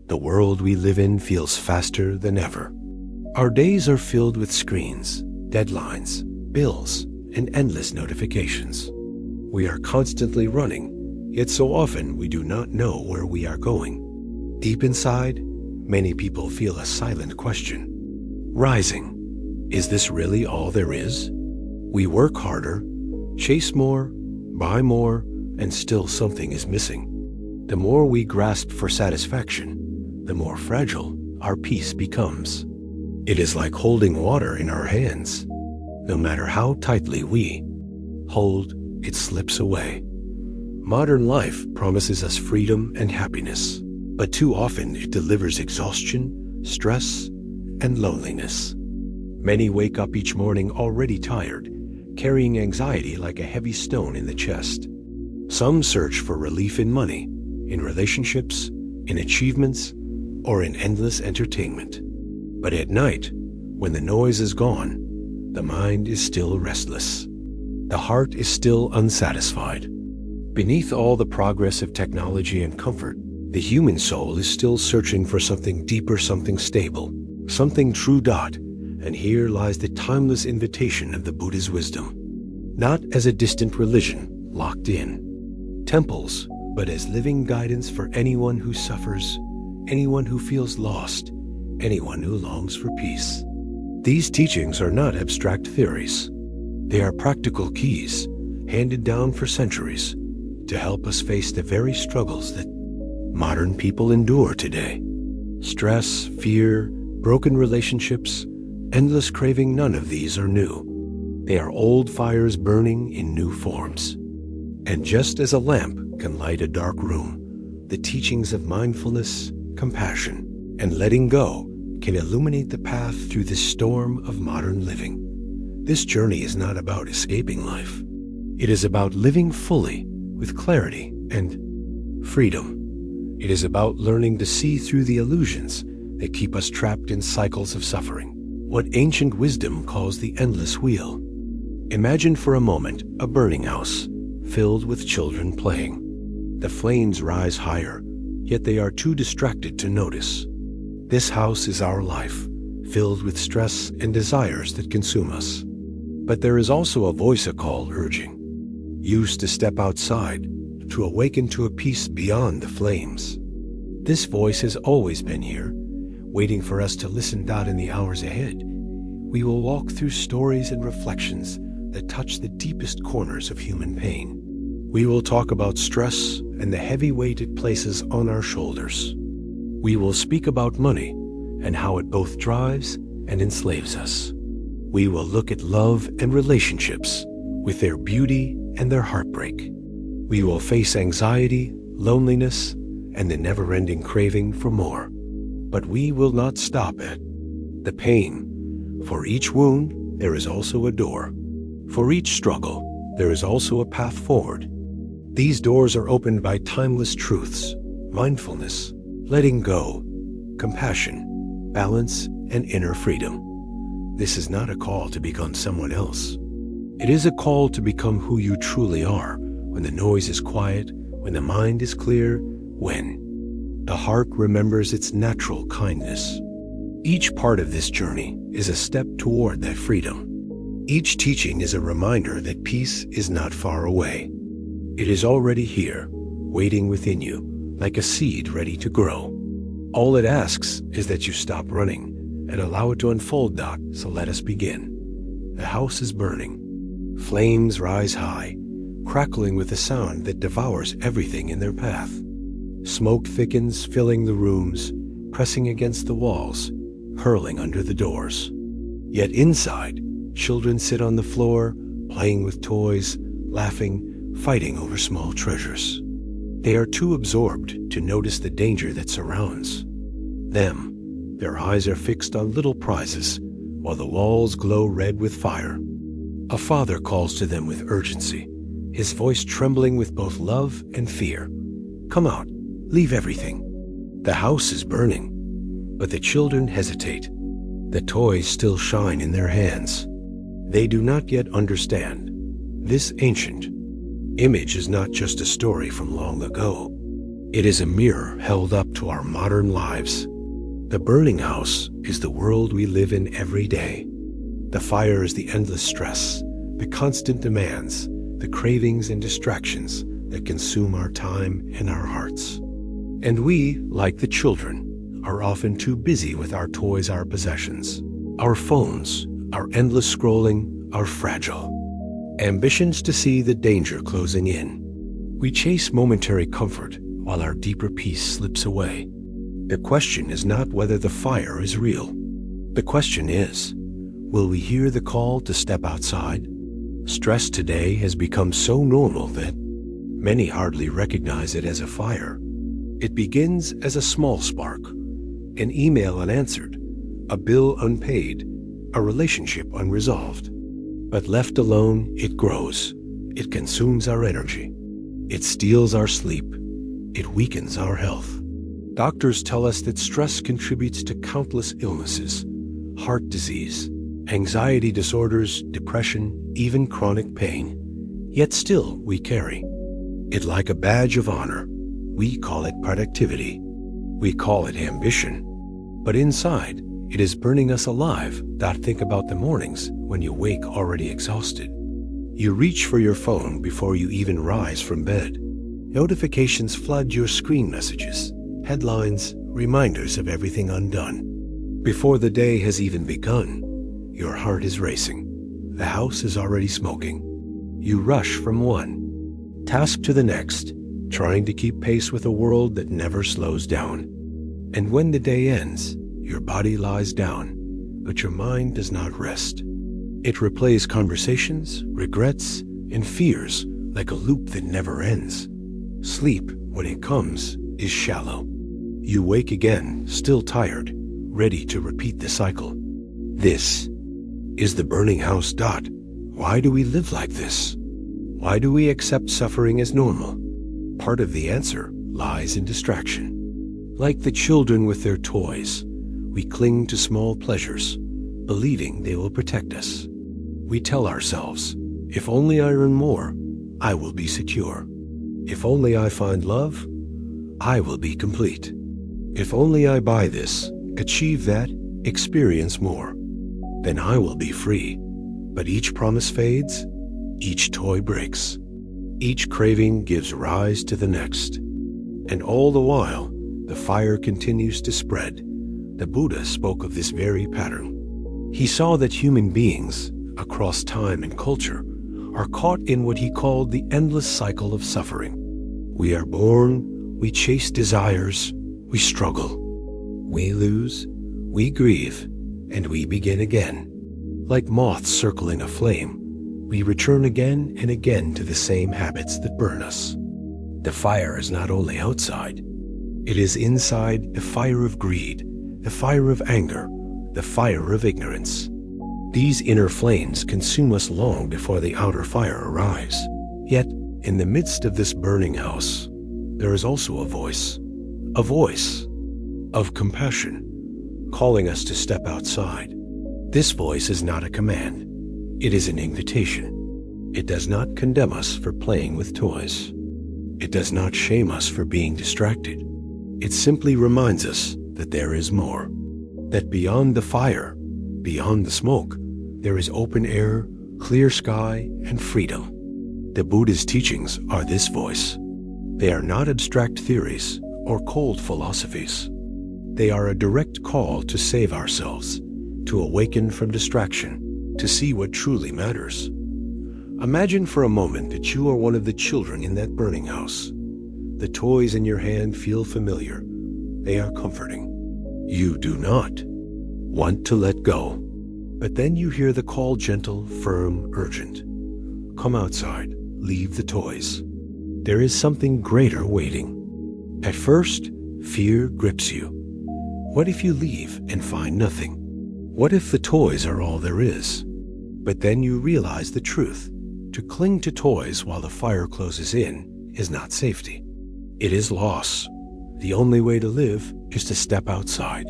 The world we live in feels faster than ever. Our days are filled with screens, deadlines, bills, and endless notifications. We are constantly running, yet so often we do not know where we are going. Deep inside, many people feel a silent question rising. Is this really all there is? We work harder, chase more, buy more, and still something is missing. The more we grasp for satisfaction, the more fragile our peace becomes. It is like holding water in our hands. No matter how tightly we hold, it slips away. Modern life promises us freedom and happiness, but too often it delivers exhaustion, stress, and loneliness. Many wake up each morning already tired, carrying anxiety like a heavy stone in the chest. Some search for relief in money, in relationships, in achievements, or in endless entertainment. But at night, when the noise is gone, the mind is still restless. The heart is still unsatisfied. Beneath all the progress of technology and comfort, the human soul is still searching for something deeper, something stable, something true. And here lies the timeless invitation of the Buddha's wisdom. Not as a distant religion locked in temples, but as living guidance for anyone who suffers, anyone who feels lost, anyone who longs for peace. These teachings are not abstract theories. They are practical keys handed down for centuries to help us face the very struggles that modern people endure today. Stress, fear, broken relationships, endless craving, none of these are new. They are old fires burning in new forms. And just as a lamp can light a dark room, the teachings of mindfulness, compassion, and letting go can illuminate the path through this storm of modern living. This journey is not about escaping life. It is about living fully with clarity and freedom. It is about learning to see through the illusions that keep us trapped in cycles of suffering, what ancient wisdom calls the endless wheel. Imagine for a moment a burning house filled with children playing. The flames rise higher, yet they are too distracted to notice. This house is our life, filled with stress and desires that consume us. But there is also a voice, a call urging you to step outside, to awaken to a peace beyond the flames. This voice has always been here, waiting for us to listen. In the hours ahead, we will walk through stories and reflections that touch the deepest corners of human pain. We will talk about stress and the heavy weight it places on our shoulders. We will speak about money and how it both drives and enslaves us. We will look at love and relationships with their beauty and their heartbreak. We will face anxiety, loneliness, and the never-ending craving for more. But we will not stop at the pain. For each wound, there is also a door. For each struggle, there is also a path forward. These doors are opened by timeless truths, mindfulness, letting go, compassion, balance, and inner freedom. This is not a call to become someone else. It is a call to become who you truly are, when the noise is quiet, when the mind is clear, when the heart remembers its natural kindness. Each part of this journey is a step toward that freedom. Each teaching is a reminder that peace is not far away. It is already here, waiting within you, like a seed ready to grow. All it asks is that you stop running and allow it to unfold. So let us begin. The house is burning. Flames rise high, crackling with a sound that devours everything in their path. Smoke thickens, filling the rooms, pressing against the walls, hurling under the doors. Yet inside, children sit on the floor, playing with toys, laughing, fighting over small treasures. They are too absorbed to notice the danger that surrounds them. Their eyes are fixed on little prizes, while the walls glow red with fire. A father calls to them with urgency, his voice trembling with both love and fear. Come out, leave everything. The house is burning, but the children hesitate. The toys still shine in their hands. They do not yet understand. This ancient image is not just a story from long ago. It is a mirror held up to our modern lives. The burning house is the world we live in every day. The fire is the endless stress, the constant demands, the cravings and distractions that consume our time and our hearts. And we, like the children, are often too busy with our toys, our possessions, our phones, our endless scrolling, our fragile ambitions to see the danger closing in. We chase momentary comfort while our deeper peace slips away. The question is not whether the fire is real. The question is, will we hear the call to step outside? Stress today has become so normal that many hardly recognize it as a fire. It begins as a small spark, an email unanswered, a bill unpaid, a relationship unresolved. But left alone, it grows. It consumes our energy. It steals our sleep. It weakens our health. Doctors tell us that stress contributes to countless illnesses, heart disease, anxiety disorders, depression, even chronic pain. Yet still we carry it like a badge of honor. We call it productivity. We call it ambition. But inside, it is burning us alive. Think about the mornings when you wake already exhausted. You reach for your phone before you even rise from bed. Notifications flood your screen messages, headlines, reminders of everything undone. Before the day has even begun, your heart is racing. The house is already smoking. You rush from one task to the next, trying to keep pace with a world that never slows down. And when the day ends, your body lies down, but your mind does not rest. It replays conversations, regrets, and fears like a loop that never ends. Sleep, when it comes, is shallow. You wake again, still tired, ready to repeat the cycle. This is the burning house. Why do we live like this? Why do we accept suffering as normal? Part of the answer lies in distraction. Like the children with their toys, we cling to small pleasures, believing they will protect us. We tell ourselves, if only I earn more, I will be secure. If only I find love, I will be complete. If only I buy this, achieve that, experience more, then I will be free. But each promise fades, each toy breaks, each craving gives rise to the next. And all the while, the fire continues to spread. The Buddha spoke of this very pattern. He saw that human beings, across time and culture, are caught in what he called the endless cycle of suffering. We are born, we chase desires, we struggle. We lose, we grieve, and we begin again. Like moths circling a flame, we return again and again to the same habits that burn us. The fire is not only outside, it is inside. The fire of greed, the fire of anger, the fire of ignorance. These inner flames consume us long before the outer fire arrives. Yet, in the midst of this burning house, there is also a voice of compassion, calling us to step outside. This voice is not a command. It is an invitation. It does not condemn us for playing with toys. It does not shame us for being distracted. It simply reminds us that there is more, that beyond the fire, beyond the smoke, there is open air, clear sky, and freedom. The Buddha's teachings are this voice. They are not abstract theories or cold philosophies. They are a direct call to save ourselves, to awaken from distraction, to see what truly matters. Imagine for a moment that you are one of the children in that burning house. The toys in your hand feel familiar. They are comforting. You do not want to let go. But then you hear the call, gentle, firm, urgent. Come outside. Leave the toys. There is something greater waiting. At first, fear grips you. What if you leave and find nothing? What if the toys are all there is? But then you realize the truth. To cling to toys while the fire closes in is not safety. It is loss. The only way to live is to step outside.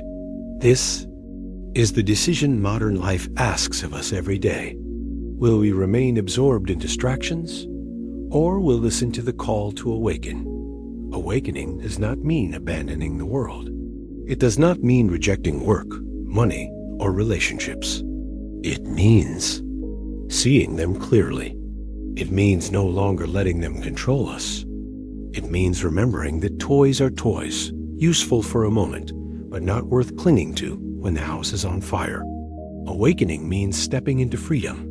This is the decision modern life asks of us every day. Will we remain absorbed in distractions, or will listen to the call to awaken? Awakening does not mean abandoning the world. It does not mean rejecting work, money, or relationships. It means seeing them clearly. It means no longer letting them control us. It means remembering that toys are toys, useful for a moment, but not worth clinging to when the house is on fire. Awakening means stepping into freedom.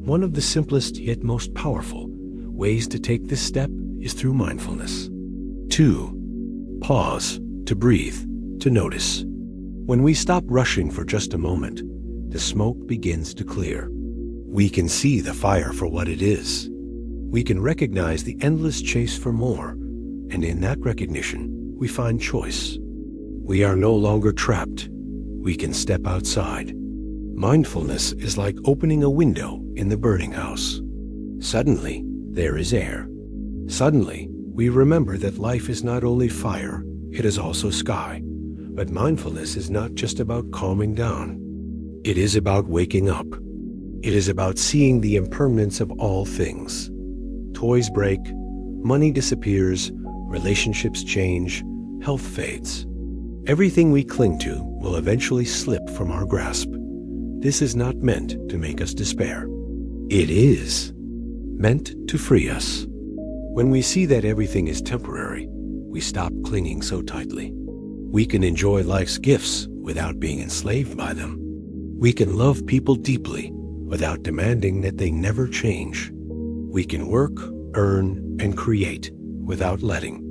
One of the simplest yet most powerful ways to take this step is through mindfulness. 2. Pause, to breathe, to notice. When we stop rushing for just a moment, the smoke begins to clear. We can see the fire for what it is. We can recognize the endless chase for more, and in that recognition, we find choice. We are no longer trapped. We can step outside. Mindfulness is like opening a window in the burning house. Suddenly, there is air. Suddenly, we remember that life is not only fire, it is also sky. But mindfulness is not just about calming down. It is about waking up. It is about seeing the impermanence of all things. Toys break, money disappears, relationships change, health fades. Everything we cling to will eventually slip from our grasp. This is not meant to make us despair. It is meant to free us. When we see that everything is temporary, we stop clinging so tightly. We can enjoy life's gifts without being enslaved by them. We can love people deeply without demanding that they never change. We can work, earn, and create without letting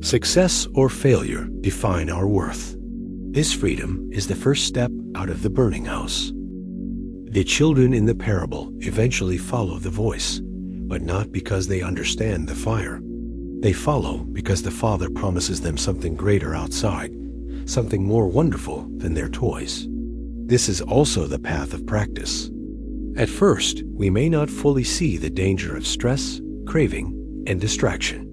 success or failure define our worth. This freedom is the first step out of the burning house. The children in the parable eventually follow the voice, but not because they understand the fire. They follow because the Father promises them something greater outside, something more wonderful than their toys. This is also the path of practice. At first, we may not fully see the danger of stress, craving, and distraction.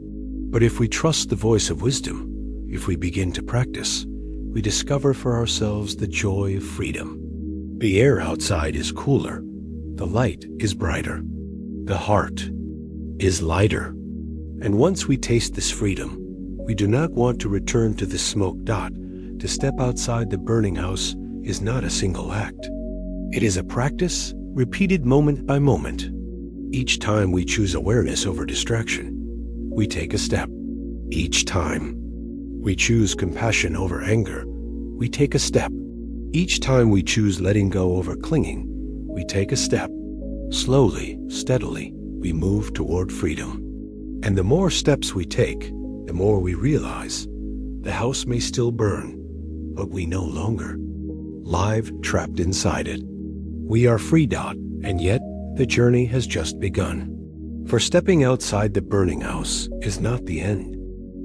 But if we trust the voice of wisdom, if we begin to practice, we discover for ourselves the joy of freedom. The air outside is cooler, the light is brighter, the heart is lighter. And once we taste this freedom, we do not want to return to the smoke dot. To step outside the burning house is not a single act. It is a practice, repeated moment by moment. Each time we choose awareness over distraction, we take a step. Each time we choose compassion over anger, we take a step. Each time we choose letting go over clinging, we take a step. Slowly, steadily, we move toward freedom. And the more steps we take, the more we realize the house may still burn, but we no longer live trapped inside it. We are free dot, and yet the journey has just begun. For stepping outside the burning house is not the end.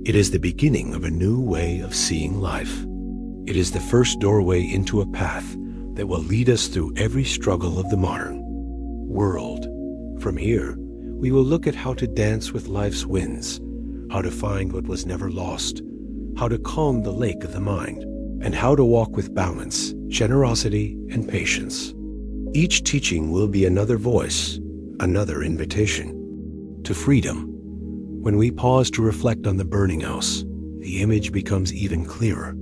It is the beginning of a new way of seeing life. It is the first doorway into a path that will lead us through every struggle of the modern world. From here, we will look at how to dance with life's winds, how to find what was never lost, how to calm the lake of the mind, and how to walk with balance, generosity, and patience. Each teaching will be another voice, another invitation to freedom. When we pause to reflect on the burning house, the image becomes even clearer.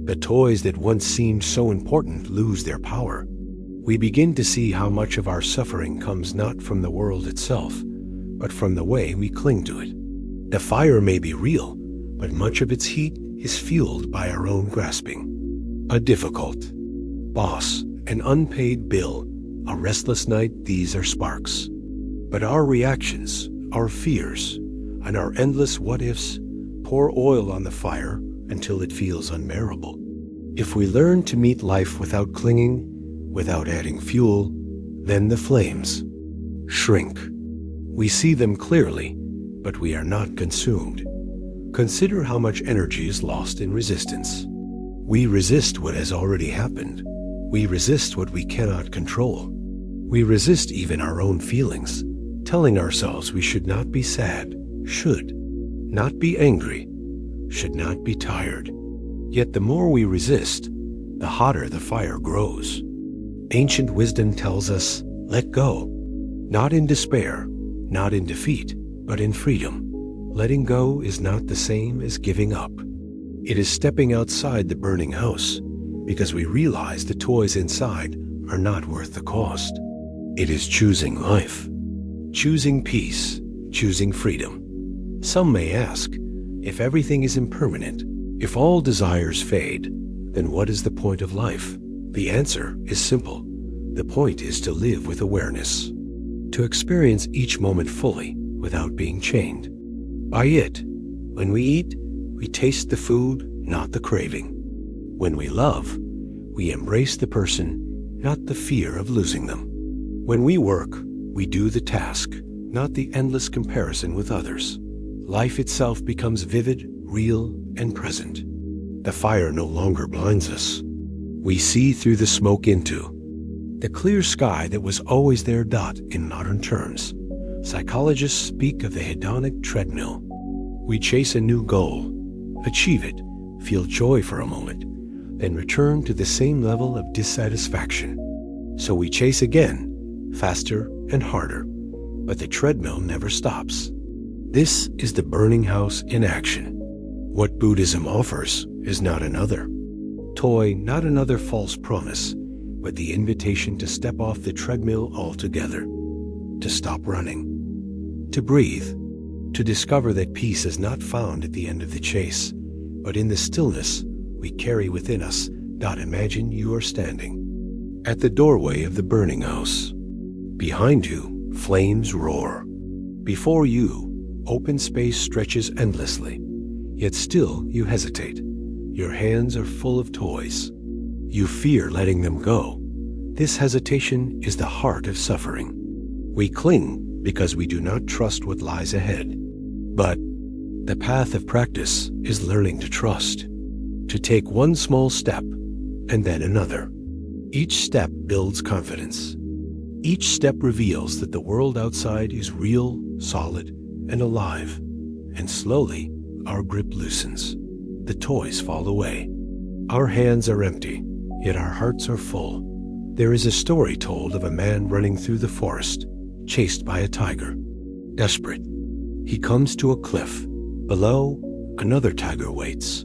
The toys that once seemed so important lose their power. We begin to see how much of our suffering comes not from the world itself, but from the way we cling to it. The fire may be real, but much of its heat is fueled by our own grasping. A difficult boss, an unpaid bill, a restless night, these are sparks. But our reactions, our fears, and our endless what-ifs pour oil on the fire until it feels unbearable. If we learn to meet life without clinging, without adding fuel, then the flames shrink. We see them clearly, but we are not consumed. Consider how much energy is lost in resistance. We resist what has already happened. We resist what we cannot control. We resist even our own feelings, telling ourselves we should not be sad, should not be angry, should not be tired. Yet the more we resist, the hotter the fire grows. Ancient wisdom tells us, let go, not in despair, not in defeat, but in freedom. letting go is not the same as giving up. It is stepping outside the burning house because we realize the toys inside are not worth the cost. It is choosing life, choosing peace, choosing freedom. Some may ask, if everything is impermanent, if all desires fade, then what is the point of life? The answer is simple. The point is to live with awareness, to experience each moment fully without being chained. By it, when we eat, we taste the food, not the craving. When we love, we embrace the person, not the fear of losing them. When we work, we do the task, not the endless comparison with others. Life itself becomes vivid, real, and present. The fire no longer blinds us. We see through the smoke into the clear sky that was always there. In modern terms, psychologists speak of the hedonic treadmill. We chase a new goal, achieve it, feel joy for a moment, then return to the same level of dissatisfaction. So we chase again, faster and harder, but the treadmill never stops. This is the burning house in action. What Buddhism offers is not another toy, not another false promise, but the invitation to step off the treadmill altogether, to stop running, to breathe, to discover that peace is not found at the end of the chase, but in the stillness we carry within us. Imagine you are standing at the doorway of the burning house. Behind you, flames roar. Before you, open space stretches endlessly. Yet still you hesitate. Your hands are full of toys. You fear letting them go. This hesitation is the heart of suffering. We cling because we do not trust what lies ahead. But the path of practice is learning to trust, to take one small step and then another. Each step builds confidence. Each step reveals that the world outside is real, solid, and alive. And slowly, our grip loosens. The toys fall away. Our hands are empty, yet our hearts are full. There is a story told of a man running through the forest, chased by a tiger. Desperate, he comes to a cliff. Below, another tiger waits.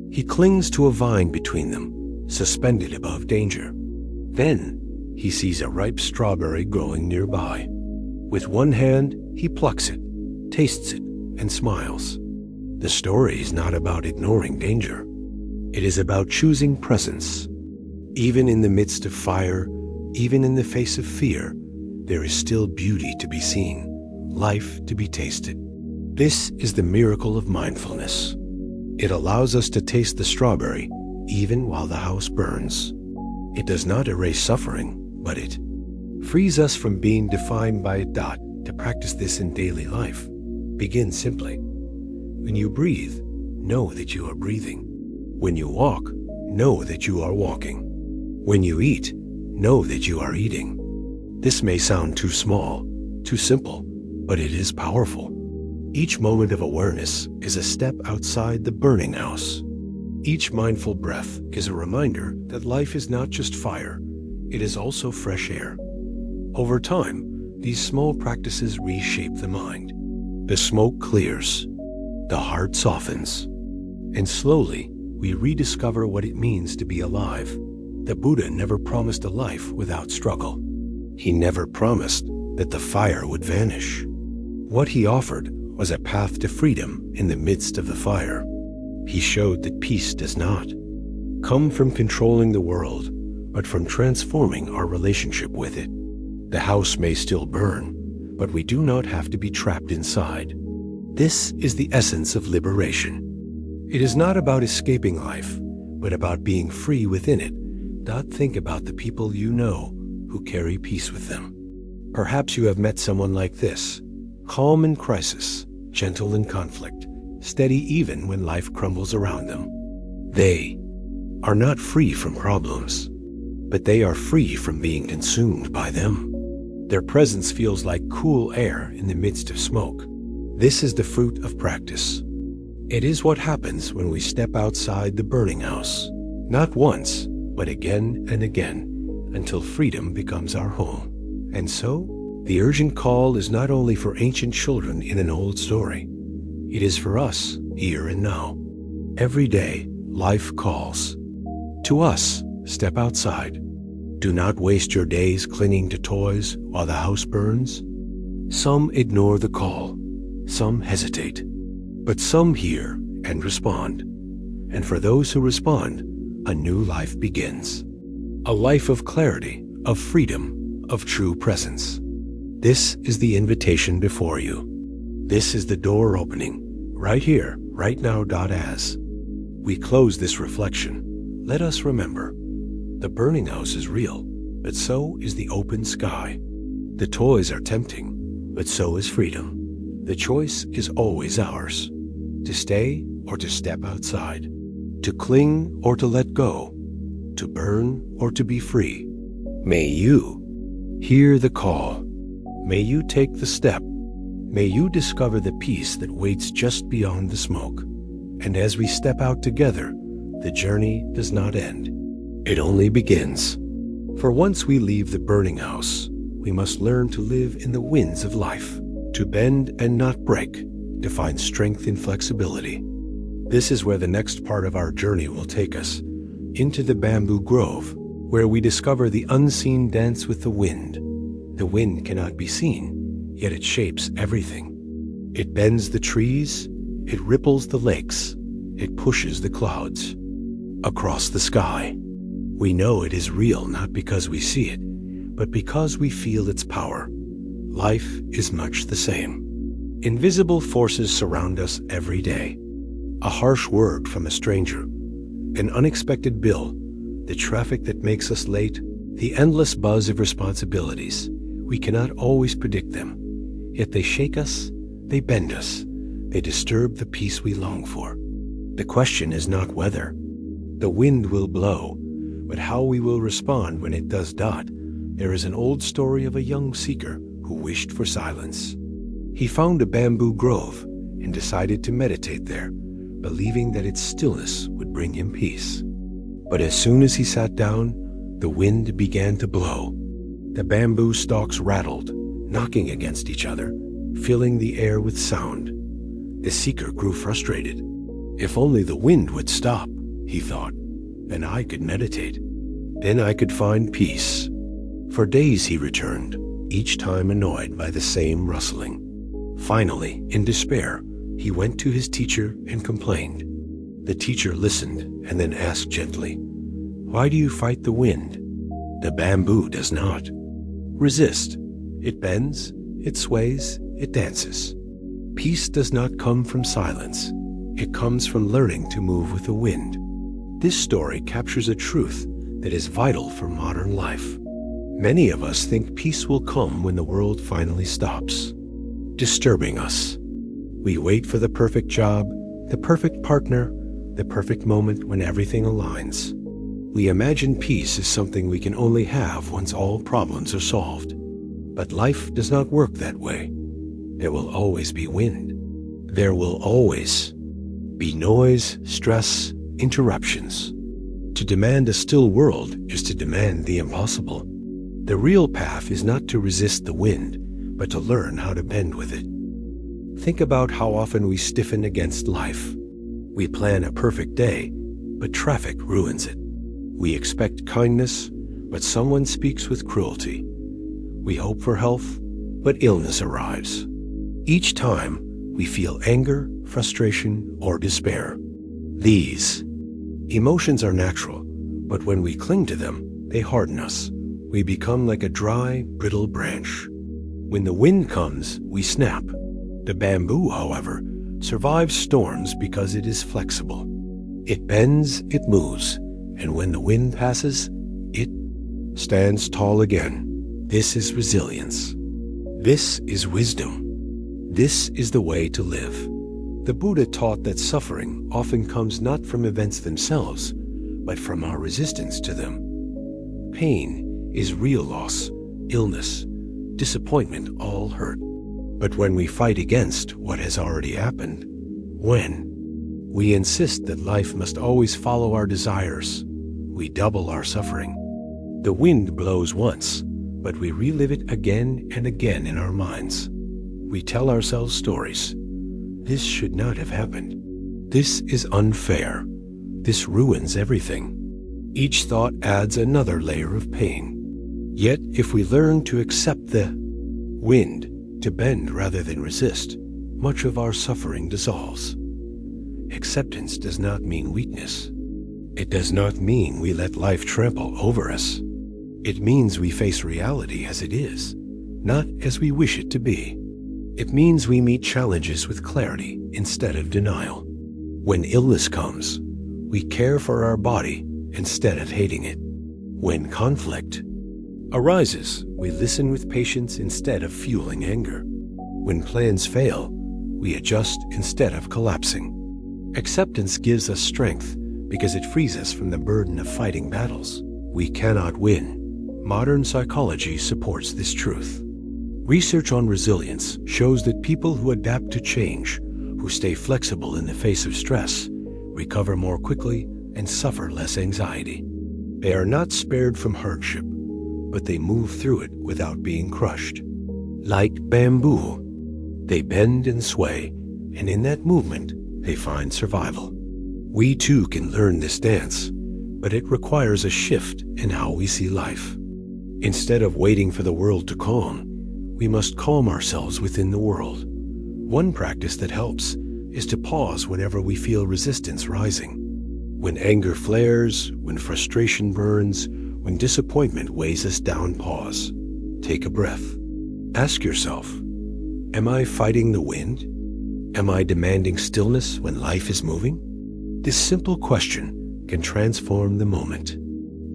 He clings to a vine between them, suspended above danger. Then, he sees a ripe strawberry growing nearby. With one hand, he plucks it, tastes it, and smiles. The story is not about ignoring danger. It is about choosing presence. Even in the midst of fire, even in the face of fear, there is still beauty to be seen, life to be tasted. This is the miracle of mindfulness. It allows us to taste the strawberry even while the house burns. It does not erase suffering, but it frees us from being defined by it. To practice this in daily life, begin simply. When you breathe, know that you are breathing. When you walk, know that you are walking. When you eat, know that you are eating. This may sound too small, too simple, but it is powerful. Each moment of awareness is a step outside the burning house. Each mindful breath is a reminder that life is not just fire, it is also fresh air. Over time, these small practices reshape the mind. The smoke clears, the heart softens, and slowly we rediscover what it means to be alive. The Buddha never promised a life without struggle. He never promised that the fire would vanish. What he offered was a path to freedom in the midst of the fire. He showed that peace does not come from controlling the world, but from transforming our relationship with it. The house may still burn, but we do not have to be trapped inside. This is the essence of liberation. It is not about escaping life, but about being free within it. Think about the people you know who carry peace with them. Perhaps you have met someone like this, calm in crisis, gentle in conflict, steady even when life crumbles around them. They are not free from problems, but they are free from being consumed by them. Their presence feels like cool air in the midst of smoke. This is the fruit of practice. It is what happens when we step outside the burning house, not once, but again and again, until freedom becomes our home. And so, the urgent call is not only for ancient children in an old story. It is for us, here and now. Every day, life calls. To us, step outside. Do not waste your days clinging to toys while the house burns. Some ignore the call. Some hesitate. But some hear and respond. And for those who respond, a new life begins. A life of clarity, of freedom, of true presence. This is the invitation before you. This is the door opening, right here, right now. As we close this reflection, let us remember, the burning house is real, but so is the open sky. The toys are tempting, but so is freedom. The choice is always ours, to stay or to step outside, to cling or to let go, to burn or to be free. May you hear the call. May you take the step. May you discover the peace that waits just beyond the smoke. And as we step out together, the journey does not end. It only begins. For once we leave the burning house, we must learn to live in the winds of life, to bend and not break, to find strength in flexibility. This is where the next part of our journey will take us, into the bamboo grove, where we discover the unseen dance with the wind. The wind cannot be seen, yet it shapes everything. It bends the trees, it ripples the lakes, it pushes the clouds across the sky. We know it is real not because we see it, but because we feel its power. Life is much the same. Invisible forces surround us every day. A harsh word from a stranger, an unexpected bill, the traffic that makes us late, the endless buzz of responsibilities. We cannot always predict them, yet they shake us, they bend us, they disturb the peace we long for. The question is not whether. The wind will blow, but how we will respond when it does not. There is an old story of a young seeker who wished for silence. He found a bamboo grove and decided to meditate there, believing that its stillness would bring him peace. But as soon as he sat down, the wind began to blow. The bamboo stalks rattled, knocking against each other, filling the air with sound. The seeker grew frustrated. If only the wind would stop, he thought, and I could meditate. Then I could find peace. For days he returned, each time annoyed by the same rustling. Finally, in despair, he went to his teacher and complained. The teacher listened and then asked gently, "Why do you fight the wind?" "The bamboo does not. Resist. It bends, it sways, it dances. Peace does not come from silence. It comes from learning to move with the wind." This story captures a truth that is vital for modern life. Many of us think peace will come when the world finally stops, disturbing us. We wait for the perfect job, the perfect partner, the perfect moment when everything aligns. We imagine peace is something we can only have once all problems are solved. But life does not work that way. There will always be wind. There will always be noise, stress, interruptions. To demand a still world is to demand the impossible. The real path is not to resist the wind, but to learn how to bend with it. Think about how often we stiffen against life. We plan a perfect day, but traffic ruins it. We expect kindness, but someone speaks with cruelty. We hope for health, but illness arrives. Each time, we feel anger, frustration, or despair. These emotions are natural, but when we cling to them, they harden us. We become like a dry, brittle branch. When the wind comes, we snap. The bamboo, however, survives storms because it is flexible. It bends, it moves, and when the wind passes, it stands tall again. This is resilience. This is wisdom. This is the way to live. The Buddha taught that suffering often comes not from events themselves, but from our resistance to them. Pain is real loss, illness, disappointment, all hurt. But when we fight against what has already happened, when we insist that life must always follow our desires, we double our suffering. The wind blows once, but we relive it again and again in our minds. We tell ourselves stories. This should not have happened. This is unfair. This ruins everything. Each thought adds another layer of pain. Yet, if we learn to accept the wind, to bend rather than resist, much of our suffering dissolves. Acceptance does not mean weakness. It does not mean we let life trample over us. It means we face reality as it is, not as we wish it to be. It means we meet challenges with clarity instead of denial. When illness comes, we care for our body instead of hating it. When conflict arises, we listen with patience instead of fueling anger. When plans fail, we adjust instead of collapsing. Acceptance gives us strength because it frees us from the burden of fighting battles we cannot win. Modern psychology supports this truth. Research on resilience shows that people who adapt to change, who stay flexible in the face of stress, recover more quickly and suffer less anxiety. They are not spared from hardship, but they move through it without being crushed. Like bamboo, they bend and sway, and in that movement, they find survival. We too can learn this dance, but it requires a shift in how we see life. Instead of waiting for the world to calm, we must calm ourselves within the world. One practice that helps is to pause whenever we feel resistance rising. When anger flares, when frustration burns, when disappointment weighs us down, pause. Take a breath. Ask yourself, am I fighting the wind? Am I demanding stillness when life is moving? This simple question can transform the moment.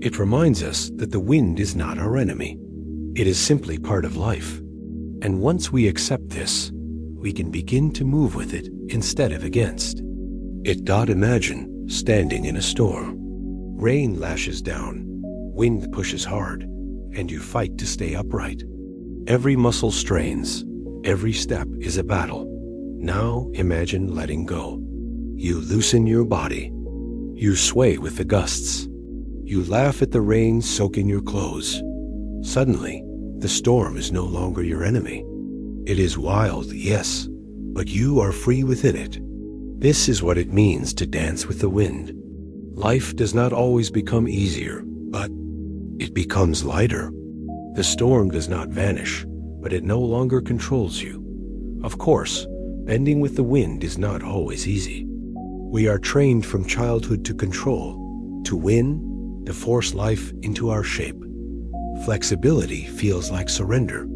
It reminds us that the wind is not our enemy. It is simply part of life. And once we accept this, we can begin to move with it instead of against it. Imagine standing in a storm. Rain lashes down, wind pushes hard, and you fight to stay upright. Every muscle strains, every step is a battle. Now imagine letting go. You loosen your body. You sway with the gusts. You laugh at the rain soaking your clothes. Suddenly, the storm is no longer your enemy. It is wild, yes, but you are free within it. This is what it means to dance with the wind. Life does not always become easier, but it becomes lighter. The storm does not vanish, but it no longer controls you. Of course, bending with the wind is not always easy. We are trained from childhood to control, to win, to force life into our shape. Flexibility feels like surrender,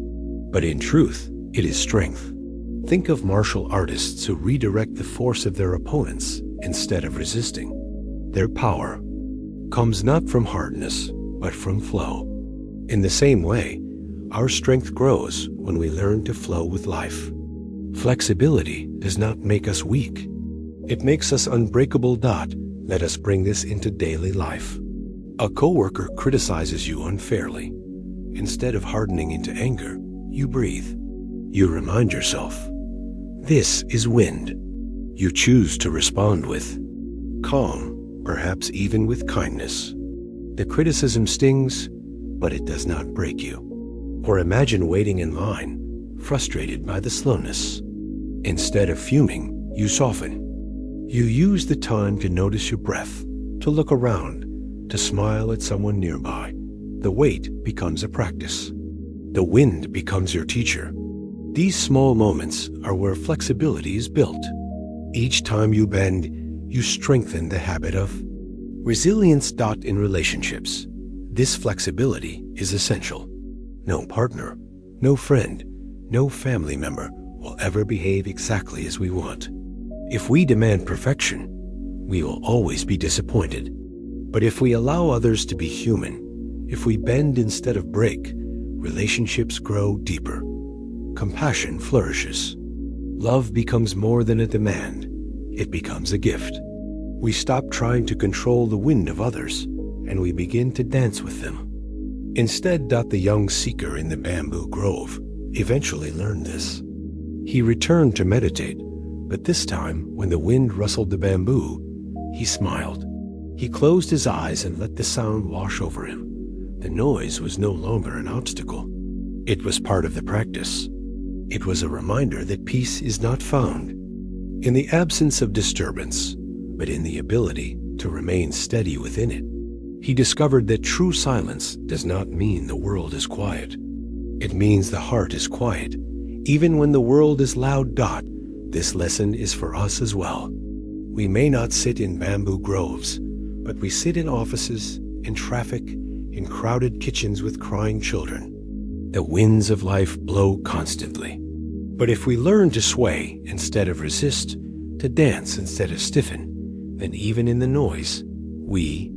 but in truth, it is strength. Think of martial artists who redirect the force of their opponents instead of resisting. Their power comes not from hardness, but from flow. In the same way, our strength grows when we learn to flow with life. Flexibility does not make us weak. It makes us unbreakable. Let us bring this into daily life. A coworker criticizes you unfairly. Instead of hardening into anger, you breathe. You remind yourself, this is wind. You choose to respond with calm, perhaps even with kindness. The criticism stings, but it does not break you. Or imagine waiting in line, frustrated by the slowness. Instead of fuming, you soften. You use the time to notice your breath, to look around, to smile at someone nearby. The wait becomes a practice. The wind becomes your teacher. These small moments are where flexibility is built. Each time you bend, you strengthen the habit of resilience. In relationships, this flexibility is essential. No partner, no friend, no family member will ever behave exactly as we want. If we demand perfection, we will always be disappointed. But if we allow others to be human, if we bend instead of break, relationships grow deeper. Compassion flourishes. Love becomes more than a demand. It becomes a gift. We stop trying to control the wind of others, and we begin to dance with them. Instead, the young seeker in the bamboo grove eventually learned this. He returned to meditate, but this time, when the wind rustled the bamboo, he smiled. He closed his eyes and let the sound wash over him. The noise was no longer an obstacle. It was part of the practice. It was a reminder that peace is not found in the absence of disturbance, but in the ability to remain steady within it. He discovered that true silence does not mean the world is quiet. It means the heart is quiet. Even when the world is loud. This lesson is for us as well. We may not sit in bamboo groves, but we sit in offices, in traffic, in crowded kitchens with crying children. The winds of life blow constantly. But if we learn to sway instead of resist, to dance instead of stiffen, then even in the noise, we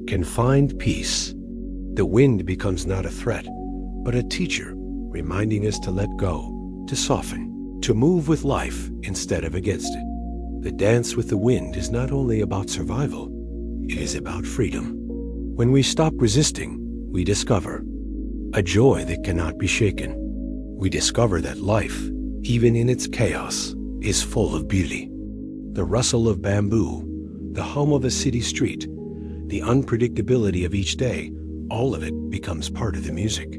can find peace. The wind becomes not a threat, but a teacher, reminding us to let go, to soften, to move with life instead of against it. The dance with the wind is not only about survival, it is about freedom. When we stop resisting, we discover a joy that cannot be shaken. We discover that life, even in its chaos, is full of beauty. The rustle of bamboo, the hum of a city street, the unpredictability of each day, all of it becomes part of the music.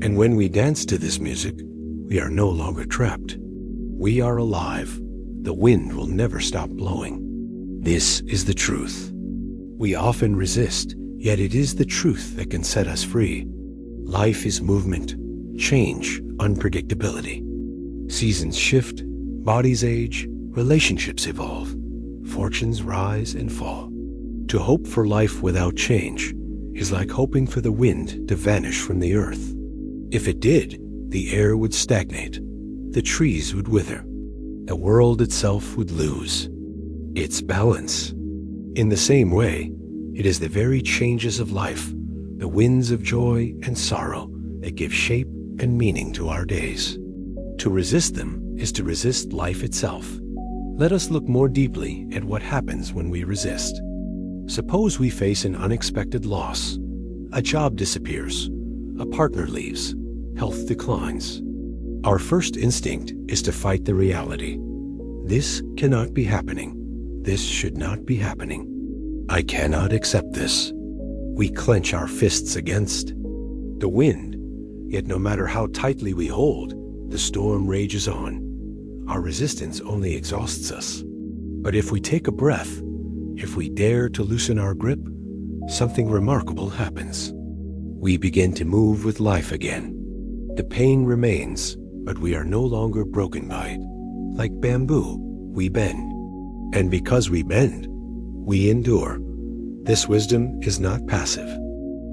And when we dance to this music, we are no longer trapped. We are alive. The wind will never stop blowing. This is the truth. We often resist, yet it is the truth that can set us free. Life is movement, change, unpredictability. Seasons shift, bodies age, relationships evolve, fortunes rise and fall. To hope for life without change is like hoping for the wind to vanish from the earth. If it did, the air would stagnate, the trees would wither, the world itself would lose its balance. In the same way, it is the very changes of life, the winds of joy and sorrow, that give shape and meaning to our days. To resist them is to resist life itself. Let us look more deeply at what happens when we resist. Suppose we face an unexpected loss. A job disappears, a partner leaves, health declines. Our first instinct is to fight the reality. This cannot be happening. This should not be happening. I cannot accept this. We clench our fists against the wind, yet no matter how tightly we hold, the storm rages on. Our resistance only exhausts us. But if we take a breath, if we dare to loosen our grip, something remarkable happens. We begin to move with life again. The pain remains, but we are no longer broken by it. Like bamboo, we bend. And because we bend, we endure. This wisdom is not passive.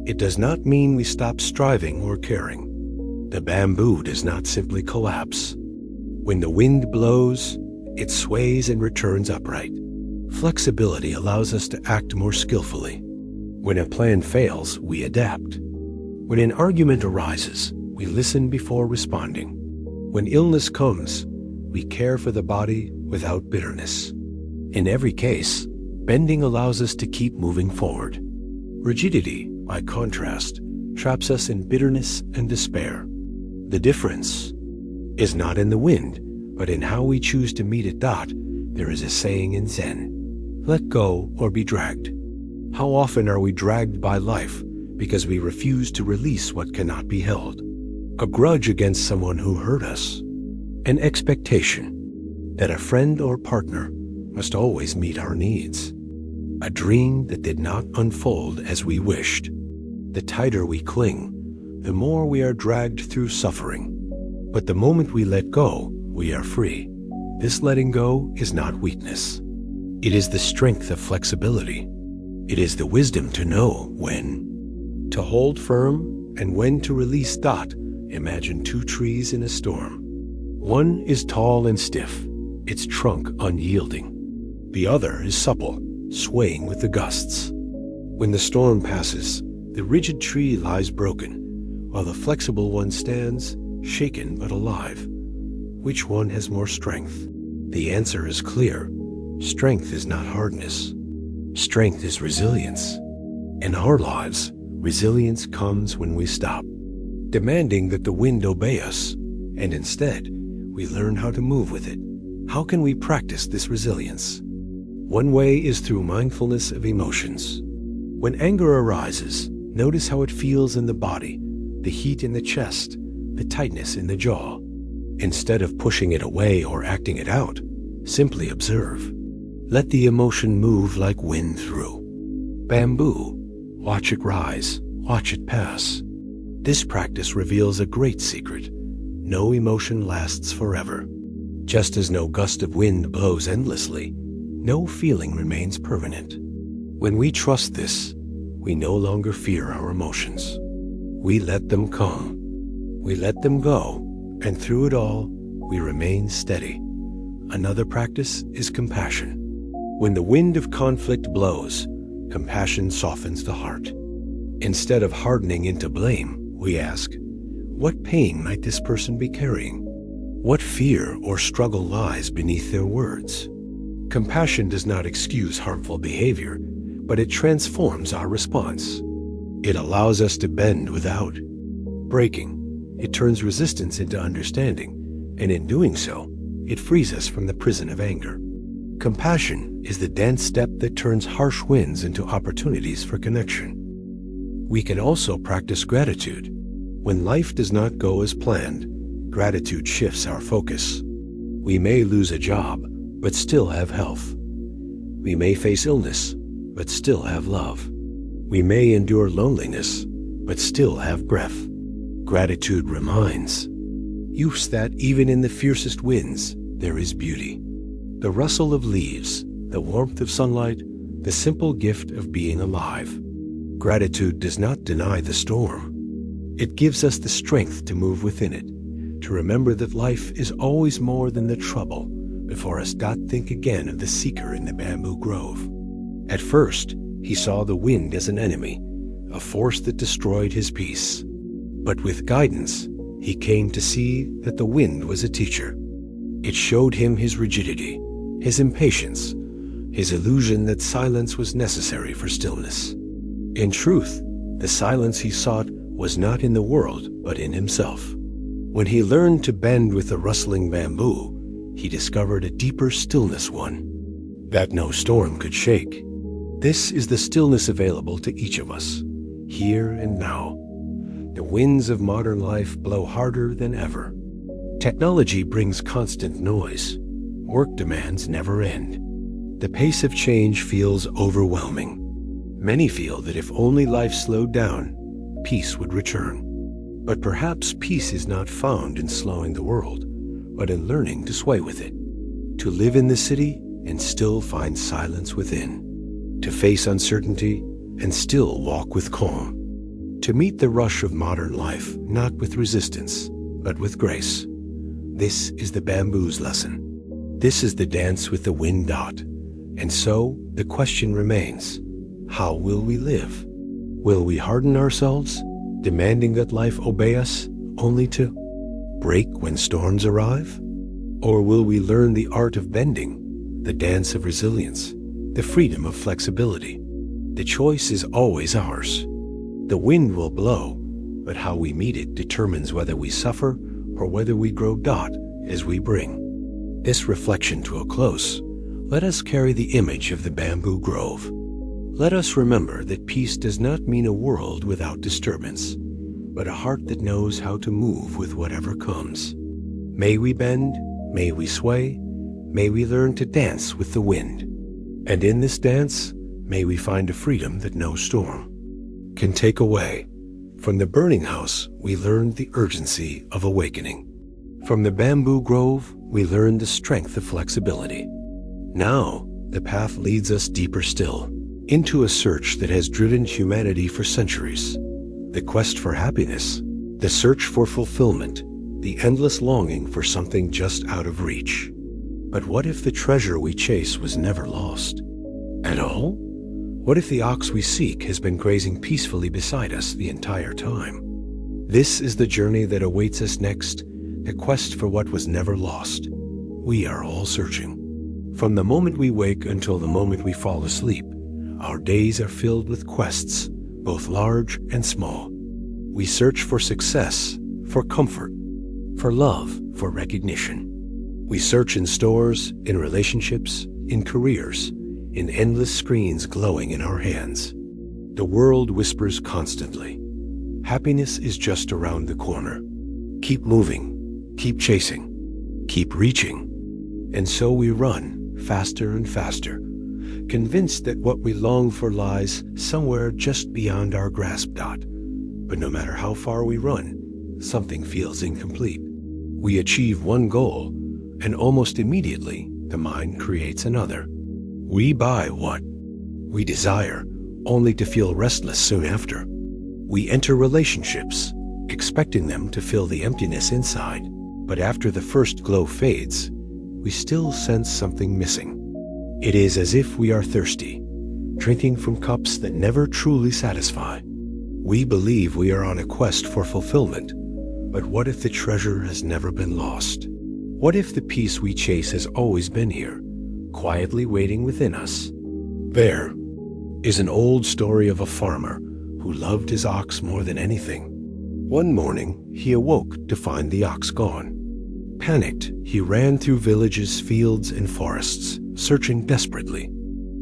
It does not mean we stop striving or caring. The bamboo does not simply collapse. When the wind blows, it sways and returns upright. Flexibility allows us to act more skillfully. When a plan fails, we adapt. When an argument arises, we listen before responding. When illness comes, we care for the body without bitterness. In every case, bending allows us to keep moving forward. Rigidity, by contrast, traps us in bitterness and despair. The difference is not in the wind, but in how we choose to meet it. There is a saying in Zen, let go or be dragged. How often are we dragged by life because we refuse to release what cannot be held? A grudge against someone who hurt us. An expectation that a friend or partner must always meet our needs. A dream that did not unfold as we wished. The tighter we cling, the more we are dragged through suffering. But the moment we let go, we are free. This letting go is not weakness. It is the strength of flexibility. It is the wisdom to know when to hold firm and when to release. Imagine two trees in a storm. One is tall and stiff, its trunk unyielding. The other is supple, swaying with the gusts. When the storm passes, the rigid tree lies broken, while the flexible one stands, shaken but alive. Which one has more strength? The answer is clear. Strength is not hardness. Strength is resilience. In our lives, resilience comes when we stop demanding that the wind obey us, and instead, we learn how to move with it. How can we practice this resilience? One way is through mindfulness of emotions. When anger arises, notice how it feels in the body, the heat in the chest, the tightness in the jaw. Instead of pushing it away or acting it out, Simply observe. Let the emotion move like wind through. Bamboo. Watch it rise. Watch it pass. This practice reveals a great secret. No emotion lasts forever. Just as no gust of wind blows endlessly, no feeling remains permanent. When we trust this, we no longer fear our emotions. We let them come. We let them go, and through it all, we remain steady. Another practice is compassion. When the wind of conflict blows, compassion softens the heart. Instead of hardening into blame, we ask, what pain might this person be carrying? What fear or struggle lies beneath their words? Compassion does not excuse harmful behavior, but it transforms our response. It allows us to bend without breaking. It turns resistance into understanding, and in doing so, it frees us from the prison of anger. Compassion is the dance step that turns harsh winds into opportunities for connection. We can also practice gratitude. When life does not go as planned, gratitude shifts our focus. We may lose a job, but still have health. We may face illness, but still have love. We may endure loneliness, but still have breath. Gratitude reminds us that even in the fiercest winds, there is beauty. The rustle of leaves, the warmth of sunlight, the simple gift of being alive. Gratitude does not deny the storm. It gives us the strength to move within it, to remember that life is always more than the trouble, before us think again of the seeker in the bamboo grove. At first, he saw the wind as an enemy, a force that destroyed his peace. But with guidance, he came to see that the wind was a teacher. It showed him his rigidity, his impatience, his illusion that silence was necessary for stillness. In truth, the silence he sought was not in the world, but in himself. When he learned to bend with the rustling bamboo, he discovered a deeper stillness one that no storm could shake. This is the stillness available to each of us, here and now. The winds of modern life blow harder than ever. Technology brings constant noise. Work demands never end. The pace of change feels overwhelming. Many feel that if only life slowed down, peace would return. But perhaps peace is not found in slowing the world, but in learning to sway with it. To live in the city and still find silence within. To face uncertainty and still walk with calm. To meet the rush of modern life, not with resistance, but with grace. This is the bamboo's lesson. This is the dance with the wind dot. And so, the question remains, how will we live? Will we harden ourselves, demanding that life obey us, only to break when storms arrive? Or will we learn the art of bending, the dance of resilience, the freedom of flexibility? The choice is always ours. The wind will blow, but how we meet it determines whether we suffer or whether we grow dot as we bring this reflection to a close. Let us carry the image of the bamboo grove. Let us remember that peace does not mean a world without disturbance, but a heart that knows how to move with whatever comes. May we bend, may we sway, may we learn to dance with the wind. And in this dance, may we find a freedom that no storm can take away. From the burning house, we learned the urgency of awakening. From the bamboo grove, we learned the strength of flexibility. Now, the path leads us deeper still, into a search that has driven humanity for centuries. The quest for happiness, the search for fulfillment, the endless longing for something just out of reach. But what if the treasure we chase was never lost at all? What if the ox we seek has been grazing peacefully beside us the entire time? This is the journey that awaits us next, the quest for what was never lost. We are all searching. From the moment we wake until the moment we fall asleep, our days are filled with quests, both large and small. We search for success, for comfort, for love, for recognition. We search in stores, in relationships, in careers, in endless screens glowing in our hands. The world whispers constantly, happiness is just around the corner. Keep moving, keep chasing, keep reaching. And so we run, faster and faster, convinced that what we long for lies somewhere just beyond our grasp. But no matter how far we run, something feels incomplete. We achieve one goal, and almost immediately, the mind creates another. We buy what we desire, only to feel restless soon after. We enter relationships, expecting them to fill the emptiness inside. But after the first glow fades, we still sense something missing. It is as if we are thirsty, drinking from cups that never truly satisfy. We believe we are on a quest for fulfillment, but what if the treasure has never been lost? What if the peace we chase has always been here, quietly waiting within us? There is an old story of a farmer who loved his ox more than anything. One morning, he awoke to find the ox gone. Panicked, he ran through villages, fields, and forests, searching desperately.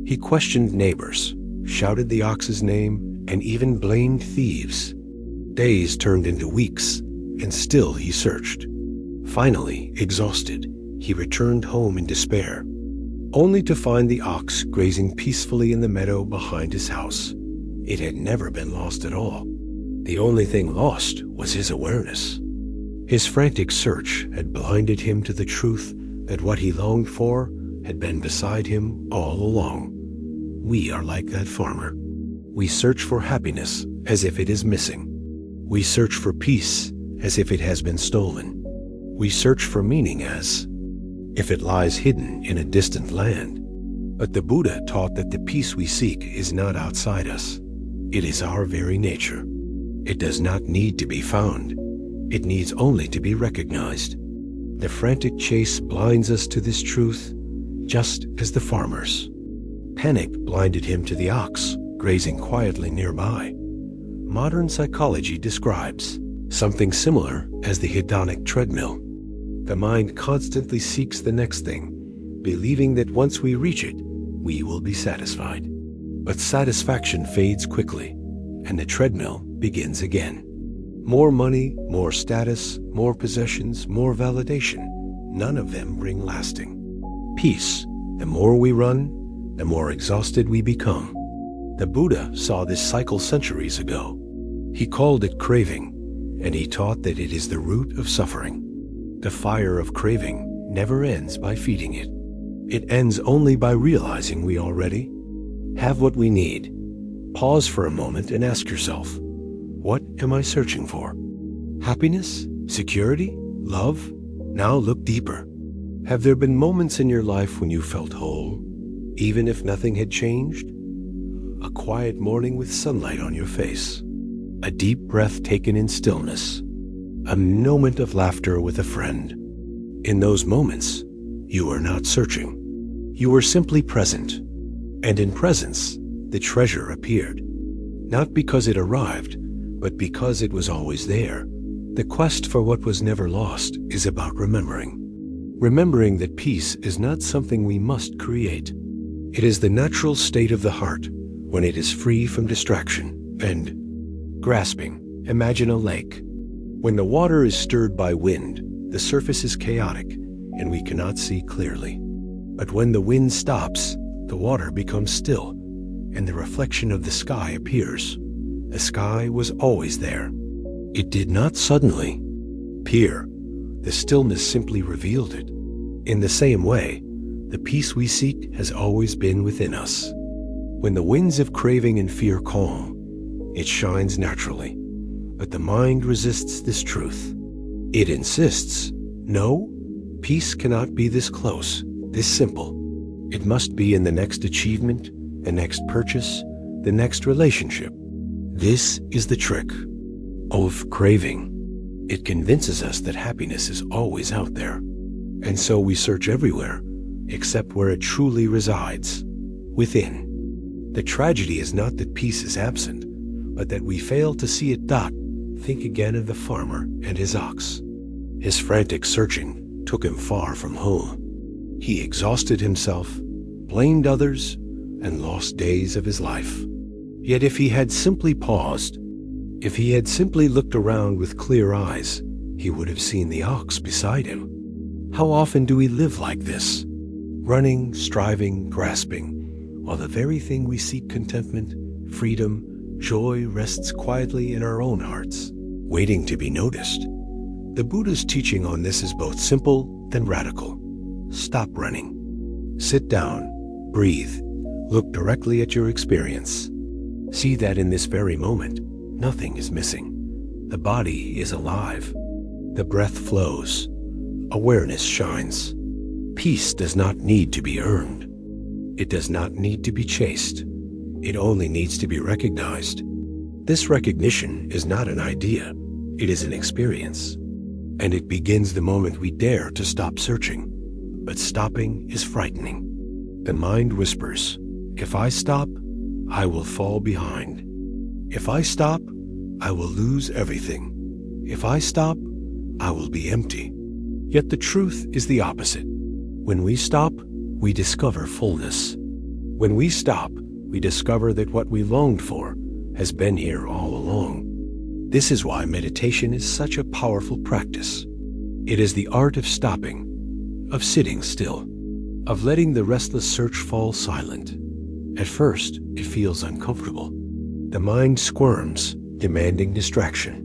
He questioned neighbors, shouted the ox's name, and even blamed thieves. Days turned into weeks, and still he searched. Finally, exhausted, he returned home in despair, only to find the ox grazing peacefully in the meadow behind his house. It had never been lost at all. The only thing lost was his awareness. His frantic search had blinded him to the truth that what he longed for had been beside him all along. We are like that farmer. We search for happiness as if it is missing. We search for peace as if it has been stolen. We search for meaning as if it lies hidden in a distant land. But the Buddha taught that the peace we seek is not outside us. It is our very nature. It does not need to be found. It needs only to be recognized. The frantic chase blinds us to this truth, just as the farmer's. Panic blinded him to the ox, grazing quietly nearby. Modern psychology describes something similar as the hedonic treadmill. The mind constantly seeks the next thing, believing that once we reach it, we will be satisfied. But satisfaction fades quickly, and the treadmill begins again. More money, more status, more possessions, more validation. None of them bring lasting peace. The more we run, the more exhausted we become. The Buddha saw this cycle centuries ago. He called it craving, and he taught that it is the root of suffering. The fire of craving never ends by feeding it. It ends only by realizing we already have what we need. Pause for a moment and ask yourself, what am I searching for? Happiness? Security? Love? Now look deeper. Have there been moments in your life when you felt whole, even if nothing had changed? A quiet morning with sunlight on your face, a deep breath taken in stillness, a moment of laughter with a friend. In those moments, you were not searching. You were simply present. And in presence, the treasure appeared. Not because it arrived, but because it was always there. The quest for what was never lost is about remembering. Remembering that peace is not something we must create. It is the natural state of the heart when it is free from distraction and grasping. Imagine a lake. When the water is stirred by wind, the surface is chaotic and we cannot see clearly. But when the wind stops, the water becomes still and the reflection of the sky appears. The sky was always there. It did not suddenly appear. The stillness simply revealed it. In the same way, the peace we seek has always been within us. When the winds of craving and fear calm, it shines naturally. But the mind resists this truth. It insists, no, peace cannot be this close, this simple. It must be in the next achievement, the next purchase, the next relationship. This is the trick of craving. It convinces us that happiness is always out there. And so we search everywhere, except where it truly resides, within. The tragedy is not that peace is absent, but that we fail to see it. Think again of the farmer and his ox. His frantic searching took him far from home. He exhausted himself, blamed others, and lost days of his life. Yet if he had simply paused, if he had simply looked around with clear eyes, he would have seen the ox beside him. How often do we live like this? Running, striving, grasping, while the very thing we seek, contentment, freedom, joy, rests quietly in our own hearts, waiting to be noticed. The Buddha's teaching on this is both simple and radical. Stop running. Sit down, breathe, look directly at your experience. See that in this very moment, nothing is missing. The body is alive. The breath flows. Awareness shines. Peace does not need to be earned. It does not need to be chased. It only needs to be recognized. This recognition is not an idea. It is an experience. And it begins the moment we dare to stop searching. But stopping is frightening. The mind whispers, if I stop, I will fall behind. If I stop, I will lose everything. If I stop, I will be empty. Yet the truth is the opposite. When we stop, we discover fullness. When we stop, we discover that what we longed for has been here all along. This is why meditation is such a powerful practice. It is the art of stopping, of sitting still, of letting the restless search fall silent. At first, it feels uncomfortable. The mind squirms, demanding distraction.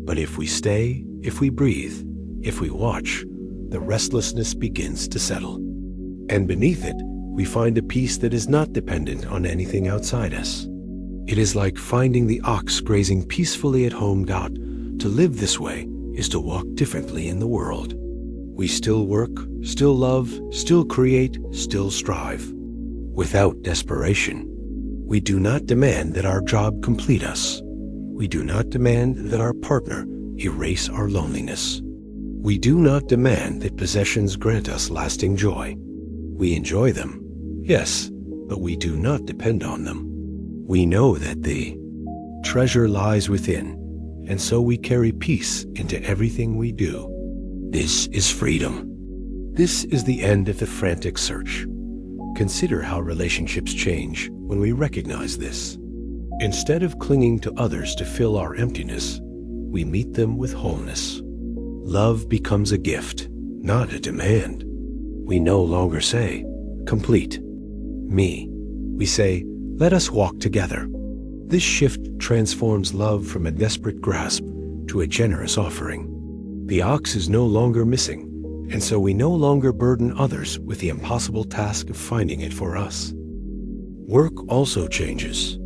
But if we stay, if we breathe, if we watch, the restlessness begins to settle. And beneath it, we find a peace that is not dependent on anything outside us. It is like finding the ox grazing peacefully at home. To live this way is to walk differently in the world. We still work, still love, still create, still strive. Without desperation. We do not demand that our job complete us. We do not demand that our partner erase our loneliness. We do not demand that possessions grant us lasting joy. We enjoy them, yes, but we do not depend on them. We know that the treasure lies within, and so we carry peace into everything we do. This is freedom. This is the end of the frantic search. Consider how relationships change when we recognize this. Instead of clinging to others to fill our emptiness, we meet them with wholeness. Love becomes a gift, not a demand. We no longer say, complete, me. We say, let us walk together. This shift transforms love from a desperate grasp to a generous offering. The ox is no longer missing, and so we no longer burden others with the impossible task of finding it for us. Work also changes.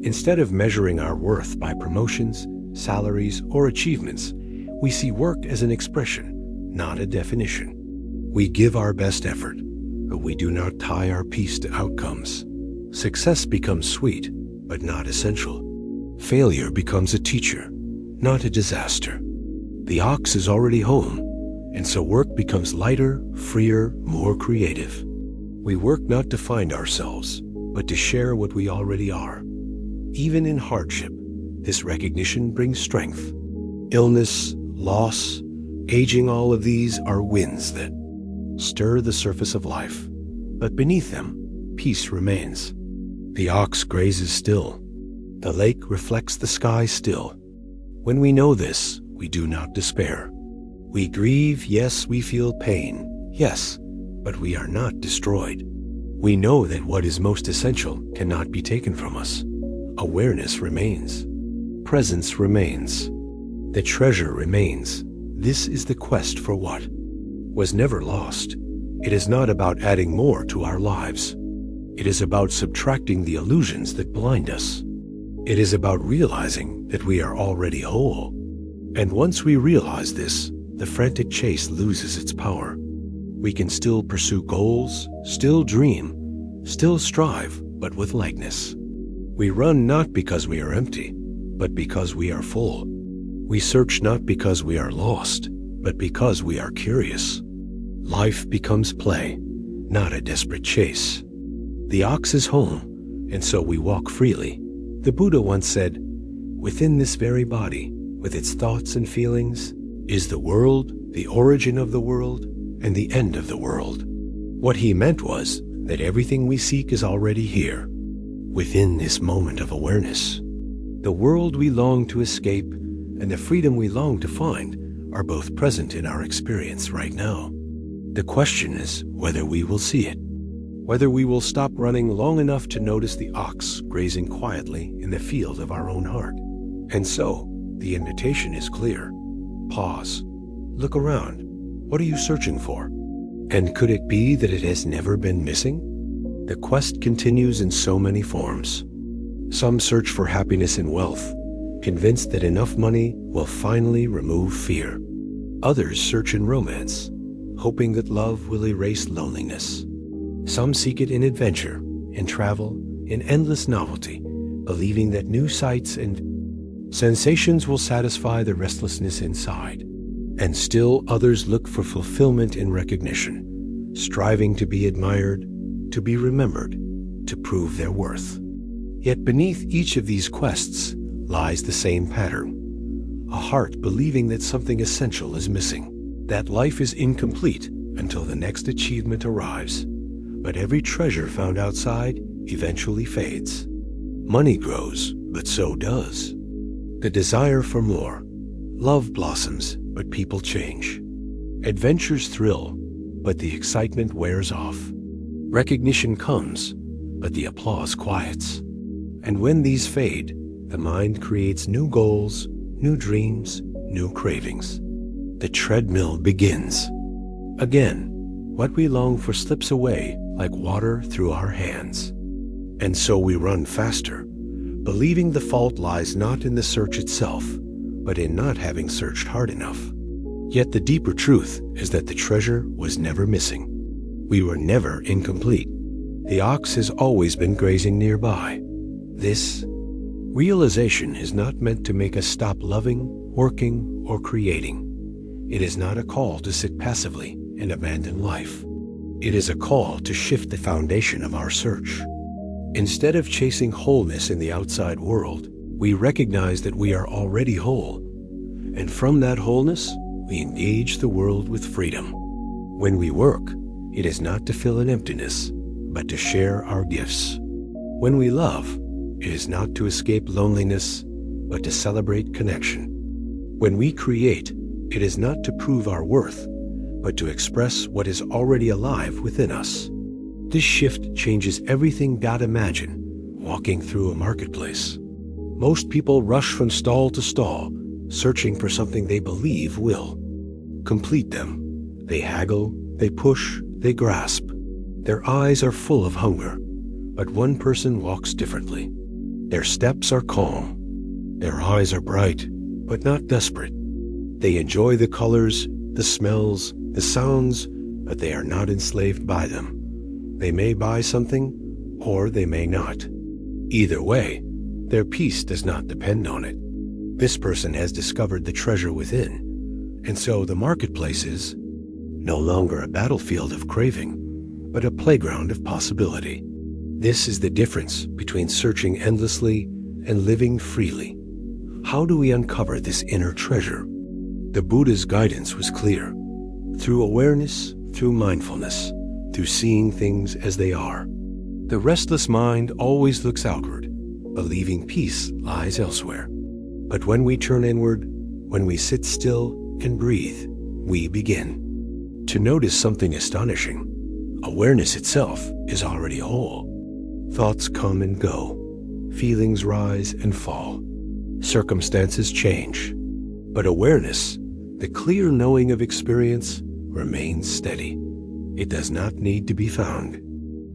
Instead of measuring our worth by promotions, salaries, or achievements, we see work as an expression, not a definition. We give our best effort, but we do not tie our peace to outcomes. Success becomes sweet, but not essential. Failure becomes a teacher, not a disaster. The ox is already home, and so work becomes lighter, freer, more creative. We work not to find ourselves, but to share what we already are. Even in hardship, this recognition brings strength. Illness, loss, aging, all of these are winds that stir the surface of life, but beneath them, peace remains. The ox grazes still. The lake reflects the sky still. When we know this, we do not despair. We grieve, yes, we feel pain, yes, but we are not destroyed. We know that what is most essential cannot be taken from us. Awareness remains. Presence remains. The treasure remains. This is the quest for what was never lost. It is not about adding more to our lives. It is about subtracting the illusions that blind us. It is about realizing that we are already whole. And once we realize this, the frantic chase loses its power. We can still pursue goals, still dream, still strive, but with lightness. We run not because we are empty, but because we are full. We search not because we are lost, but because we are curious. Life becomes play, not a desperate chase. The ox is home, and so we walk freely. The Buddha once said, within this very body, with its thoughts and feelings, is the world, the origin of the world, and the end of the world. What he meant was that everything we seek is already here, within this moment of awareness. The world we long to escape and the freedom we long to find are both present in our experience right now. The question is whether we will see it, whether we will stop running long enough to notice the ox grazing quietly in the field of our own heart. And so, the invitation is clear. Pause. Look around. What are you searching for? And could it be that it has never been missing? The quest continues in so many forms. Some search for happiness in wealth, convinced that enough money will finally remove fear. Others search in romance, hoping that love will erase loneliness. Some seek it in adventure, in travel, in endless novelty, believing that new sights and sensations will satisfy the restlessness inside. And still others look for fulfillment in recognition, striving to be admired, to be remembered, to prove their worth. Yet beneath each of these quests lies the same pattern. A heart believing that something essential is missing, that life is incomplete until the next achievement arrives. But every treasure found outside eventually fades. Money grows, but so does the desire for more. Love blossoms, but people change. Adventures thrill, but the excitement wears off. Recognition comes, but the applause quiets. And when these fade, the mind creates new goals, new dreams, new cravings. The treadmill begins. Again, what we long for slips away like water through our hands. And so we run faster, believing the fault lies not in the search itself, but in not having searched hard enough. Yet the deeper truth is that the treasure was never missing. We were never incomplete. The ox has always been grazing nearby. This realization is not meant to make us stop loving, working, or creating. It is not a call to sit passively and abandon life. It is a call to shift the foundation of our search. Instead of chasing wholeness in the outside world, we recognize that we are already whole. And from that wholeness, we engage the world with freedom. When we work, it is not to fill an emptiness, but to share our gifts. When we love, it is not to escape loneliness, but to celebrate connection. When we create, it is not to prove our worth, but to express what is already alive within us. This shift changes everything. Imagine walking through a marketplace. Most people rush from stall to stall, searching for something they believe will complete them. They haggle, they push, they grasp. Their eyes are full of hunger, but one person walks differently. Their steps are calm. Their eyes are bright, but not desperate. They enjoy the colors, the smells, the sounds, but they are not enslaved by them. They may buy something, or they may not. Either way, their peace does not depend on it. This person has discovered the treasure within, and so the marketplace is no longer a battlefield of craving, but a playground of possibility. This is the difference between searching endlessly and living freely. How do we uncover this inner treasure? The Buddha's guidance was clear. Through awareness, through mindfulness, through seeing things as they are. The restless mind always looks outward, believing peace lies elsewhere. But when we turn inward, when we sit still and breathe, we begin to notice something astonishing. Awareness itself is already whole. Thoughts come and go. Feelings rise and fall. Circumstances change. But awareness, the clear knowing of experience, remains steady. It does not need to be found.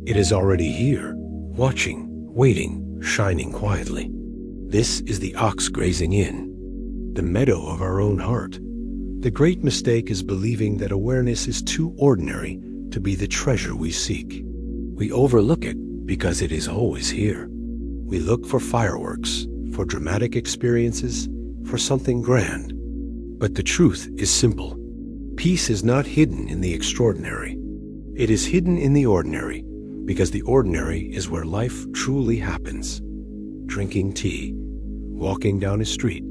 It is already here, watching, waiting, shining quietly. This is the ox grazing in, the meadow of our own heart. The great mistake is believing that awareness is too ordinary to be the treasure we seek. We overlook it because it is always here. We look for fireworks, for dramatic experiences, for something grand. But the truth is simple. Peace is not hidden in the extraordinary. It is hidden in the ordinary, because the ordinary is where life truly happens. Drinking tea, walking down a street,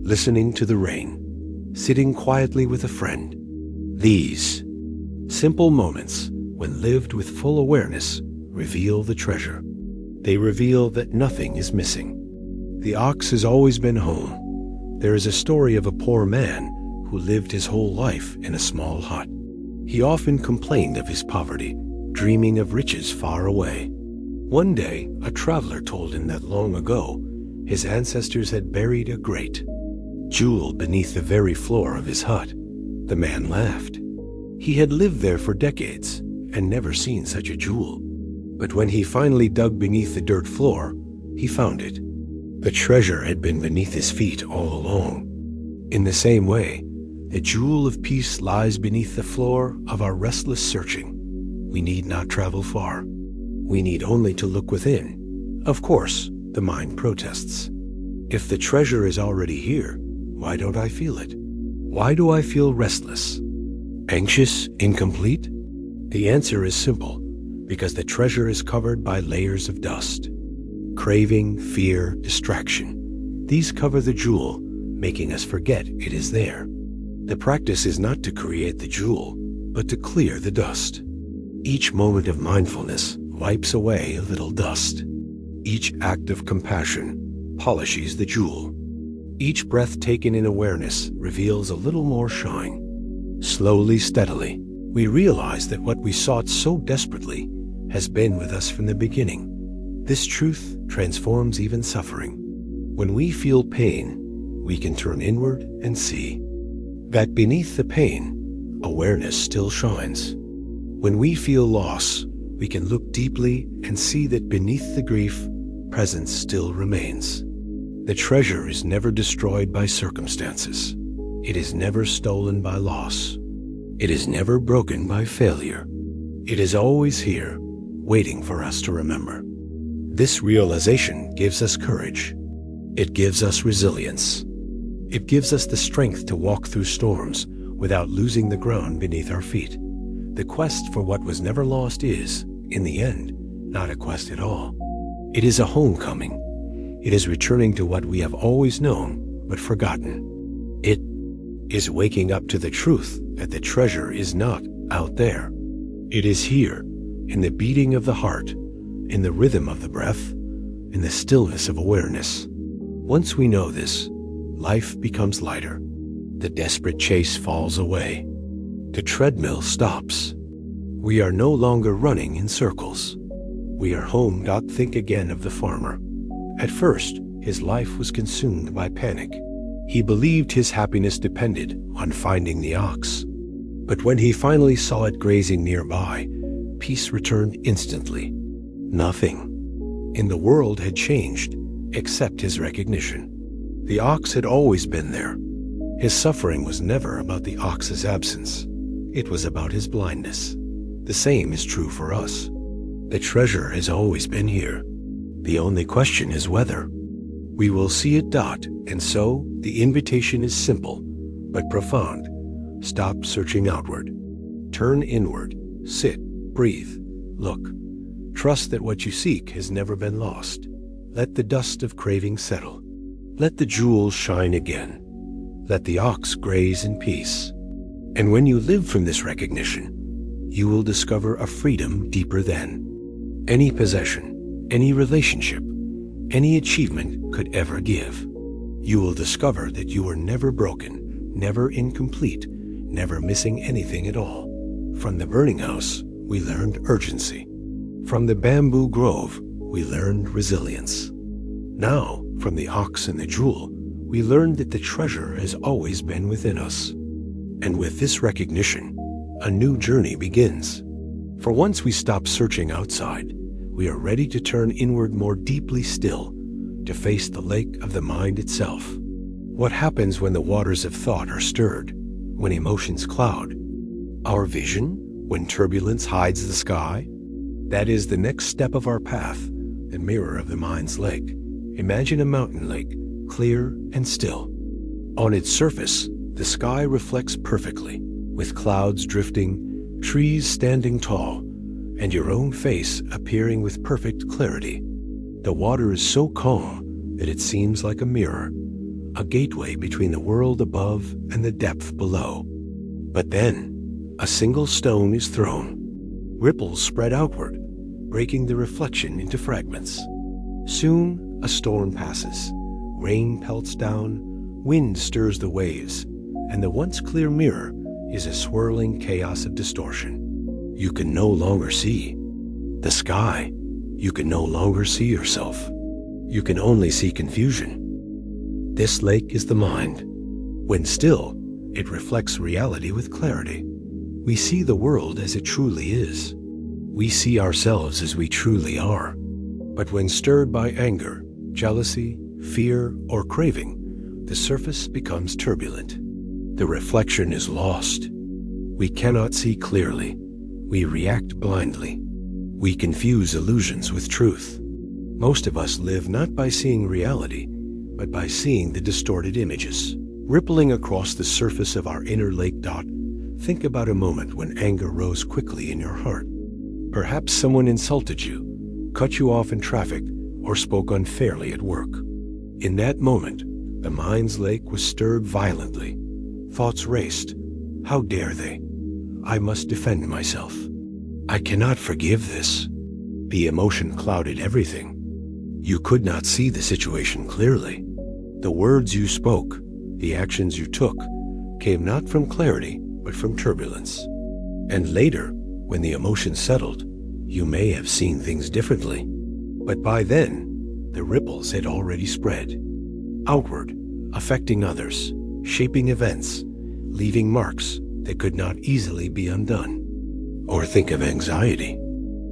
listening to the rain, sitting quietly with a friend. These simple moments, when lived with full awareness, reveal the treasure. They reveal that nothing is missing. The ox has always been home. There is a story of a poor man who lived his whole life in a small hut. He often complained of his poverty, dreaming of riches far away. One day, a traveler told him that long ago, his ancestors had buried a great jewel beneath the very floor of his hut. The man laughed. He had lived there for decades and never seen such a jewel. But when he finally dug beneath the dirt floor, he found it. The treasure had been beneath his feet all along. In the same way, the jewel of peace lies beneath the floor of our restless searching. We need not travel far. We need only to look within. Of course, the mind protests. If the treasure is already here, why don't I feel it? Why do I feel restless? Anxious? Incomplete? The answer is simple, because the treasure is covered by layers of dust. Craving, fear, distraction. These cover the jewel, making us forget it is there. The practice is not to create the jewel, but to clear the dust. Each moment of mindfulness wipes away a little dust. Each act of compassion polishes the jewel. Each breath taken in awareness reveals a little more shine. Slowly, steadily, we realize that what we sought so desperately has been with us from the beginning. This truth transforms even suffering. When we feel pain, we can turn inward and see that beneath the pain, awareness still shines. When we feel loss, we can look deeply and see that beneath the grief, presence still remains. The treasure is never destroyed by circumstances. It is never stolen by loss. It is never broken by failure. It is always here, waiting for us to remember. This realization gives us courage. It gives us resilience. It gives us the strength to walk through storms without losing the ground beneath our feet. The quest for what was never lost is, in the end, not a quest at all. It is a homecoming. It is returning to what we have always known but forgotten. It is waking up to the truth that the treasure is not out there. It is here, in the beating of the heart, in the rhythm of the breath, in the stillness of awareness. Once we know this, life becomes lighter. The desperate chase falls away. The treadmill stops. We are no longer running in circles. We are home. Think again of the farmer. At first, his life was consumed by panic. He believed his happiness depended on finding the ox. But when he finally saw it grazing nearby, peace returned instantly. Nothing in the world had changed except his recognition. The ox had always been there. His suffering was never about the ox's absence. It was about his blindness. The same is true for us. The treasure has always been here. The only question is whether we will see it. And so, the invitation is simple, but profound. Stop searching outward. Turn inward. Sit, breathe, look. Trust that what you seek has never been lost. Let the dust of craving settle. Let the jewels shine again. Let the ox graze in peace. And when you live from this recognition, you will discover a freedom deeper than any possession, any relationship, any achievement could ever give. You will discover that you were never broken, never incomplete, never missing anything at all. From the burning house, we learned urgency. From the bamboo grove, we learned resilience. Now, from the ox and the jewel, we learned that the treasure has always been within us. And with this recognition, a new journey begins. For once we stop searching outside, we are ready to turn inward more deeply still, to face the lake of the mind itself. What happens when the waters of thought are stirred, when emotions cloud? Our vision, when turbulence hides the sky? That is the next step of our path, the mirror of the mind's lake. Imagine a mountain lake, clear and still. On its surface, the sky reflects perfectly, with clouds drifting, trees standing tall, and your own face appearing with perfect clarity. The water is so calm that it seems like a mirror, a gateway between the world above and the depth below. But then, a single stone is thrown. Ripples spread outward, breaking the reflection into fragments. Soon, a storm passes. Rain pelts down, wind stirs the waves, and the once clear mirror is a swirling chaos of distortion. You can no longer see the sky. You can no longer see yourself. You can only see confusion. This lake is the mind. When still, it reflects reality with clarity. We see the world as it truly is. We see ourselves as we truly are. But when stirred by anger, jealousy, fear, or craving, the surface becomes turbulent. The reflection is lost. We cannot see clearly. We react blindly. We confuse illusions with truth. Most of us live not by seeing reality, but by seeing the distorted images rippling across the surface of our inner lake. Think about a moment when anger rose quickly in your heart. Perhaps someone insulted you, cut you off in traffic, or spoke unfairly at work. In that moment, the mind's lake was stirred violently. Thoughts raced. How dare they? I must defend myself. I cannot forgive this. The emotion clouded everything. You could not see the situation clearly. The words you spoke, the actions you took, came not from clarity, but from turbulence. And later, when the emotion settled, you may have seen things differently. But by then, the ripples had already spread outward, affecting others, shaping events, leaving marks that could not easily be undone. Or think of anxiety.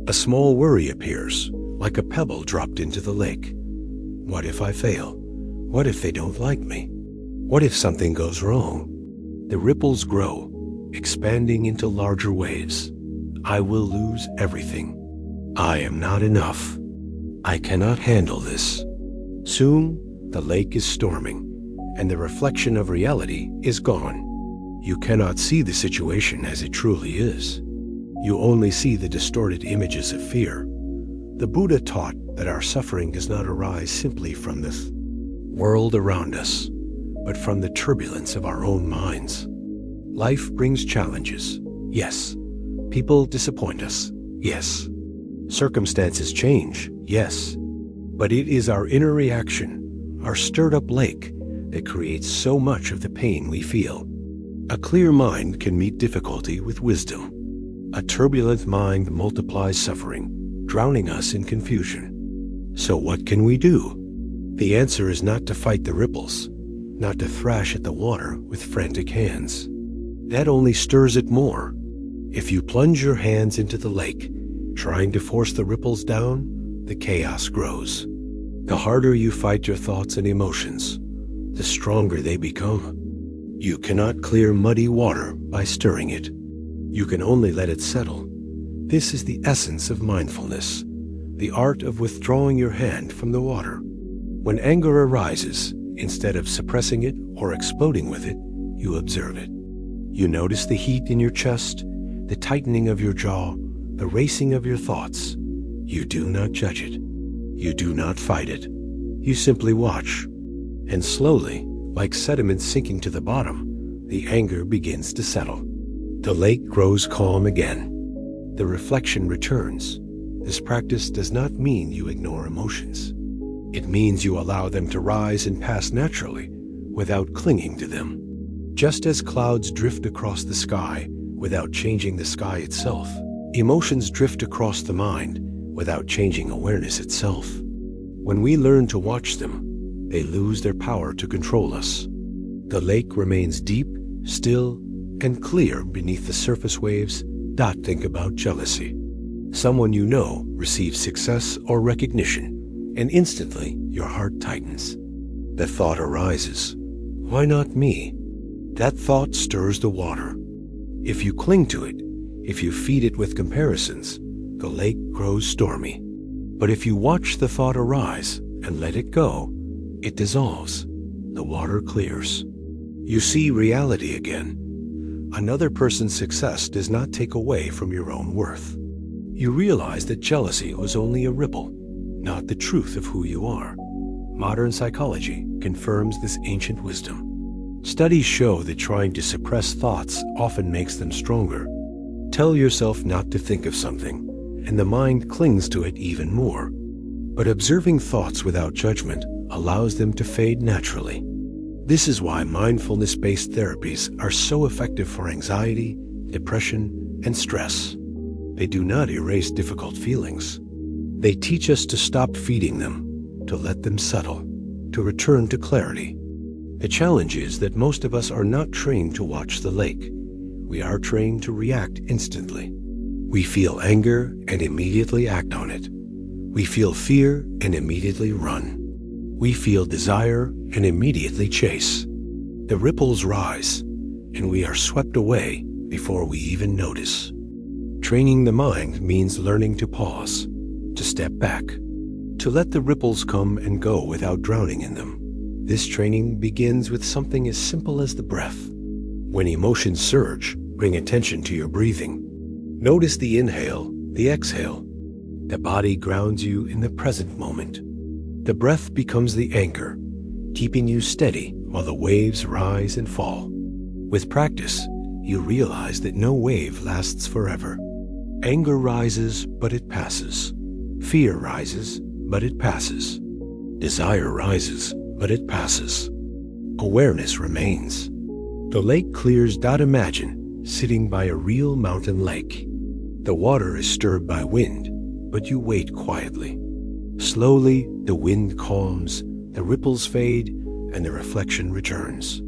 A small worry appears, like a pebble dropped into the lake. What if I fail? What if they don't like me? What if something goes wrong? The ripples grow, expanding into larger waves. I will lose everything. I am not enough. I cannot handle this. Soon, the lake is storming, and the reflection of reality is gone. You cannot see the situation as it truly is. You only see the distorted images of fear. The Buddha taught that our suffering does not arise simply from the world around us, but from the turbulence of our own minds. Life brings challenges, yes. People disappoint us, yes. Circumstances change, yes. But it is our inner reaction, our stirred-up lake, that creates so much of the pain we feel. A clear mind can meet difficulty with wisdom. A turbulent mind multiplies suffering, drowning us in confusion. So what can we do? The answer is not to fight the ripples, not to thrash at the water with frantic hands. That only stirs it more. If you plunge your hands into the lake, trying to force the ripples down, the chaos grows. The harder you fight your thoughts and emotions, the stronger they become. You cannot clear muddy water by stirring it. You can only let it settle. This is the essence of mindfulness, the art of withdrawing your hand from the water. When anger arises, instead of suppressing it or exploding with it, you observe it. You notice the heat in your chest, the tightening of your jaw, the racing of your thoughts. You do not judge it. You do not fight it. You simply watch. And slowly, like sediment sinking to the bottom, the anger begins to settle. The lake grows calm again. The reflection returns. This practice does not mean you ignore emotions. It means you allow them to rise and pass naturally, without clinging to them. Just as clouds drift across the sky without changing the sky itself, emotions drift across the mind without changing awareness itself. When we learn to watch them, they lose their power to control us. The lake remains deep, still, and clear beneath the surface waves. Think about jealousy. Someone you know receives success or recognition, and instantly your heart tightens. The thought arises, why not me? That thought stirs the water. If you cling to it, if you feed it with comparisons, the lake grows stormy. But if you watch the thought arise and let it go, it dissolves. The water clears. You see reality again. Another person's success does not take away from your own worth. You realize that jealousy was only a ripple, not the truth of who you are. Modern psychology confirms this ancient wisdom. Studies show that trying to suppress thoughts often makes them stronger. Tell yourself not to think of something, and the mind clings to it even more. But observing thoughts without judgment allows them to fade naturally. This is why mindfulness-based therapies are so effective for anxiety, depression, and stress. They do not erase difficult feelings. They teach us to stop feeding them, to let them settle, to return to clarity. The challenge is that most of us are not trained to watch the lake. We are trained to react instantly. We feel anger and immediately act on it. We feel fear and immediately run. We feel desire and immediately chase. The ripples rise, and we are swept away before we even notice. Training the mind means learning to pause, to step back, to let the ripples come and go without drowning in them. This training begins with something as simple as the breath. When emotions surge, bring attention to your breathing. Notice the inhale, the exhale. The body grounds you in the present moment. The breath becomes the anchor, keeping you steady while the waves rise and fall. With practice, you realize that no wave lasts forever. Anger rises, but it passes. Fear rises, but it passes. Desire rises, but it passes. Awareness remains. The lake clears. Imagine sitting by a real mountain lake. The water is stirred by wind, but you wait quietly. Slowly, the wind calms, the ripples fade, and the reflection returns.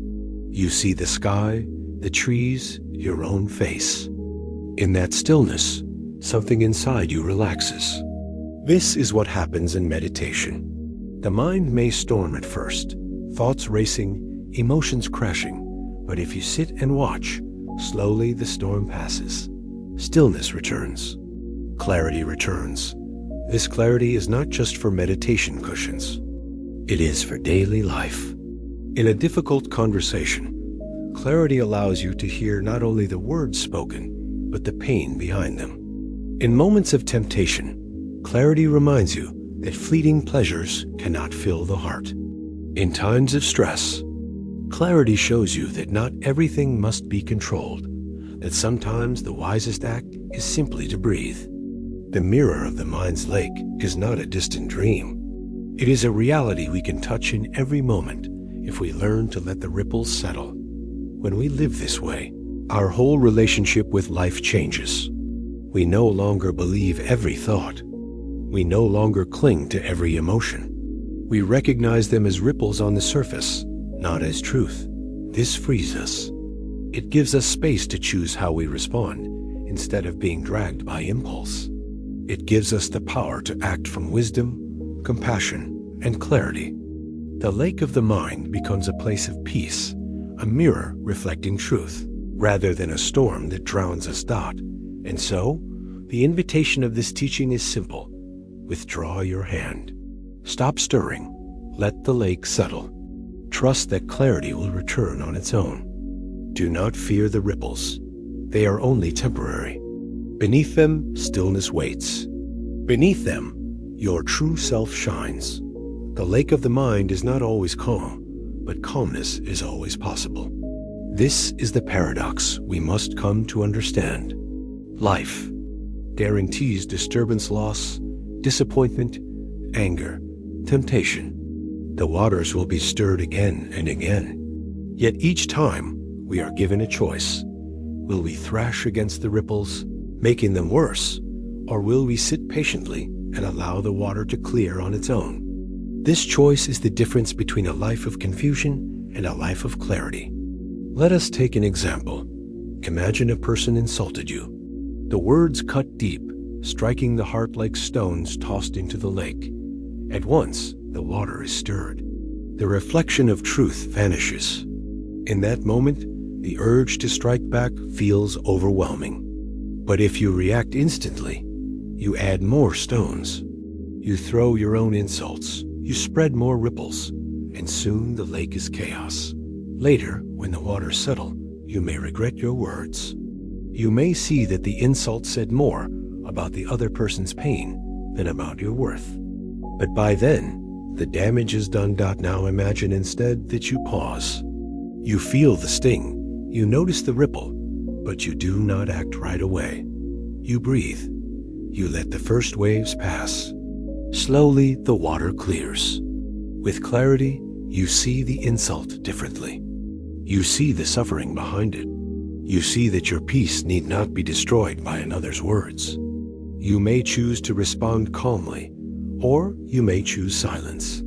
You see the sky, the trees, your own face. In that stillness, something inside you relaxes. This is what happens in meditation. The mind may storm at first, thoughts racing, emotions crashing, but if you sit and watch, slowly the storm passes. Stillness returns. Clarity returns. This clarity is not just for meditation cushions. It is for daily life. In a difficult conversation, clarity allows you to hear not only the words spoken, but the pain behind them. In moments of temptation, clarity reminds you that fleeting pleasures cannot fill the heart. In times of stress, clarity shows you that not everything must be controlled, that sometimes the wisest act is simply to breathe. The mirror of the mind's lake is not a distant dream. It is a reality we can touch in every moment if we learn to let the ripples settle. When we live this way, our whole relationship with life changes. We no longer believe every thought. We no longer cling to every emotion. We recognize them as ripples on the surface, not as truth. This frees us. It gives us space to choose how we respond instead of being dragged by impulse. It gives us the power to act from wisdom, compassion, and clarity. The lake of the mind becomes a place of peace, a mirror reflecting truth, rather than a storm that drowns us. And so, the invitation of this teaching is simple. Withdraw your hand. Stop stirring. Let the lake settle. Trust that clarity will return on its own. Do not fear the ripples. They are only temporary. Beneath them, stillness waits. Beneath them, your true self shines. The lake of the mind is not always calm, but calmness is always possible. This is the paradox we must come to understand. Life guarantees disturbance, loss, disappointment, anger, temptation. The waters will be stirred again and again. Yet each time, we are given a choice. Will we thrash against the ripples, making them worse, or will we sit patiently and allow the water to clear on its own? This choice is the difference between a life of confusion and a life of clarity. Let us take an example. Imagine a person insulted you. The words cut deep, striking the heart like stones tossed into the lake. At once, the water is stirred. The reflection of truth vanishes. In that moment, the urge to strike back feels overwhelming. But if you react instantly, you add more stones. You throw your own insults. You spread more ripples. And soon the lake is chaos. Later, when the waters settle, you may regret your words. You may see that the insult said more about the other person's pain than about your worth. But by then, the damage is done. Now imagine instead that you pause. You feel the sting. You notice the ripple, but you do not act right away. You breathe. You let the first waves pass. Slowly, the water clears. With clarity, You see the insult differently. You see the suffering behind it. You see that your peace need not be destroyed by another's words. You may choose to respond calmly, or you may choose silence.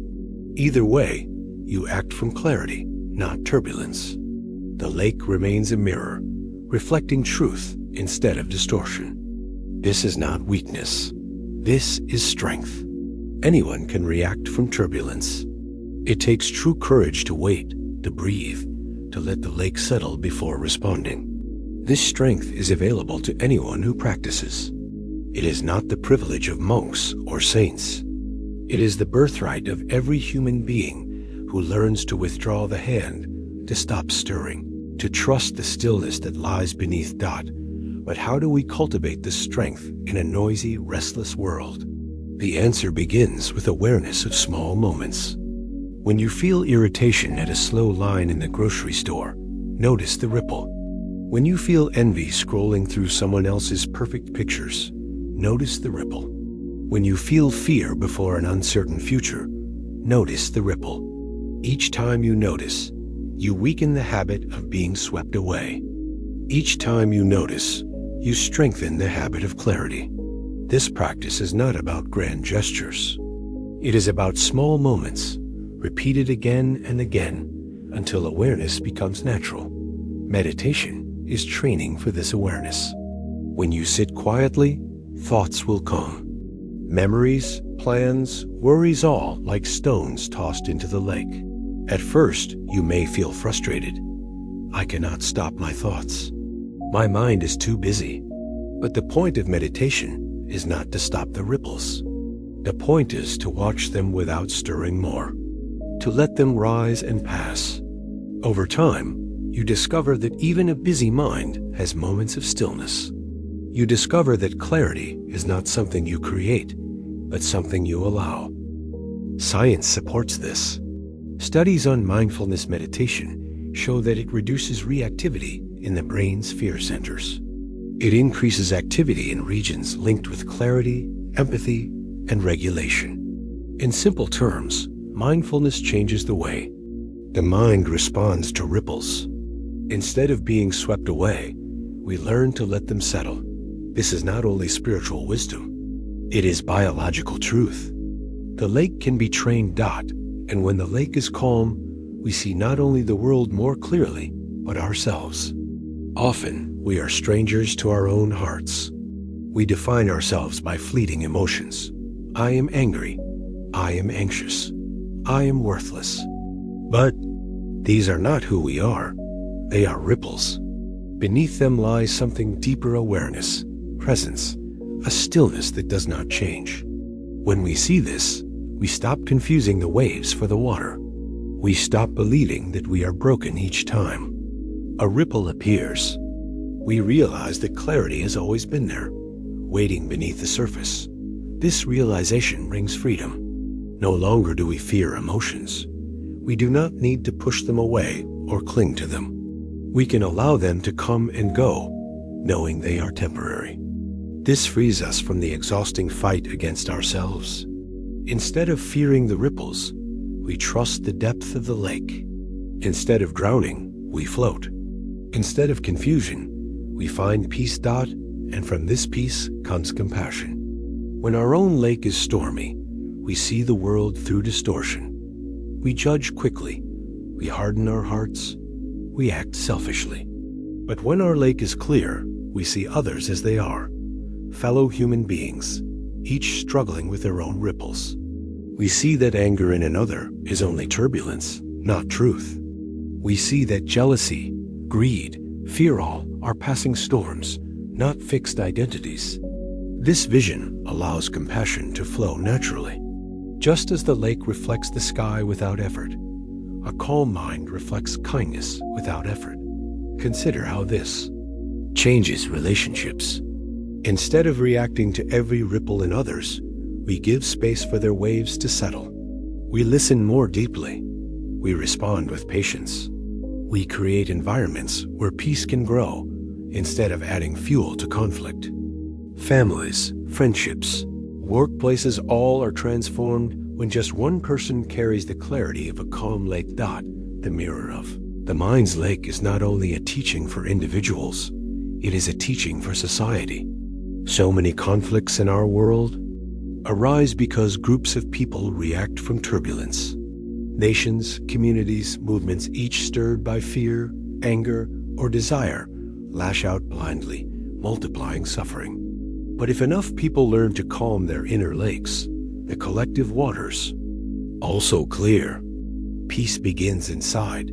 Either way, you act from clarity, not turbulence. The lake remains a mirror, reflecting truth instead of distortion. This is not weakness. This is strength. Anyone can react from turbulence. It takes true courage to wait, to breathe, to let the lake settle before responding. This strength is available to anyone who practices. It is not the privilege of monks or saints. It is the birthright of every human being who learns to withdraw the hand, to stop stirring, to trust the stillness that lies beneath dot. But how do we cultivate this strength in a noisy, restless world? The answer begins with awareness of small moments. When you feel irritation at a slow line in the grocery store, notice the ripple. When you feel envy scrolling through someone else's perfect pictures, notice the ripple. When you feel fear before an uncertain future, notice the ripple. Each time you notice, you weaken the habit of being swept away. Each time you notice, you strengthen the habit of clarity. This practice is not about grand gestures. It is about small moments, repeated again and again, until awareness becomes natural. Meditation is training for this awareness. When you sit quietly, thoughts will come. Memories, plans, worries, all like stones tossed into the lake. At first, you may feel frustrated. I cannot stop my thoughts. My mind is too busy. But the point of meditation is not to stop the ripples. The point is to watch them without stirring more, to let them rise and pass. Over time, you discover that even a busy mind has moments of stillness. You discover that clarity is not something you create, but something you allow. Science supports this. Studies on mindfulness meditation show that it reduces reactivity in the brain's fear centers. It increases activity in regions linked with clarity, empathy, and regulation. In simple terms, mindfulness changes the way the mind responds to ripples. Instead of being swept away, we learn to let them settle. This is not only spiritual wisdom, it is biological truth. The lake can be trained dot, and when the lake is calm, we see not only the world more clearly, but ourselves. Often, we are strangers to our own hearts. We define ourselves by fleeting emotions. I am angry. I am anxious. I am worthless. But these are not who we are. They are ripples. Beneath them lies something deeper: awareness, presence, a stillness that does not change. When we see this, we stop confusing the waves for the water. We stop believing that we are broken each time a ripple appears. We realize that clarity has always been there, waiting beneath the surface. This realization brings freedom. No longer do we fear emotions. We do not need to push them away or cling to them. We can allow them to come and go, knowing they are temporary. This frees us from the exhausting fight against ourselves. Instead of fearing the ripples, we trust the depth of the lake. Instead of drowning, we float. Instead of confusion, we find peace dot, and from this peace comes compassion. When our own lake is stormy, we see the world through distortion. We judge quickly, we harden our hearts, we act selfishly. But when our lake is clear, we see others as they are, fellow human beings, each struggling with their own ripples. We see that anger in another is only turbulence, not truth. We see that jealousy, greed, fear all are passing storms, not fixed identities. This vision allows compassion to flow naturally. Just as the lake reflects the sky without effort, a calm mind reflects kindness without effort. Consider how this changes relationships. Instead of reacting to every ripple in others, we give space for their waves to settle. We listen more deeply. We respond with patience. We create environments where peace can grow instead of adding fuel to conflict. Families, friendships, workplaces, all are transformed when just one person carries the clarity of a calm lake dot, the mirror of. The mind's lake is not only a teaching for individuals, it is a teaching for society. So many conflicts in our world arise because groups of people react from turbulence. Nations, communities, movements, each stirred by fear, anger, or desire, lash out blindly, multiplying suffering. But if enough people learn to calm their inner lakes, the collective waters also clear. Peace begins inside,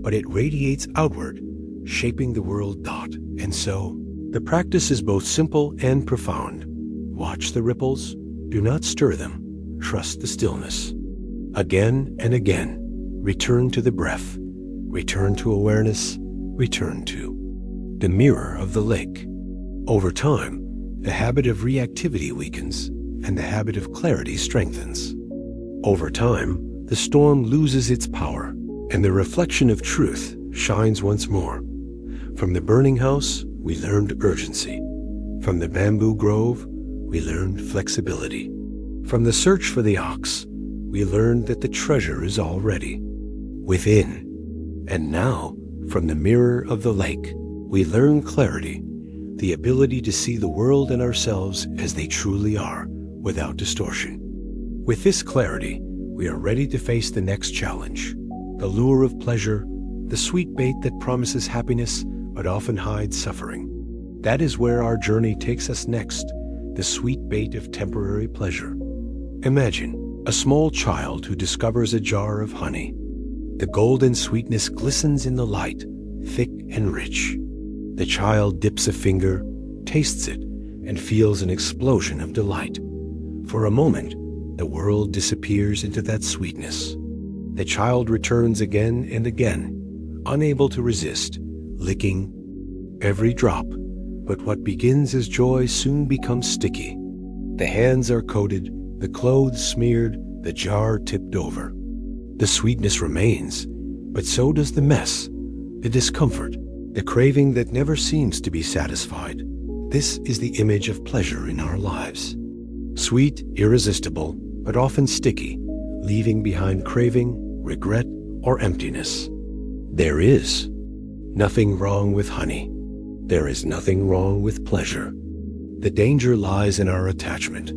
but it radiates outward, shaping the world dot. And so, the practice is both simple and profound. Watch the ripples, do not stir them, trust the stillness. Again and again, return to the breath, return to awareness, return to the mirror of the lake. Over time, the habit of reactivity weakens, and the habit of clarity strengthens. Over time, the storm loses its power, and the reflection of truth shines once more. From the burning house, we learned urgency. From the bamboo grove, we learned flexibility. From the search for the ox, we learned that the treasure is already within. And now, from the mirror of the lake, we learn clarity, the ability to see the world and ourselves as they truly are, without distortion. With this clarity, we are ready to face the next challenge, the lure of pleasure, the sweet bait that promises happiness but often hides suffering. That is where our journey takes us next, the sweet bait of temporary pleasure. Imagine a small child who discovers a jar of honey. The golden sweetness glistens in the light, thick and rich. The child dips a finger, tastes it, and feels an explosion of delight. For a moment, the world disappears into that sweetness. The child returns again and again, unable to resist, licking every drop. But what begins as joy soon becomes sticky. The hands are coated, the clothes smeared, the jar tipped over. The sweetness remains, but so does the mess, the discomfort, the craving that never seems to be satisfied. This is the image of pleasure in our lives. Sweet, irresistible, but often sticky, leaving behind craving, regret, or emptiness. There is nothing wrong with honey. There is nothing wrong with pleasure. The danger lies in our attachment,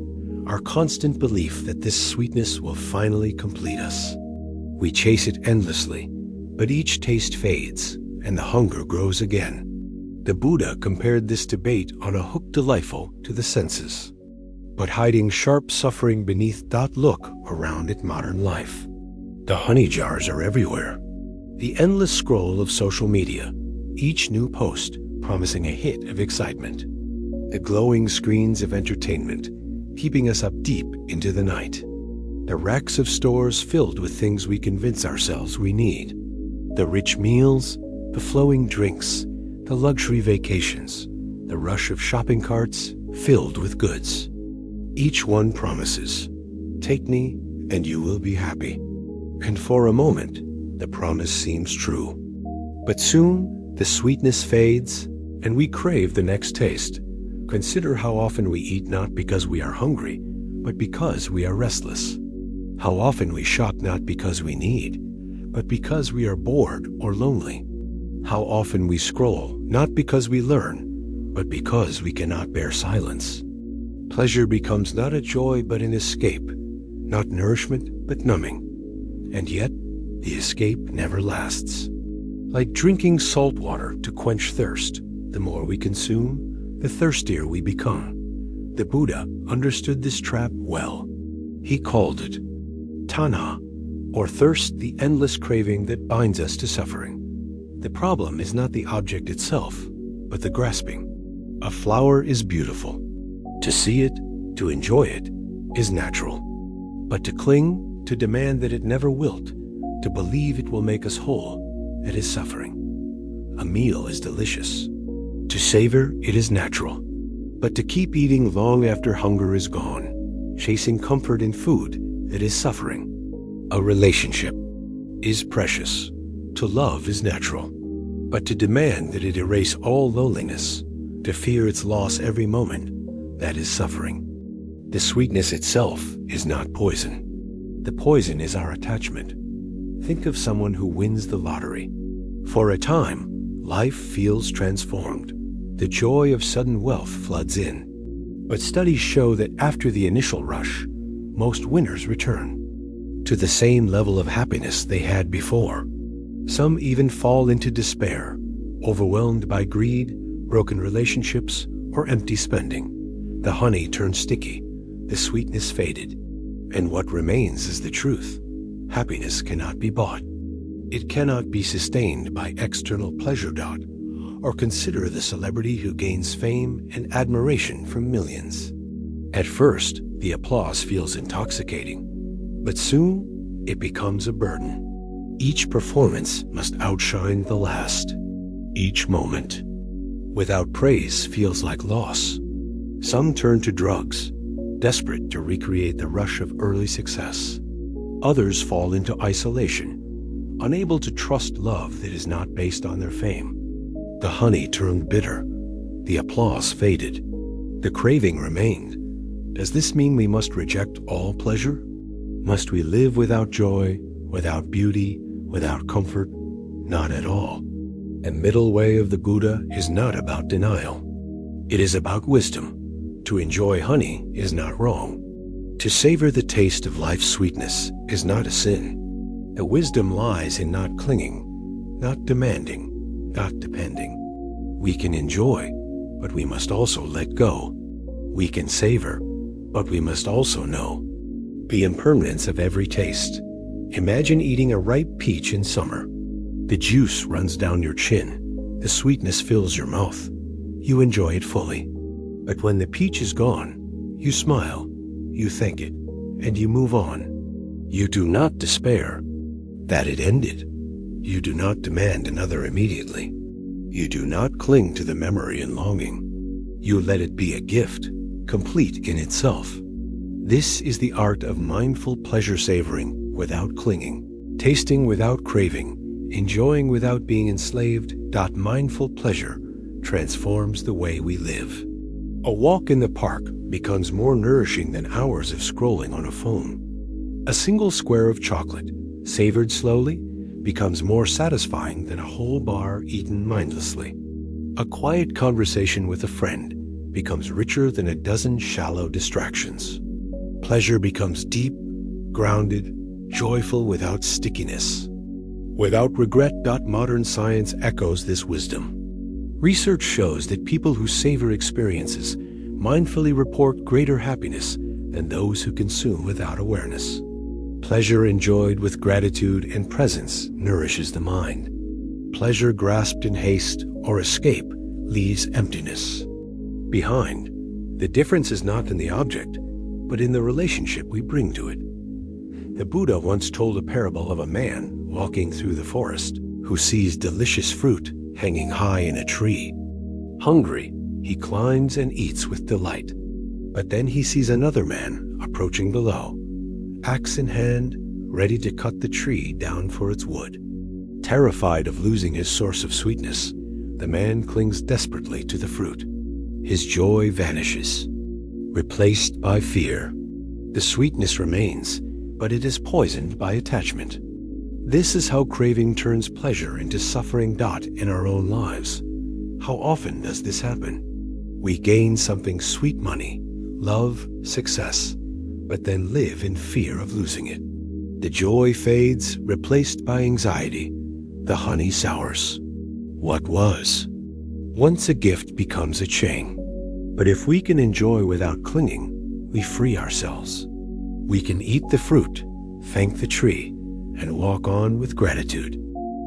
our constant belief that this sweetness will finally complete us. We chase it endlessly, but each taste fades, and the hunger grows again. The Buddha compared this debate on a hook delightful to the senses, but hiding sharp suffering beneath. Look around at modern life. The honey jars are everywhere. The endless scroll of social media, each new post promising a hit of excitement. The glowing screens of entertainment, keeping us up deep into the night. The racks of stores filled with things we convince ourselves we need. The rich meals, the flowing drinks, the luxury vacations, the rush of shopping carts filled with goods. Each one promises, "Take me and you will be happy." And for a moment, the promise seems true. But soon, the sweetness fades, and we crave the next taste. Consider how often we eat not because we are hungry, but because we are restless. How often we shop not because we need, but because we are bored or lonely. How often we scroll not because we learn, but because we cannot bear silence. Pleasure becomes not a joy but an escape, not nourishment but numbing. And yet, the escape never lasts. Like drinking salt water to quench thirst, the more we consume, the thirstier we become. The Buddha understood this trap well. He called it tanha, or thirst, the endless craving that binds us to suffering. The problem is not the object itself, but the grasping. A flower is beautiful. To see it, to enjoy it, is natural. But to cling, to demand that it never wilt, to believe it will make us whole, that is suffering. A meal is delicious. To savor, it is natural. But to keep eating long after hunger is gone, chasing comfort in food, that is suffering. A relationship is precious. To love is natural. But to demand that it erase all loneliness, to fear its loss every moment, that is suffering. The sweetness itself is not poison. The poison is our attachment. Think of someone who wins the lottery. For a time, life feels transformed. The joy of sudden wealth floods in. But studies show that after the initial rush, most winners return to the same level of happiness they had before. Some even fall into despair, overwhelmed by greed, broken relationships, or empty spending. The honey turned sticky, the sweetness faded, and what remains is the truth. Happiness cannot be bought. It cannot be sustained by external pleasure. Or consider the celebrity who gains fame and admiration from millions. At first, the applause feels intoxicating, but soon it becomes a burden. Each performance must outshine the last. Each moment without praise feels like loss. Some turn to drugs, desperate to recreate the rush of early success. Others fall into isolation, unable to trust love that is not based on their fame. The honey turned bitter. The applause faded. The craving remained. Does this mean we must reject all pleasure? Must we live without joy, without beauty, without comfort? Not at all. A middle way of the Buddha is not about denial. It is about wisdom. To enjoy honey is not wrong. To savor the taste of life's sweetness is not a sin. The wisdom lies in not clinging, not demanding, not depending. We can enjoy, but we must also let go. We can savor, but we must also know the impermanence of every taste. Imagine eating a ripe peach in summer. The juice runs down your chin. The sweetness fills your mouth. You enjoy it fully. But when the peach is gone, you smile, you thank it, and you move on. You do not despair that it ended. You do not demand another immediately. You do not cling to the memory and longing. You let it be a gift, complete in itself. This is the art of mindful pleasure savoring without clinging, tasting without craving, enjoying without being enslaved. Mindful pleasure transforms the way we live. A walk in the park becomes more nourishing than hours of scrolling on a phone. A single square of chocolate, savored slowly, becomes more satisfying than a whole bar eaten mindlessly. A quiet conversation with a friend becomes richer than a dozen shallow distractions. Pleasure becomes deep, grounded, joyful without stickiness. Without regret. Modern science echoes this wisdom. Research shows that people who savor experiences mindfully report greater happiness than those who consume without awareness. Pleasure enjoyed with gratitude and presence nourishes the mind. Pleasure grasped in haste or escape leaves emptiness behind. The difference is not in the object, but in the relationship we bring to it. The Buddha once told a parable of a man walking through the forest who sees delicious fruit hanging high in a tree. Hungry, he climbs and eats with delight. But then he sees another man approaching below, axe in hand, ready to cut the tree down for its wood. Terrified of losing his source of sweetness, the man clings desperately to the fruit. His joy vanishes, replaced by fear. The sweetness remains, but it is poisoned by attachment. This is how craving turns pleasure into suffering. In our own lives. How often does this happen? We gain something sweet, money, love, success, but then live in fear of losing it. The joy fades, replaced by anxiety. The honey sours. What was once a gift becomes a chain. But if we can enjoy without clinging, we free ourselves. We can eat the fruit, thank the tree, and walk on with gratitude.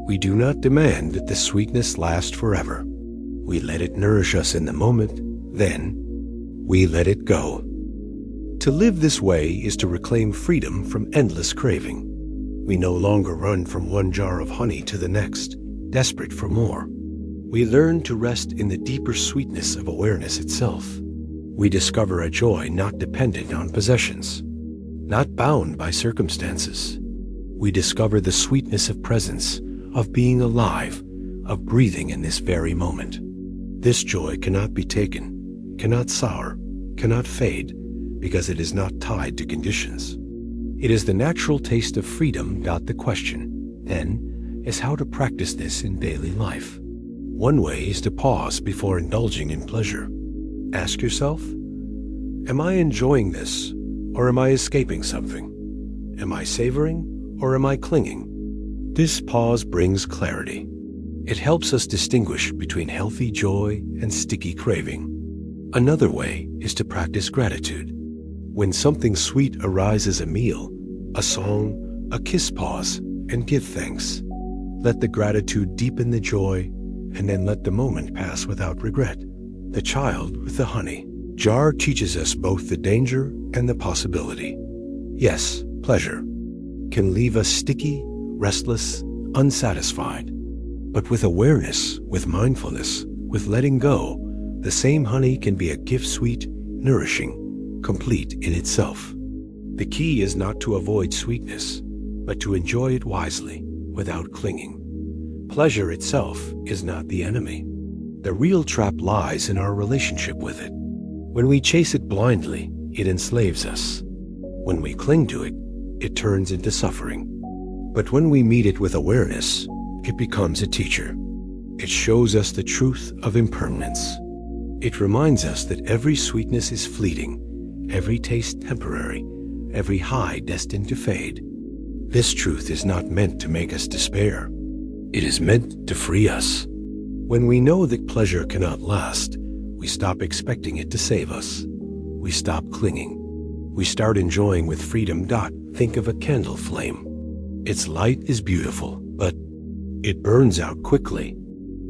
We do not demand that the sweetness last forever. We let it nourish us in the moment, then we let it go. To live this way is to reclaim freedom from endless craving. We no longer run from one jar of honey to the next, desperate for more. We learn to rest in the deeper sweetness of awareness itself. We discover a joy not dependent on possessions, not bound by circumstances. We discover the sweetness of presence, of being alive, of breathing in this very moment. This joy cannot be taken, cannot sour, cannot fade, because it is not tied to conditions. It is the natural taste of freedom. The question, then, is how to practice this in daily life. One way is to pause before indulging in pleasure. Ask yourself, am I enjoying this, or am I escaping something? Am I savoring, or am I clinging? This pause brings clarity. It helps us distinguish between healthy joy and sticky craving. Another way is to practice gratitude. When something sweet arises, a meal, a song, a kiss, pause and give thanks. Let the gratitude deepen the joy, and then let the moment pass without regret. The child with the honey jar teaches us both the danger and the possibility. Yes, pleasure can leave us sticky, restless, unsatisfied. But with awareness, with mindfulness, with letting go, the same honey can be a gift, sweet, nourishing, complete in itself. The key is not to avoid sweetness, but to enjoy it wisely, without clinging. Pleasure itself is not the enemy. The real trap lies in our relationship with it. When we chase it blindly, it enslaves us. When we cling to it, it turns into suffering. But when we meet it with awareness, it becomes a teacher. It shows us the truth of impermanence. It reminds us that every sweetness is fleeting, every taste temporary, every high destined to fade. This truth is not meant to make us despair. It is meant to free us. When we know that pleasure cannot last, we stop expecting it to save us. We stop clinging. We start enjoying with freedom. Think of a candle flame. Its light is beautiful, but it burns out quickly.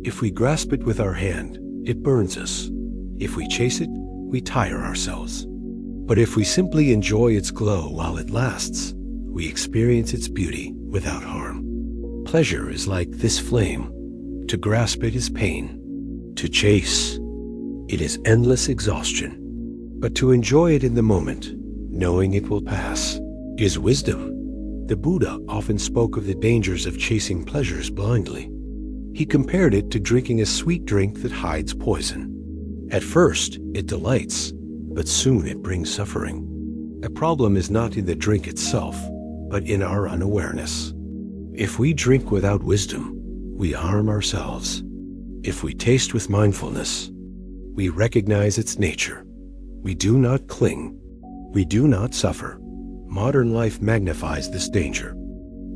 If we grasp it with our hand, it burns us. If we chase it, we tire ourselves. But if we simply enjoy its glow while it lasts, we experience its beauty without harm. Pleasure is like this flame. To grasp it is pain. To chase, it is endless exhaustion. But to enjoy it in the moment, knowing it will pass, is wisdom. The Buddha often spoke of the dangers of chasing pleasures blindly. He compared it to drinking a sweet drink that hides poison. At first, it delights, but soon it brings suffering. The problem is not in the drink itself, but in our unawareness. If we drink without wisdom, we harm ourselves. If we taste with mindfulness, we recognize its nature. We do not cling. We do not suffer. Modern life magnifies this danger.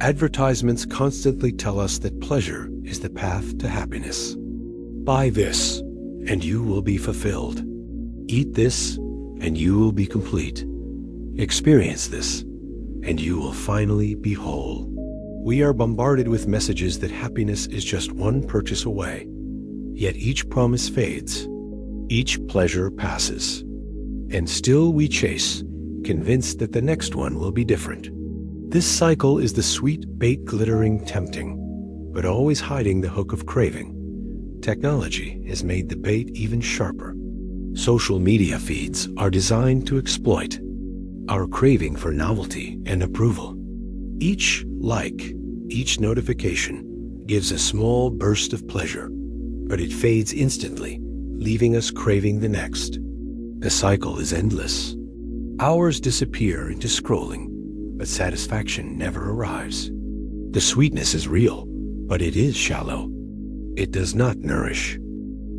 Advertisements constantly tell us that pleasure is the path to happiness. Buy this, and you will be fulfilled. Eat this, and you will be complete. Experience this, and you will finally be whole. We are bombarded with messages that happiness is just one purchase away. Yet each promise fades. Each pleasure passes. And still we chase, convinced that the next one will be different. This cycle is the sweet bait, glittering, tempting, but always hiding the hook of craving. Technology has made the bait even sharper. Social media feeds are designed to exploit our craving for novelty and approval. Each like, each notification gives a small burst of pleasure, but it fades instantly, leaving us craving the next. The cycle is endless. Hours disappear into scrolling, but satisfaction never arrives. The sweetness is real, but it is shallow. It does not nourish.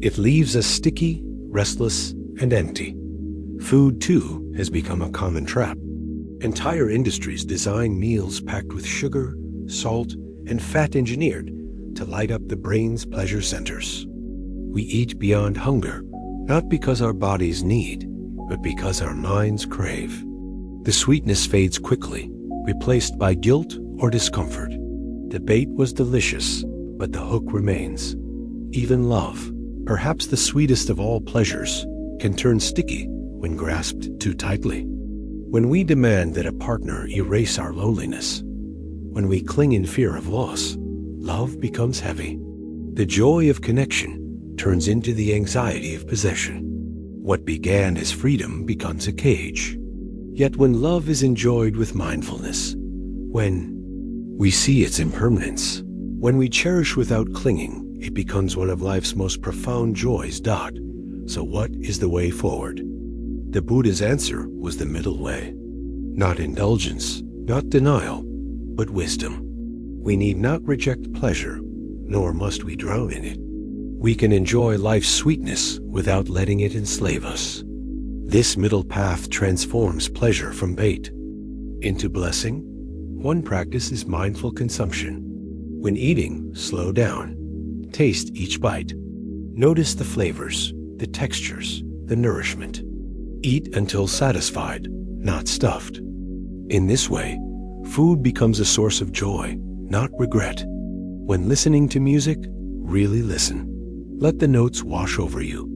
It leaves us sticky, restless, and empty. Food, too, has become a common trap. Entire industries design meals packed with sugar, salt, and fat engineered to light up the brain's pleasure centers. We eat beyond hunger, not because our bodies need, but because our minds crave. The sweetness fades quickly, replaced by guilt or discomfort. The bait was delicious, but the hook remains. Even love, perhaps the sweetest of all pleasures, can turn sticky when grasped too tightly. When we demand that a partner erase our loneliness, when we cling in fear of loss, love becomes heavy. The joy of connection turns into the anxiety of possession. What began as freedom becomes a cage. Yet when love is enjoyed with mindfulness, when we see its impermanence, when we cherish without clinging, it becomes one of life's most profound joys. So what is the way forward? The Buddha's answer was the middle way. Not indulgence, not denial, but wisdom. We need not reject pleasure, nor must we drown in it. We can enjoy life's sweetness without letting it enslave us. This middle path transforms pleasure from bait into blessing. One practice is mindful consumption. When eating, slow down. Taste each bite. Notice the flavors, the textures, the nourishment. Eat until satisfied, not stuffed. In this way, food becomes a source of joy, not regret. When listening to music, really listen. Let the notes wash over you.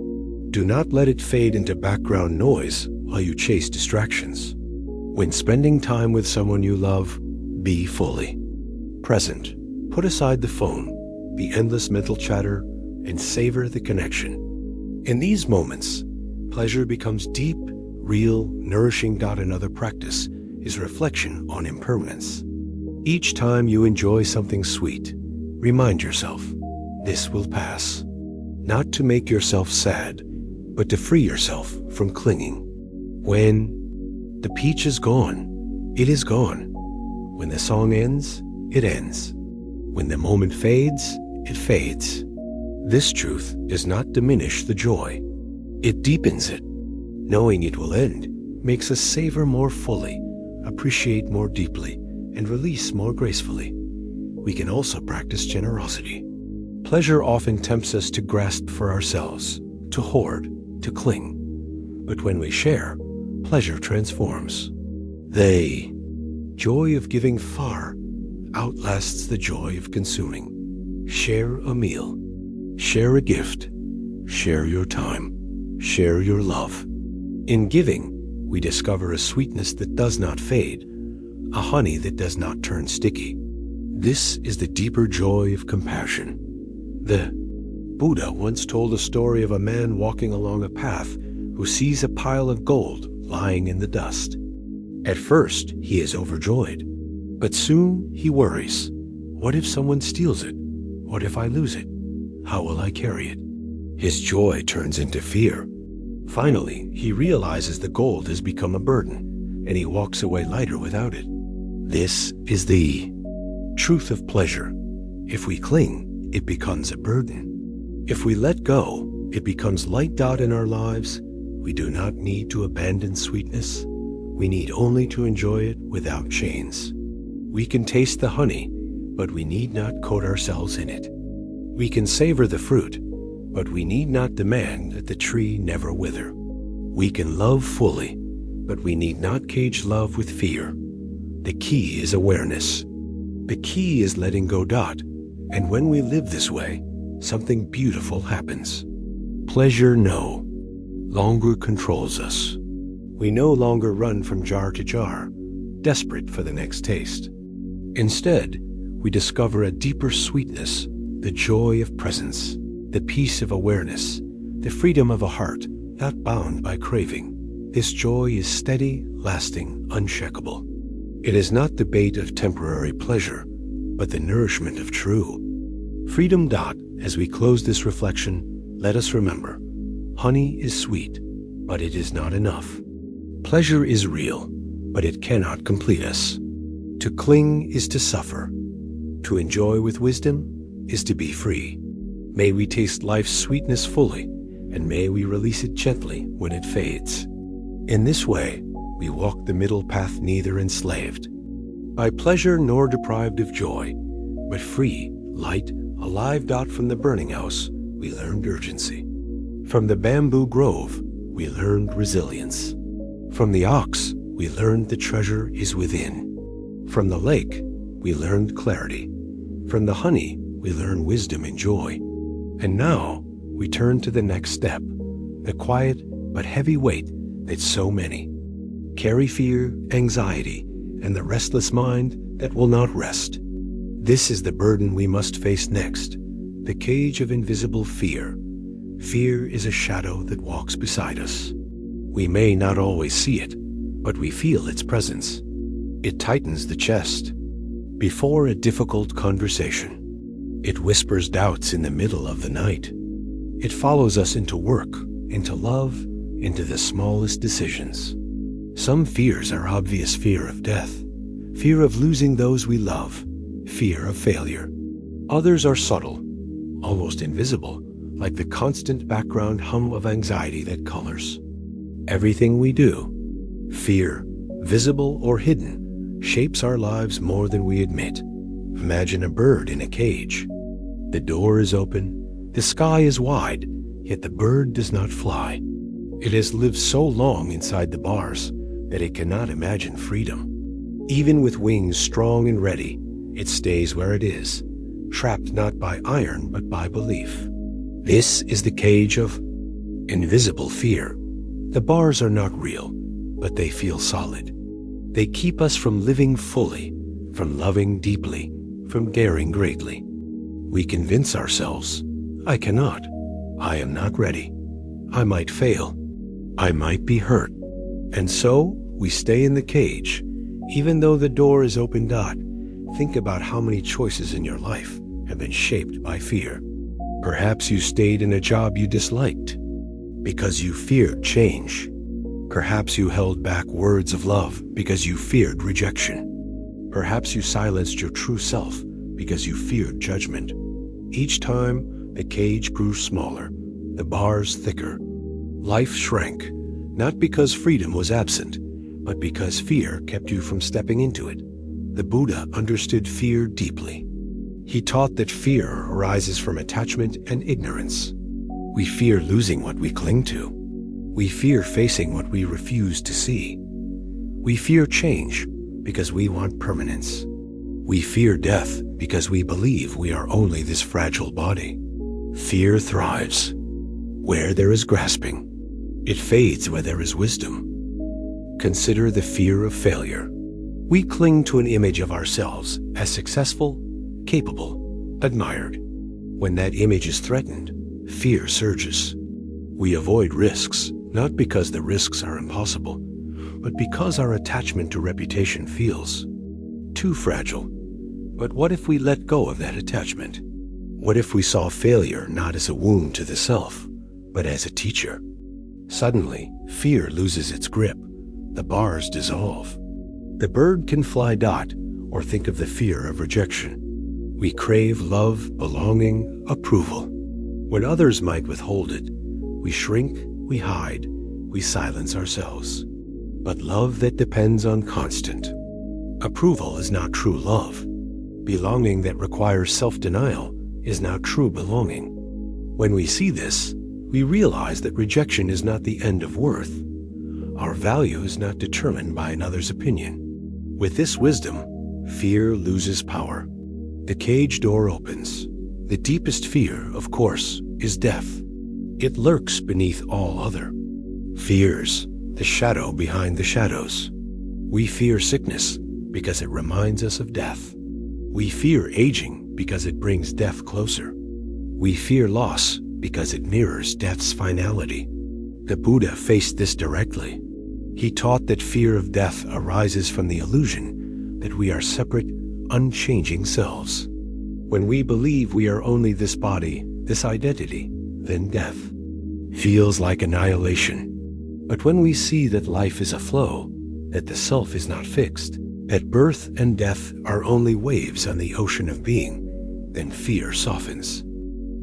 Do not let it fade into background noise while you chase distractions. When spending time with someone you love, be fully present. Put aside the phone, the endless mental chatter, and savor the connection. In these moments, pleasure becomes deep, real, nourishing. Another practice is reflection on impermanence. Each time you enjoy something sweet, remind yourself, this will pass. Not to make yourself sad, but to free yourself from clinging. When the peach is gone, it is gone. When the song ends, it ends. When the moment fades, it fades. This truth does not diminish the joy. It deepens it. Knowing it will end makes us savor more fully, appreciate more deeply, and release more gracefully. We can also practice generosity. Pleasure often tempts us to grasp for ourselves, to hoard, to cling. But when we share, pleasure transforms. The joy of giving far outlasts the joy of consuming. Share a meal. Share a gift. Share your time. Share your love. In giving, we discover a sweetness that does not fade, a honey that does not turn sticky. This is the deeper joy of compassion. The Buddha once told a story of a man walking along a path who sees a pile of gold lying in the dust. At first, he is overjoyed, but soon he worries. What if someone steals it? What if I lose it? How will I carry it? His joy turns into fear. Finally, he realizes the gold has become a burden, and he walks away lighter without it. This is the truth of pleasure. If we cling, it becomes a burden. If we let go, it becomes light. In our lives, we do not need to abandon sweetness. We need only to enjoy it without chains. We can taste the honey, but we need not coat ourselves in it. We can savor the fruit, but we need not demand that the tree never wither. We can love fully, but we need not cage love with fear. The key is awareness. The key is letting go. And when we live this way, something beautiful happens. Pleasure no longer controls us. We no longer run from jar to jar, desperate for the next taste. Instead, we discover a deeper sweetness, the joy of presence, the peace of awareness, the freedom of a heart not bound by craving. This joy is steady, lasting, unshakable. It is not the bait of temporary pleasure, but the nourishment of true freedom. As we close this reflection, let us remember, honey is sweet, but it is not enough. Pleasure is real, but it cannot complete us. To cling is to suffer. To enjoy with wisdom is to be free. May we taste life's sweetness fully, and may we release it gently when it fades. In this way, we walk the middle path, neither enslaved by pleasure nor deprived of joy, but free, light, alive. From the burning house, we learned urgency. From the bamboo grove, we learned resilience. From the ox, we learned the treasure is within. From the lake, we learned clarity. From the honey, we learn wisdom and joy. And now, we turn to the next step, the quiet but heavy weight that so many carry: fear, anxiety, and the restless mind that will not rest. This is the burden we must face next, the cage of invisible fear. Fear is a shadow that walks beside us. We may not always see it, but we feel its presence. It tightens the chest before a difficult conversation. It whispers doubts in the middle of the night. It follows us into work, into love, into the smallest decisions. Some fears are obvious: fear of death, fear of losing those we love, fear of failure. Others are subtle, almost invisible, like the constant background hum of anxiety that colors everything we do. Fear, visible or hidden, shapes our lives more than we admit. Imagine a bird in a cage. The door is open, the sky is wide, yet the bird does not fly. It has lived so long inside the bars that it cannot imagine freedom. Even with wings strong and ready, it stays where it is, trapped not by iron but by belief. This is the cage of invisible fear. The bars are not real, but they feel solid. They keep us from living fully, from loving deeply, from daring greatly. We convince ourselves, I cannot, I am not ready, I might fail, I might be hurt. And so we stay in the cage, even though the door is open. Think about how many choices in your life have been shaped by fear. Perhaps you stayed in a job you disliked because you feared change. Perhaps you held back words of love because you feared rejection. Perhaps you silenced your true self because you feared judgment. Each time, the cage grew smaller, the bars thicker. Life shrank, not because freedom was absent, but because fear kept you from stepping into it. The Buddha understood fear deeply. He taught that fear arises from attachment and ignorance. We fear losing what we cling to. We fear facing what we refuse to see. We fear change because we want permanence. We fear death because we believe we are only this fragile body. Fear thrives where there is grasping. It fades where there is wisdom. Consider the fear of failure. We cling to an image of ourselves as successful, capable, admired. When that image is threatened, fear surges. We avoid risks, not because the risks are impossible, but because our attachment to reputation feels too fragile. But what if we let go of that attachment? What if we saw failure not as a wound to the self, but as a teacher? Suddenly, fear loses its grip. The bars dissolve. The bird can fly. Or think of the fear of rejection. We crave love, belonging, approval. When others might withhold it, we shrink, we hide, we silence ourselves. But love that depends on constant approval is not true love. Belonging that requires self-denial is not true belonging. When we see this, we realize that rejection is not the end of worth. Our value is not determined by another's opinion. With this wisdom, fear loses power. The cage door opens. The deepest fear, of course, is death. It lurks beneath all other fears, the shadow behind the shadows. We fear sickness because it reminds us of death. We fear aging because it brings death closer. We fear loss because it mirrors death's finality. The Buddha faced this directly. He taught that fear of death arises from the illusion that we are separate, unchanging selves. When we believe we are only this body, this identity, then death feels like annihilation. But when we see that life is a flow, that the self is not fixed, that birth and death are only waves on the ocean of being, then fear softens.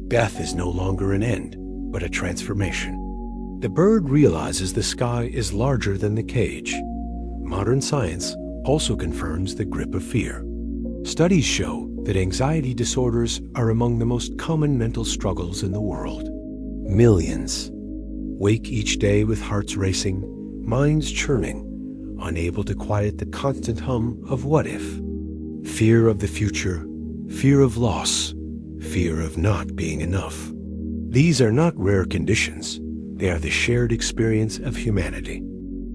Death is no longer an end, but a transformation. The bird realizes the sky is larger than the cage. Modern science also confirms the grip of fear. Studies show that anxiety disorders are among the most common mental struggles in the world. Millions wake each day with hearts racing, minds churning, unable to quiet the constant hum of what if. Fear of the future, fear of loss, fear of not being enough. These are not rare conditions. They are the shared experience of humanity.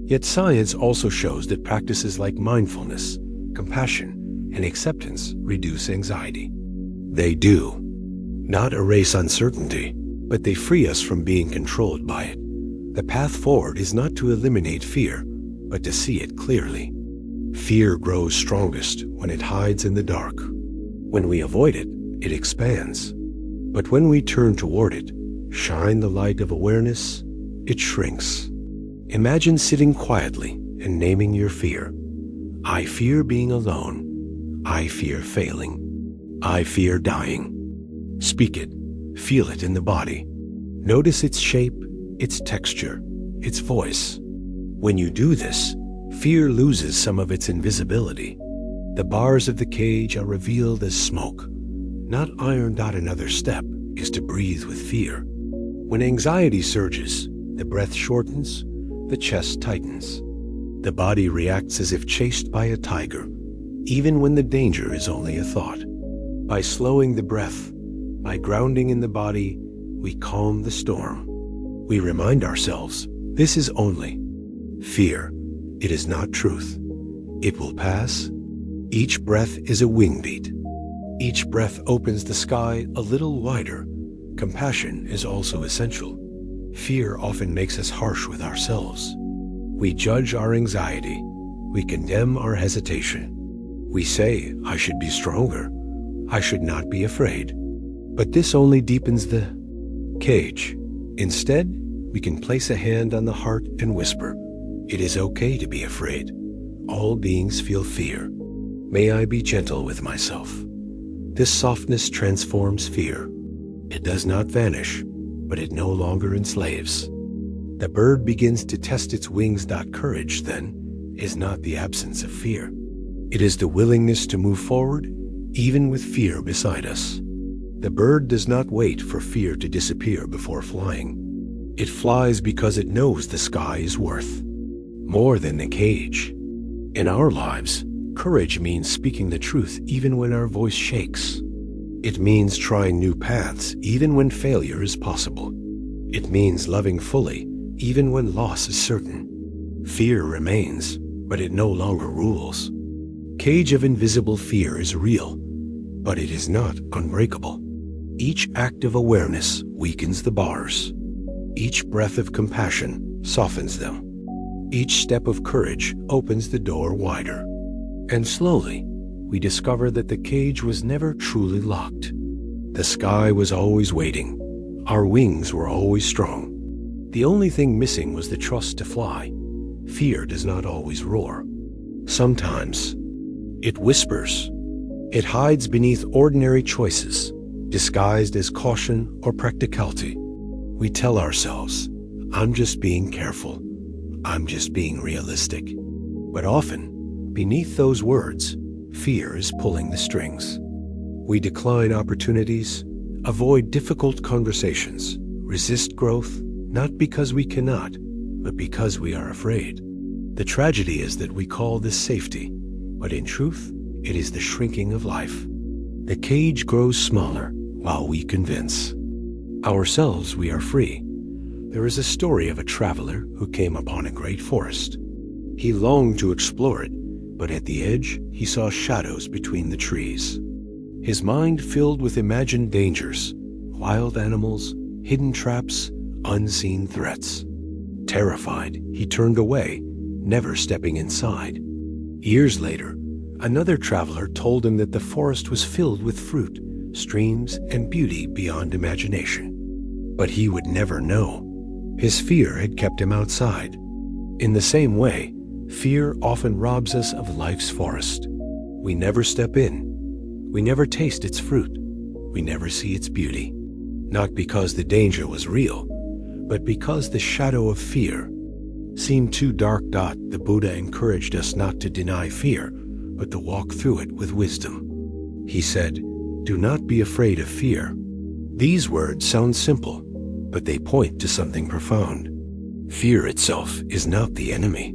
Yet science also shows that practices like mindfulness, compassion, and acceptance reduce anxiety. They do. Not erase uncertainty, but they free us from being controlled by it. The path forward is not to eliminate fear, but to see it clearly. Fear grows strongest when it hides in the dark. When we avoid it, it expands. But when we turn toward it, shine the light of awareness, it shrinks. Imagine sitting quietly and naming your fear. I fear being alone. I fear failing. I fear dying. Speak it. Feel it in the body. Notice its shape, its texture, its voice. When you do this, fear loses some of its invisibility. The bars of the cage are revealed as smoke. Not ironed out another step is to breathe with fear. When anxiety surges, the breath shortens, the chest tightens. The body reacts as if chased by a tiger, even when the danger is only a thought. By slowing the breath, by grounding in the body, we calm the storm. We remind ourselves, this is only fear. It is not truth. It will pass. Each breath is a wing beat. Each breath opens the sky a little wider. Compassion is also essential. Fear often makes us harsh with ourselves. We judge our anxiety. We condemn our hesitation. We say, I should be stronger. I should not be afraid. But this only deepens the cage. Instead, we can place a hand on the heart and whisper, it is okay to be afraid. All beings feel fear. May I be gentle with myself. This softness transforms fear. It does not vanish, but it no longer enslaves. The bird begins to test its wings. Courage, then, is not the absence of fear. It is the willingness to move forward, even with fear beside us. The bird does not wait for fear to disappear before flying. It flies because it knows the sky is worth more than the cage. In our lives, courage means speaking the truth even when our voice shakes. It means trying new paths even when failure is possible. It means loving fully even when loss is certain. Fear remains, but it no longer rules. Cage of invisible fear is real, but it is not unbreakable. Each act of awareness weakens the bars. Each breath of compassion softens them. Each step of courage opens the door wider. And slowly, we discover that the cage was never truly locked. The sky was always waiting. Our wings were always strong. The only thing missing was the trust to fly. Fear does not always roar. Sometimes, it whispers. It hides beneath ordinary choices, disguised as caution or practicality. We tell ourselves, I'm just being careful. I'm just being realistic. But often, beneath those words, fear is pulling the strings. We decline opportunities, avoid difficult conversations, resist growth, not because we cannot, but because we are afraid. The tragedy is that we call this safety, but in truth, it is the shrinking of life. The cage grows smaller while we convince ourselves we are free. There is a story of a traveler who came upon a great forest. He longed to explore it, but at the edge, he saw shadows between the trees. His mind filled with imagined dangers, wild animals, hidden traps, unseen threats. Terrified, he turned away, never stepping inside. Years later, another traveler told him that the forest was filled with fruit, streams, and beauty beyond imagination. But he would never know. His fear had kept him outside. In the same way, fear often robs us of life's forest. We never step in. We never taste its fruit. We never see its beauty. Not because the danger was real, but because the shadow of fear seemed too dark. The Buddha encouraged us not to deny fear, but to walk through it with wisdom. He said, do not be afraid of fear. These words sound simple, but they point to something profound. Fear itself is not the enemy.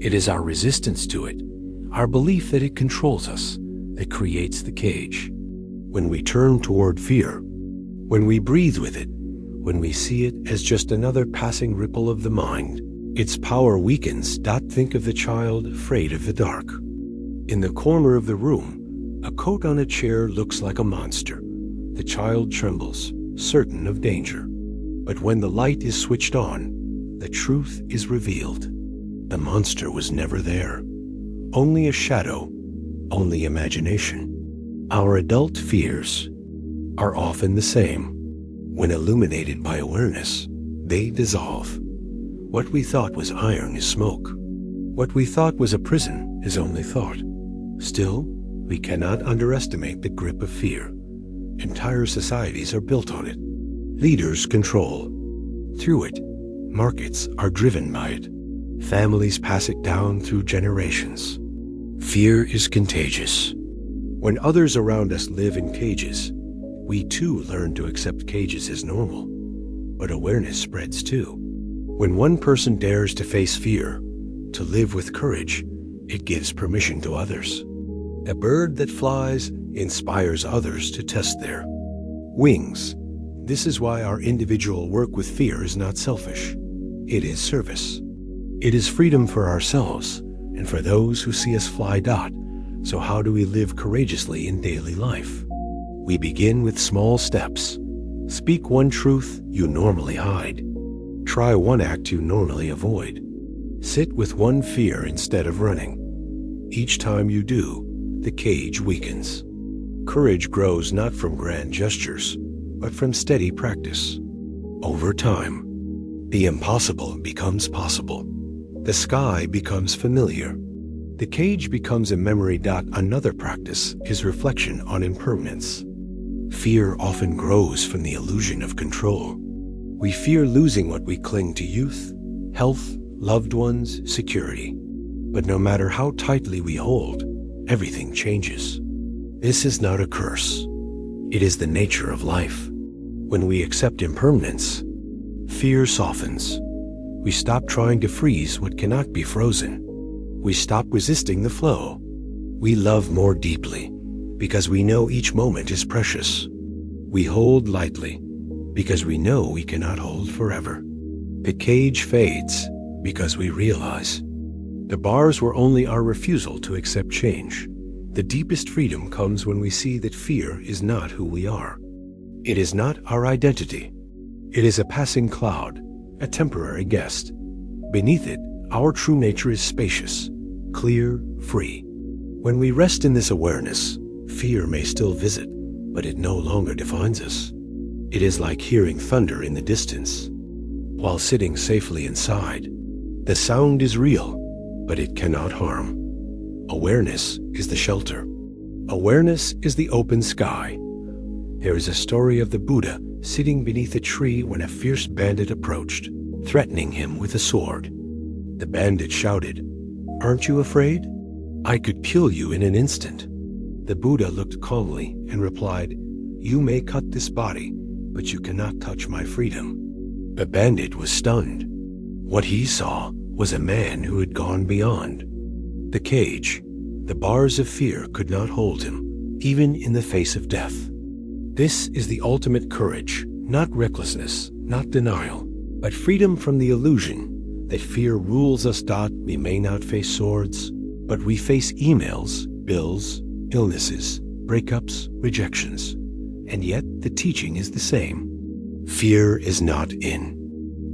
It is our resistance to it, our belief that it controls us, that creates the cage. When we turn toward fear, when we breathe with it, when we see it as just another passing ripple of the mind, its power weakens. Think of the child afraid of the dark. In the corner of the room, a coat on a chair looks like a monster. The child trembles, certain of danger. But when the light is switched on, the truth is revealed. The monster was never there. Only a shadow, only imagination. Our adult fears are often the same. When illuminated by awareness, they dissolve. What we thought was iron is smoke. What we thought was a prison is only thought. Still, we cannot underestimate the grip of fear. Entire societies are built on it. Leaders control. Through it, markets are driven by it. Families pass it down through generations. Fear is contagious. When others around us live in cages, we too learn to accept cages as normal. But awareness spreads too. When one person dares to face fear, to live with courage, it gives permission to others. A bird that flies inspires others to test their wings. This is why our individual work with fear is not selfish. It is service. It is freedom for ourselves and for those who see us fly. So how do we live courageously in daily life? We begin with small steps. Speak one truth you normally hide. Try one act you normally avoid. Sit with one fear instead of running. Each time you do, the cage weakens. Courage grows not from grand gestures, but from steady practice. Over time, the impossible becomes possible. The sky becomes familiar. The cage becomes a memory. Another practice is reflection on impermanence. Fear often grows from the illusion of control. We fear losing what we cling to: youth, health, loved ones, security. But no matter how tightly we hold, everything changes. This is not a curse. It is the nature of life. When we accept impermanence, fear softens. We stop trying to freeze what cannot be frozen. We stop resisting the flow. We love more deeply because we know each moment is precious. We hold lightly because we know we cannot hold forever. The cage fades because we realize the bars were only our refusal to accept change. The deepest freedom comes when we see that fear is not who we are. It is not our identity. It is a passing cloud, a temporary guest. Beneath it, our true nature is spacious, clear, free. When we rest in this awareness, fear may still visit, but it no longer defines us. It is like hearing thunder in the distance. While sitting safely inside, the sound is real, but it cannot harm. Awareness is the shelter. Awareness is the open sky. There is a story of the Buddha sitting beneath a tree when a fierce bandit approached, threatening him with a sword. The bandit shouted, "Aren't you afraid? I could kill you in an instant." The Buddha looked calmly and replied, "You may cut this body, but you cannot touch my freedom." The bandit was stunned. What he saw was a man who had gone beyond. The cage, the bars of fear could not hold him, even in the face of death. This is the ultimate courage, not recklessness, not denial, but freedom from the illusion that fear rules us. We may not face swords, but we face emails, bills, illnesses, breakups, rejections. And yet the teaching is the same. Fear is not in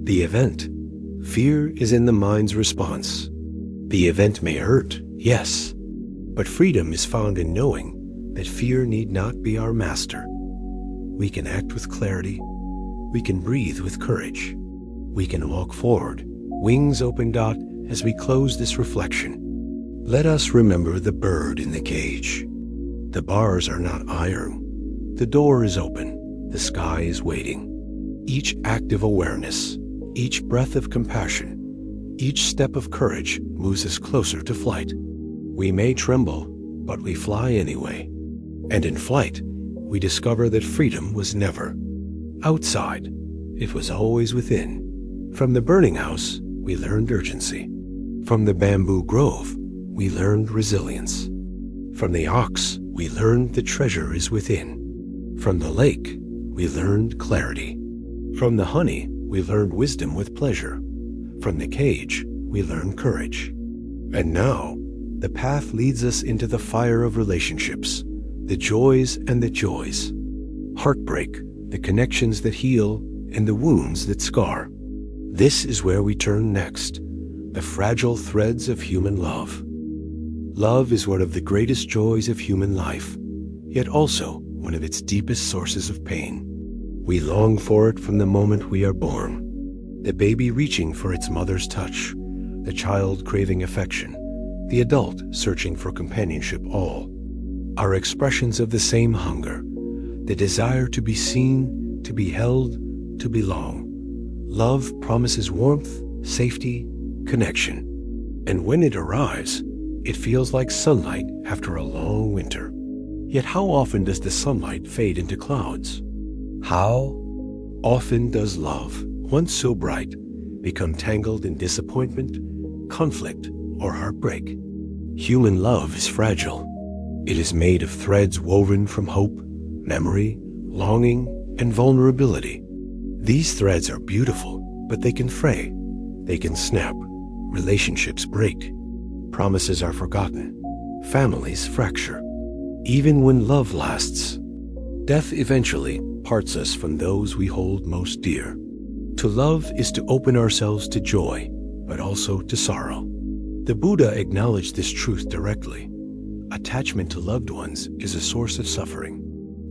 the event. Fear is in the mind's response. The event may hurt, yes, but freedom is found in knowing that fear need not be our master. We can act with clarity. We can breathe with courage. We can walk forward, wings open. As we close this reflection, let us remember the bird in the cage. The bars are not iron. The door is open. The sky is waiting. Each act of awareness, each breath of compassion, each step of courage moves us closer to flight. We may tremble, but we fly anyway. And in flight, we discover that freedom was never outside. It was always within. From the burning house, we learned urgency. From the bamboo grove, we learned resilience. From the ox, we learned the treasure is within. From the lake, we learned clarity. From the honey, we learned wisdom with pleasure. From the cage, we learned courage. And now, the path leads us into the fire of relationships, the joys and the joys, heartbreak, the connections that heal, and the wounds that scar. This is where we turn next, the fragile threads of human love. Love is one of the greatest joys of human life, yet also one of its deepest sources of pain. We long for it from the moment we are born. The baby reaching for its mother's touch, the child craving affection, the adult searching for companionship, all are expressions of the same hunger, the desire to be seen, to be held, to belong. Love promises warmth, safety, connection. And when it arrives, it feels like sunlight after a long winter. Yet how often does the sunlight fade into clouds? How often does love, once so bright, become tangled in disappointment, conflict, or heartbreak? Human love is fragile. It is made of threads woven from hope, memory, longing, and vulnerability. These threads are beautiful, but they can fray, they can snap, relationships break, promises are forgotten, families fracture. Even when love lasts, death eventually parts us from those we hold most dear. To love is to open ourselves to joy, but also to sorrow. The Buddha acknowledged this truth directly. Attachment to loved ones is a source of suffering,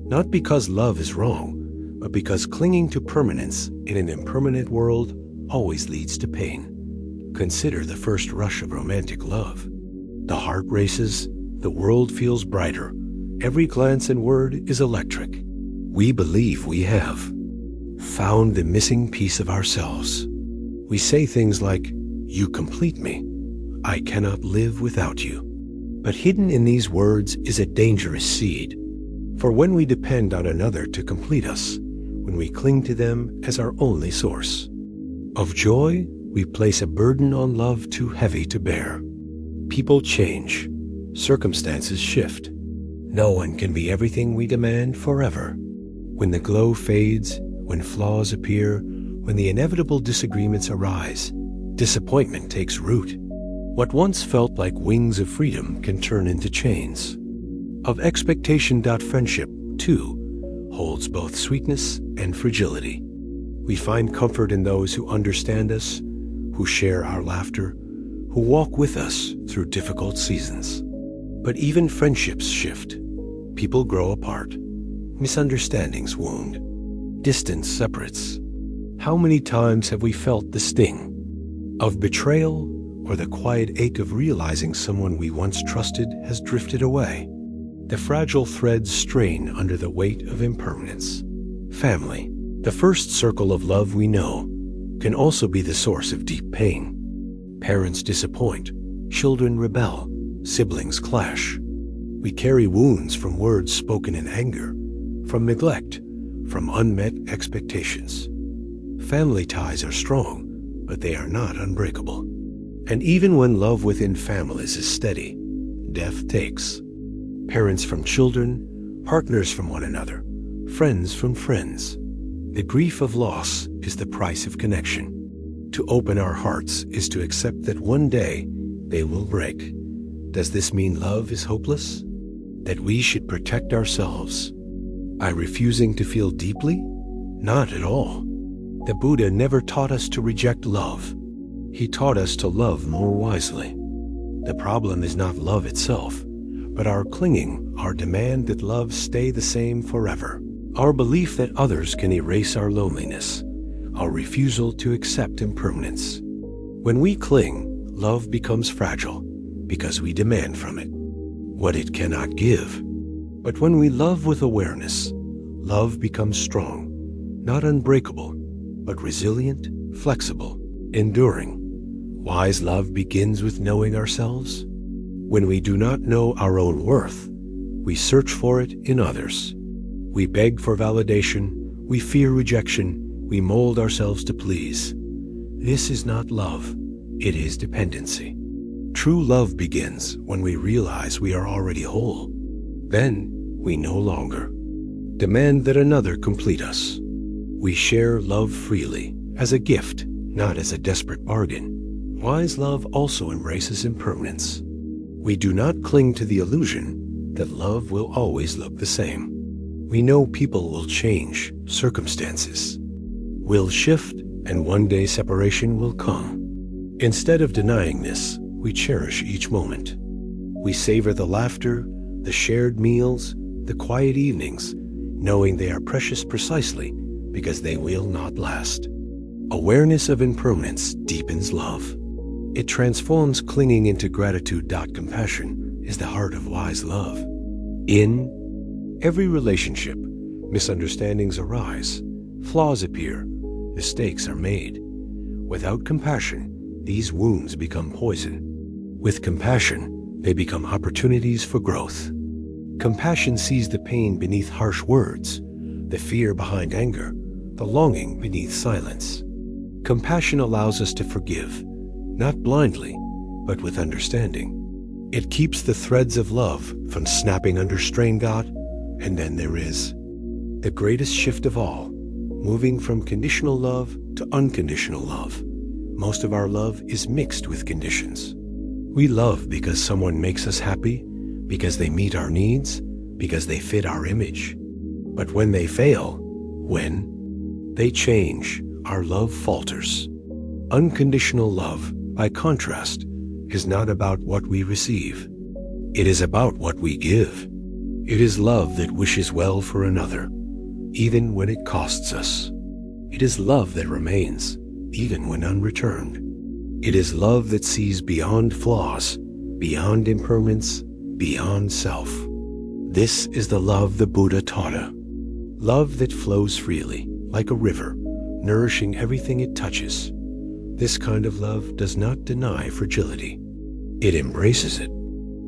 not because love is wrong, but because clinging to permanence in an impermanent world always leads to pain. Consider the first rush of romantic love. The heart races, the world feels brighter, every glance and word is electric. We believe we have found the missing piece of ourselves. We say things like, "You complete me. I cannot live without you." But hidden in these words is a dangerous seed. For when we depend on another to complete us, when we cling to them as our only source of joy, we place a burden on love too heavy to bear. People change. Circumstances shift. No one can be everything we demand forever. When the glow fades, when flaws appear, when the inevitable disagreements arise, disappointment takes root. What once felt like wings of freedom can turn into chains of expectation. Friendship, too, holds both sweetness and fragility. We find comfort in those who understand us, who share our laughter, who walk with us through difficult seasons. But even friendships shift. People grow apart. Misunderstandings wound. Distance separates. How many times have we felt the sting of betrayal or the quiet ache of realizing someone we once trusted has drifted away? The fragile threads strain under the weight of impermanence. Family, the first circle of love we know, can also be the source of deep pain. Parents disappoint, children rebel, siblings clash. We carry wounds from words spoken in anger, from neglect, from unmet expectations. Family ties are strong, but they are not unbreakable. And even when love within families is steady, death takes. Parents from children, partners from one another, friends from friends. The grief of loss is the price of connection. To open our hearts is to accept that one day they will break. Does this mean love is hopeless? That we should protect ourselves by refusing to feel deeply? Not at all. The Buddha never taught us to reject love. He taught us to love more wisely. The problem is not love itself, but our clinging, our demand that love stay the same forever, our belief that others can erase our loneliness, our refusal to accept impermanence. When we cling, love becomes fragile because we demand from it what it cannot give. But when we love with awareness, love becomes strong, not unbreakable, but resilient, flexible, enduring. Wise love begins with knowing ourselves. When we do not know our own worth, we search for it in others. We beg for validation, we fear rejection, we mold ourselves to please. This is not love, it is dependency. True love begins when we realize we are already whole. Then we no longer demand that another complete us. We share love freely, as a gift, not as a desperate bargain. Wise love also embraces impermanence. We do not cling to the illusion that love will always look the same. We know people will change, circumstances will shift, and one day separation will come. Instead of denying this, we cherish each moment. We savor the laughter, the shared meals, the quiet evenings, knowing they are precious precisely because they will not last. Awareness of impermanence deepens love. It transforms clinging into gratitude. Compassion is the heart of wise love. In every relationship, misunderstandings arise, flaws appear, mistakes are made. Without compassion, these wounds become poison. With compassion, they become opportunities for growth. Compassion sees the pain beneath harsh words, the fear behind anger, the longing beneath silence. Compassion allows us to forgive, not blindly, but with understanding. It keeps the threads of love from snapping under strain. And then there is the greatest shift of all, moving from conditional love to unconditional love. Most of our love is mixed with conditions. We love because someone makes us happy, because they meet our needs, because they fit our image. But when they fail, when they change, our love falters. Unconditional love, by contrast, is not about what we receive. It is about what we give. It is love that wishes well for another, even when it costs us. It is love that remains, even when unreturned. It is love that sees beyond flaws, beyond impermanence, beyond self. This is the love the Buddha taught us. Love that flows freely, like a river, nourishing everything it touches. This kind of love does not deny fragility. It embraces it.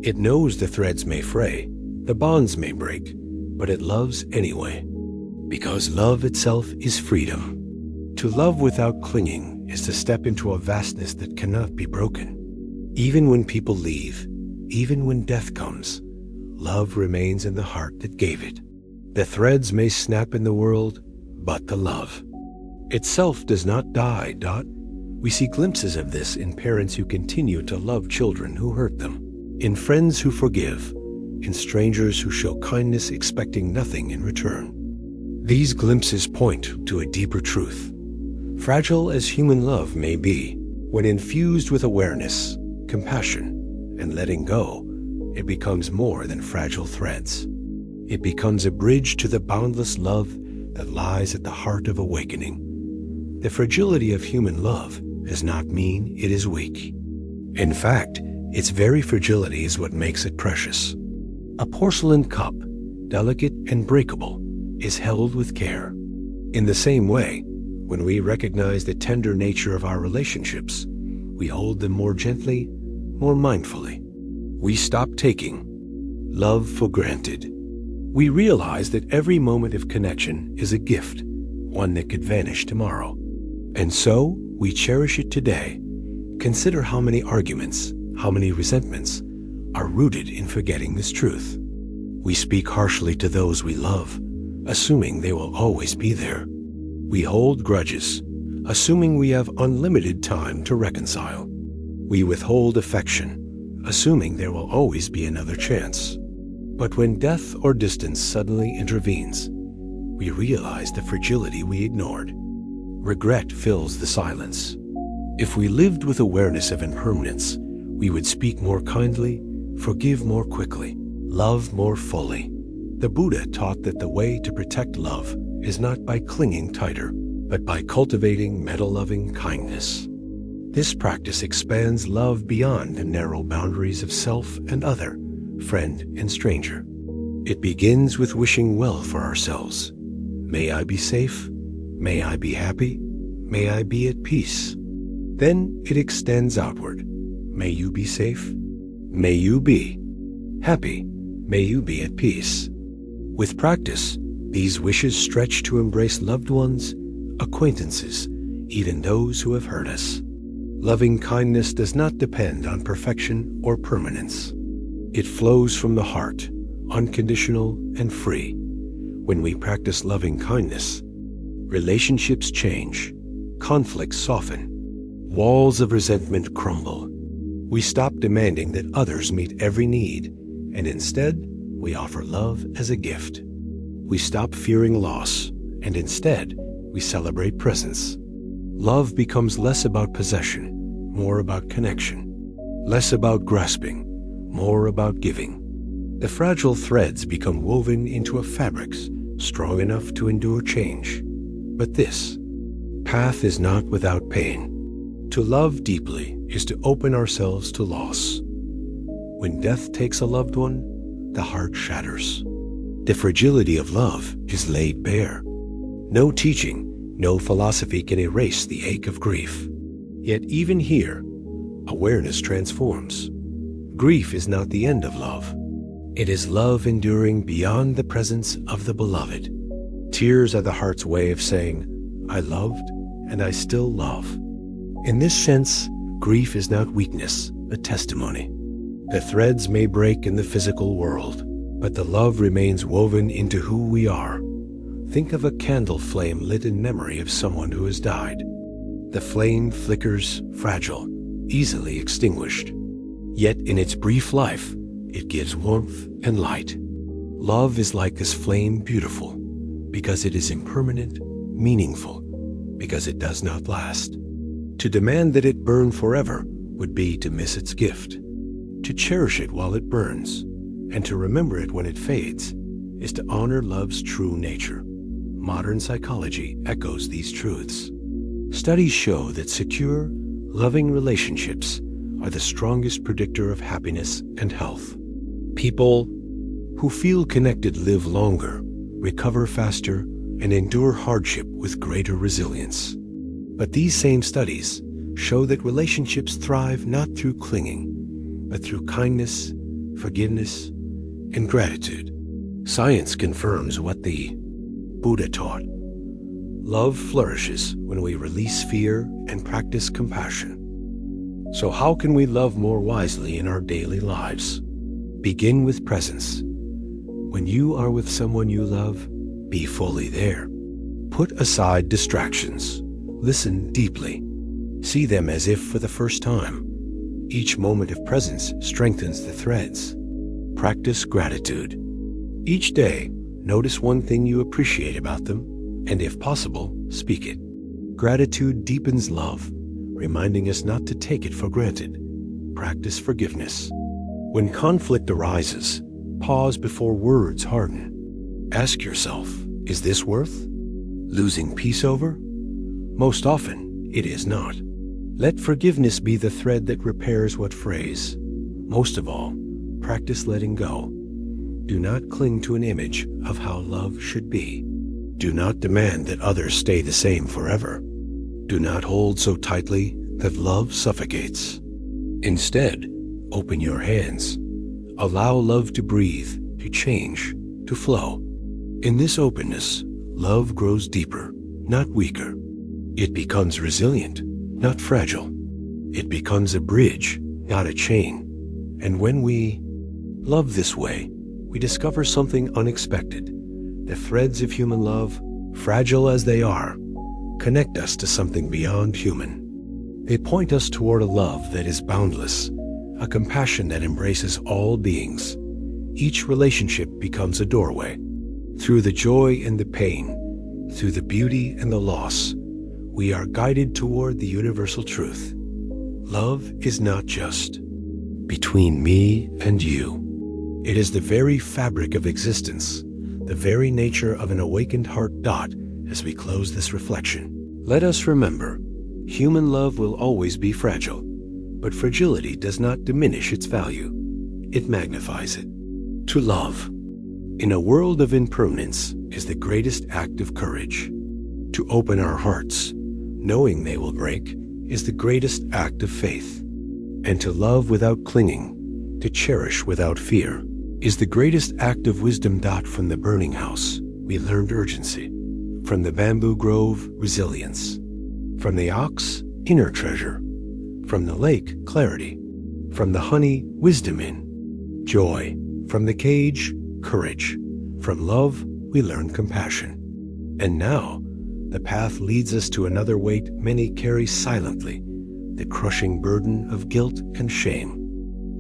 It knows the threads may fray, the bonds may break, but it loves anyway. Because love itself is freedom. To love without clinging is to step into a vastness that cannot be broken. Even when people leave, even when death comes, love remains in the heart that gave it. The threads may snap in the world, but the love itself does not die. We see glimpses of this in parents who continue to love children who hurt them, in friends who forgive, in strangers who show kindness expecting nothing in return. These glimpses point to a deeper truth. Fragile as human love may be, when infused with awareness, compassion, and letting go, it becomes more than fragile threads. It becomes a bridge to the boundless love that lies at the heart of awakening. The fragility of human love does not mean it is weak. In fact, its very fragility is what makes it precious. A porcelain cup, delicate and breakable, is held with care. In the same way, when we recognize the tender nature of our relationships, we hold them more gently, more mindfully. We stop taking love for granted. We realize that every moment of connection is a gift, one that could vanish tomorrow. And so, we cherish it today. Consider how many arguments, how many resentments are rooted in forgetting this truth. We speak harshly to those we love, assuming they will always be there. We hold grudges, assuming we have unlimited time to reconcile. We withhold affection, assuming there will always be another chance. But when death or distance suddenly intervenes, we realize the fragility we ignored. Regret fills the silence. If we lived with awareness of impermanence, we would speak more kindly, forgive more quickly, love more fully. The Buddha taught that the way to protect love is not by clinging tighter, but by cultivating meta-loving kindness. This practice expands love beyond the narrow boundaries of self and other, friend and stranger. It begins with wishing well for ourselves. May I be safe. May I be happy. May I be at peace. Then it extends outward. May you be safe. May you be happy. May you be at peace. With practice, these wishes stretch to embrace loved ones, acquaintances, even those who have hurt us. Loving kindness does not depend on perfection or permanence. It flows from the heart, unconditional and free. When we practice loving kindness, relationships change, conflicts soften, walls of resentment crumble. We stop demanding that others meet every need, and instead, we offer love as a gift. We stop fearing loss, and instead, we celebrate presence. Love becomes less about possession, more about connection, less about grasping, more about giving. The fragile threads become woven into a fabric strong enough to endure change. But this path is not without pain. To love deeply is to open ourselves to loss. When death takes a loved one, the heart shatters. The fragility of love is laid bare. No teaching, no philosophy can erase the ache of grief. Yet even here, awareness transforms. Grief is not the end of love. It is love enduring beyond the presence of the beloved. Tears are the heart's way of saying, I loved and I still love. In this sense, grief is not weakness, but testimony. The threads may break in the physical world, but the love remains woven into who we are. Think of a candle flame lit in memory of someone who has died. The flame flickers, fragile, easily extinguished. Yet in its brief life, it gives warmth and light. Love is like this flame, beautiful, because it is impermanent, meaningful, because it does not last. To demand that it burn forever would be to miss its gift. To cherish it while it burns, and to remember it when it fades, is to honor love's true nature. Modern psychology echoes these truths. Studies show that secure, loving relationships are the strongest predictor of happiness and health. People who feel connected live longer, recover faster, and endure hardship with greater resilience. But these same studies show that relationships thrive not through clinging, but through kindness, forgiveness, and gratitude. Science confirms what the Buddha taught. Love flourishes when we release fear and practice compassion. So how can we love more wisely in our daily lives? Begin with presence. When you are with someone you love, be fully there. Put aside distractions. Listen deeply. See them as if for the first time. Each moment of presence strengthens the threads. Practice gratitude. Each day, notice one thing you appreciate about them, and if possible, speak it. Gratitude deepens love, reminding us not to take it for granted. Practice forgiveness. When conflict arises, pause before words harden. Ask yourself, is this worth losing peace over? Most often, it is not. Let forgiveness be the thread that repairs what frays. Most of all, practice letting go. Do not cling to an image of how love should be. Do not demand that others stay the same forever. Do not hold so tightly that love suffocates. Instead, open your hands. Allow love to breathe, to change, to flow. In this openness, love grows deeper, not weaker. It becomes resilient, not fragile. It becomes a bridge, not a chain. And when we love this way, we discover something unexpected. The threads of human love, fragile as they are, connect us to something beyond human. They point us toward a love that is boundless, a compassion that embraces all beings. Each relationship becomes a doorway. Through the joy and the pain, through the beauty and the loss, we are guided toward the universal truth. Love is not just between me and you. It is the very fabric of existence, the very nature of an awakened heart. As we close this reflection, let us remember, human love will always be fragile, but fragility does not diminish its value. It magnifies it. To love, in a world of impermanence, is the greatest act of courage. To open our hearts, knowing they will break, is the greatest act of faith. And to love without clinging, to cherish without fear, is the greatest act of wisdom. From the burning house, we learned urgency. From the bamboo grove, resilience. From the ox, inner treasure. From the lake, clarity. From the honey, wisdom in joy. From the cage, courage. From love, we learn compassion. And now, the path leads us to another weight many carry silently, the crushing burden of guilt and shame.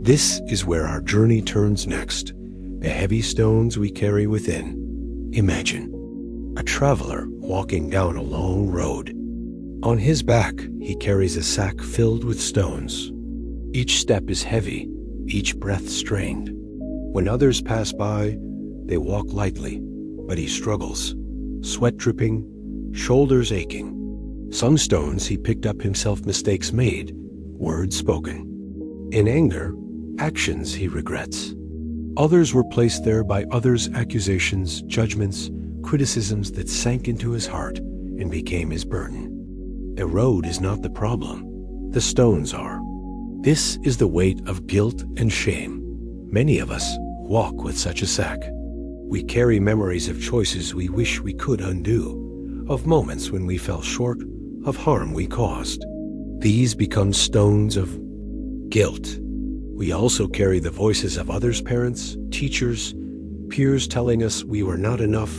This is where our journey turns next, the heavy stones we carry within. Imagine a traveler walking down a long road. On his back, he carries a sack filled with stones. Each step is heavy, each breath strained. When others pass by, they walk lightly, but he struggles, sweat dripping, shoulders aching. Some stones he picked up himself, mistakes made, words spoken. In anger, actions he regrets. Others were placed there by others' accusations, judgments, criticisms that sank into his heart and became his burden. The road is not the problem, the stones are. This is the weight of guilt and shame. Many of us walk with such a sack. We carry memories of choices we wish we could undo, of moments when we fell short, of harm we caused. These become stones of guilt. We also carry the voices of others' parents, teachers, peers telling us we were not enough,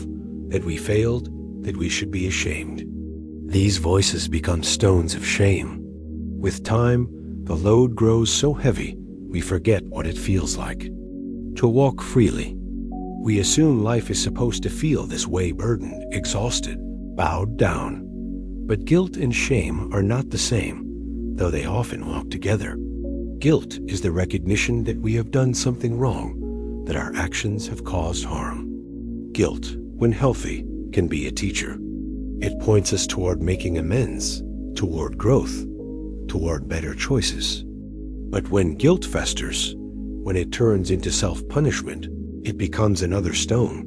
that we failed, that we should be ashamed. These voices become stones of shame. With time, the load grows so heavy, we forget what it feels like to walk freely. We assume life is supposed to feel this way, burdened, exhausted, bowed down. But guilt and shame are not the same, though they often walk together. Guilt is the recognition that we have done something wrong, that our actions have caused harm. Guilt, when healthy, can be a teacher. It points us toward making amends, toward growth, toward better choices. But when guilt festers, when it turns into self-punishment, it becomes another stone,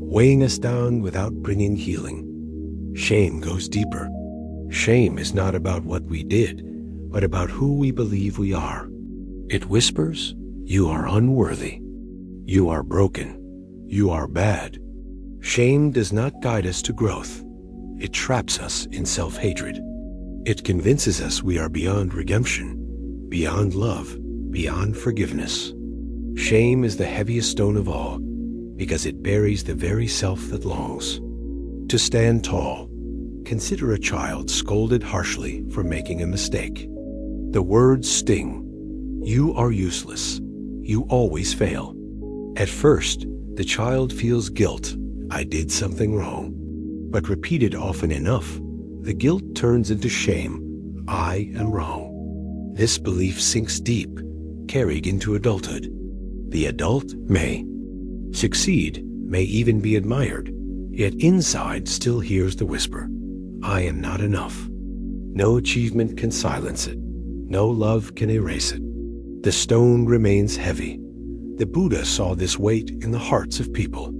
weighing us down without bringing healing. Shame goes deeper. Shame is not about what we did, but about who we believe we are. It whispers, "You are unworthy. You are broken. You are bad." Shame does not guide us to growth. It traps us in self-hatred. It convinces us we are beyond redemption, beyond love, beyond forgiveness. Shame is the heaviest stone of all, because it buries the very self that longs. To stand tall, consider a child scolded harshly for making a mistake. The words sting. You are useless. You always fail. At first, the child feels guilt. I did something wrong. But repeated often enough, the guilt turns into shame. I am wrong. This belief sinks deep, carried into adulthood. The adult may succeed, may even be admired, yet inside still hears the whisper, I am not enough. No achievement can silence it. No love can erase it. The stone remains heavy. The Buddha saw this weight in the hearts of people.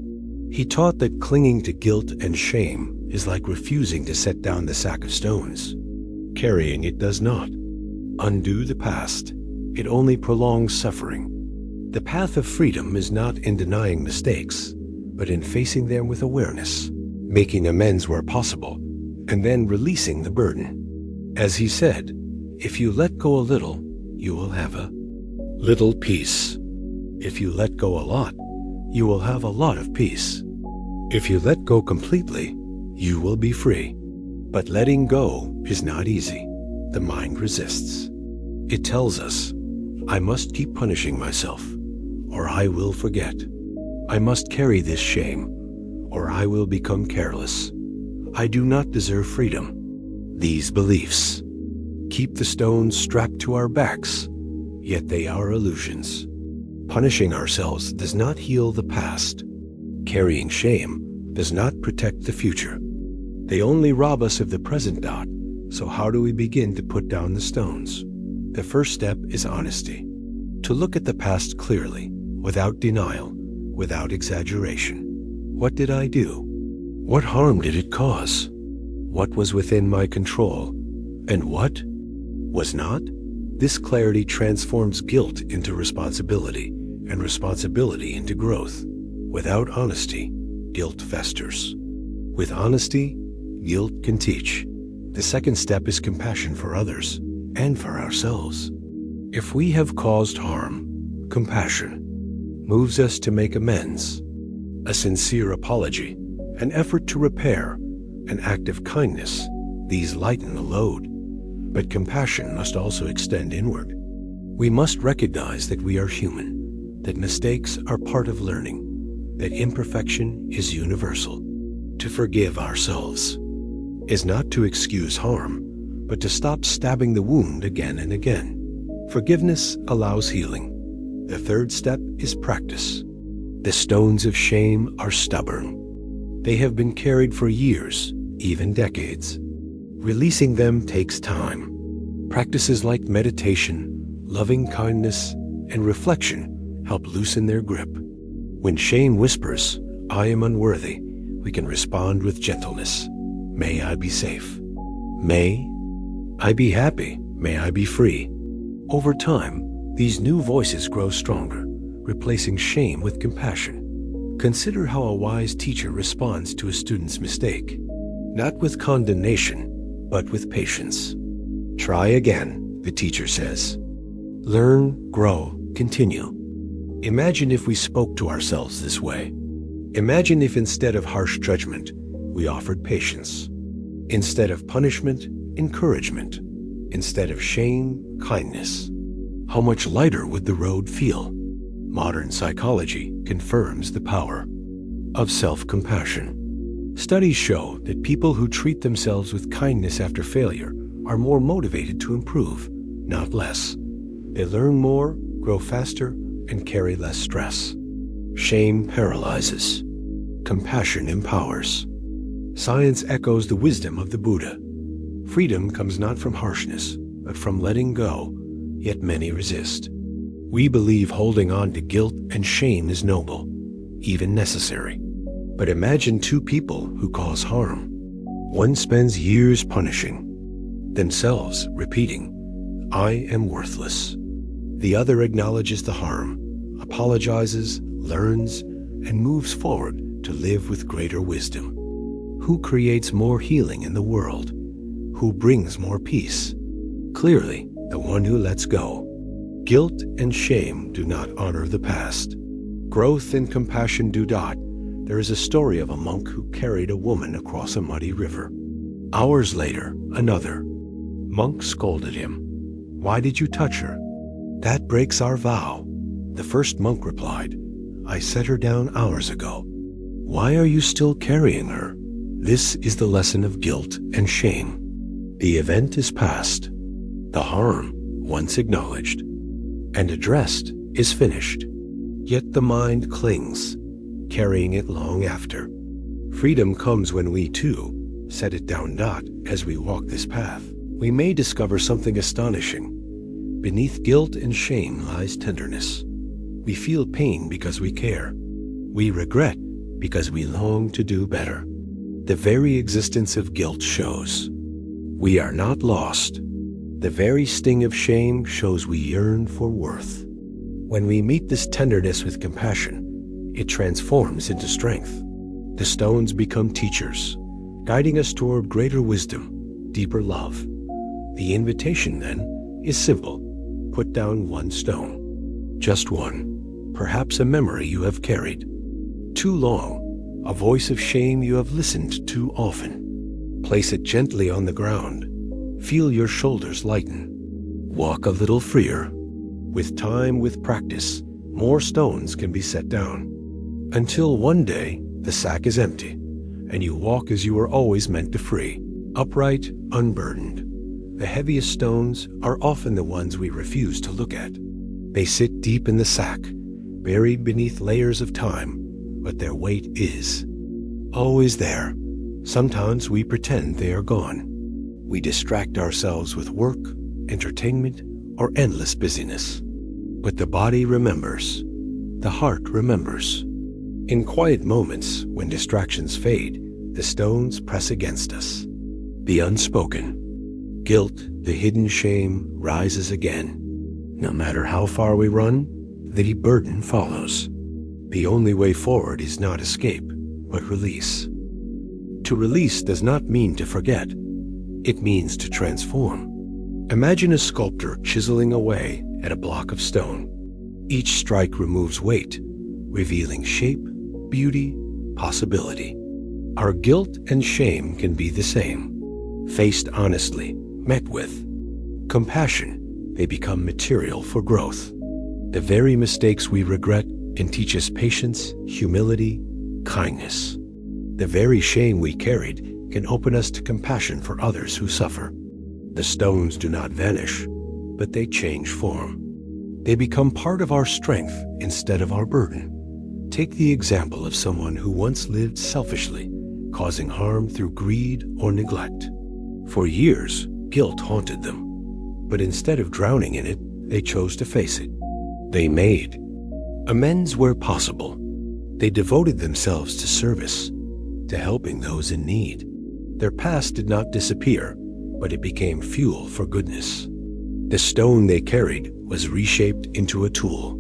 He taught that clinging to guilt and shame is like refusing to set down the sack of stones. Carrying it does not undo the past. It only prolongs suffering. The path of freedom is not in denying mistakes, but in facing them with awareness, making amends where possible, and then releasing the burden. As he said, if you let go a little, you will have a little peace. If you let go a lot, you will have a lot of peace. If you let go completely, you will be free. But letting go is not easy. The mind resists. It tells us, I must keep punishing myself, or I will forget. I must carry this shame, or I will become careless. I do not deserve freedom. These beliefs keep the stones strapped to our backs, yet they are illusions. Punishing ourselves does not heal the past. Carrying shame does not protect the future. They only rob us of the present dot. So how do we begin to put down the stones? The first step is honesty. To look at the past clearly, without denial, without exaggeration. What did I do? What harm did it cause? What was within my control? And what was not? This clarity transforms guilt into responsibility, and responsibility into growth. Without honesty, guilt festers. With honesty, guilt can teach. The second step is compassion for others and for ourselves. If we have caused harm, compassion moves us to make amends, a sincere apology, an effort to repair, an act of kindness. These lighten the load, but compassion must also extend inward. We must recognize that we are human, that mistakes are part of learning, that imperfection is universal. To forgive ourselves is not to excuse harm, but to stop stabbing the wound again and again. Forgiveness allows healing. The third step is practice. The stones of shame are stubborn. They have been carried for years, even decades. releasing them takes time. Practices like meditation, loving kindness, and reflection help loosen their grip. When shame whispers, "I am unworthy," we can respond with gentleness. May I be safe. May I be happy. May I be free. Over time, these new voices grow stronger, replacing shame with compassion. Consider how a wise teacher responds to a student's mistake. Not with condemnation, but with patience. Try again, the teacher says. Learn, grow, continue. Imagine if we spoke to ourselves this way. Imagine if instead of harsh judgment, we offered patience. Instead of punishment, encouragement. Instead of shame, kindness. How much lighter would the road feel? Modern psychology confirms the power of self-compassion. Studies show that people who treat themselves with kindness after failure are more motivated to improve, not less. They learn more, grow faster, and carry less stress. Shame paralyzes. Compassion empowers. Science echoes the wisdom of the Buddha. Freedom comes not from harshness, but from letting go, yet many resist. We believe holding on to guilt and shame is noble, even necessary. But imagine two people who cause harm. One spends years punishing themselves, repeating, "I am worthless." The other acknowledges the harm, apologizes, learns, and moves forward to live with greater wisdom. Who creates more healing in the world? Who brings more peace? Clearly, the one who lets go. Guilt and shame do not honor the past. Growth and compassion do not. There is a story of a monk who carried a woman across a muddy river. Hours later, another. Monk scolded him. "Why did you touch her?" "That breaks our vow." The first monk replied, "I set her down hours ago." "Why are you still carrying her?" This is the lesson of guilt and shame. The event is past. The harm, once acknowledged and addressed, is finished. Yet the mind clings, carrying it long after. Freedom comes when we, too, set it down. As we walk this path, we may discover something astonishing. Beneath guilt and shame lies tenderness. We feel pain because we care. We regret because we long to do better. The very existence of guilt shows we are not lost. The very sting of shame shows we yearn for worth. When we meet this tenderness with compassion, it transforms into strength. The stones become teachers, guiding us toward greater wisdom, deeper love. The invitation, then, is simple. Put down one stone. Just one. Perhaps a memory you have carried too long, a voice of shame you have listened too often. Place it gently on the ground. Feel your shoulders lighten. Walk a little freer. With time, with practice, more stones can be set down. Until one day, the sack is empty, and you walk as you were always meant to free, upright, unburdened. The heaviest stones are often the ones we refuse to look at. They sit deep in the sack, buried beneath layers of time, but their weight is always there. Sometimes we pretend they are gone. We distract ourselves with work, entertainment, or endless busyness. But the body remembers. The heart remembers. In quiet moments, when distractions fade, the stones press against us. The unspoken. Guilt, the hidden shame, rises again. No matter how far we run, the burden follows. The only way forward is not escape, but release. To release does not mean to forget. It means to transform. Imagine a sculptor chiseling away at a block of stone. Each strike removes weight, revealing shape, beauty, possibility. Our guilt and shame can be the same. Faced honestly, met with compassion, they become material for growth. The very mistakes we regret can teach us patience, humility, kindness. The very shame we carried can open us to compassion for others who suffer. The stones do not vanish, but they change form. They become part of our strength instead of our burden. Take the example of someone who once lived selfishly, causing harm through greed or neglect. For years, guilt haunted them, but instead of drowning in it, they chose to face it. They made amends where possible. They devoted themselves to service, to helping those in need. Their past did not disappear, but it became fuel for goodness. The stone they carried was reshaped into a tool.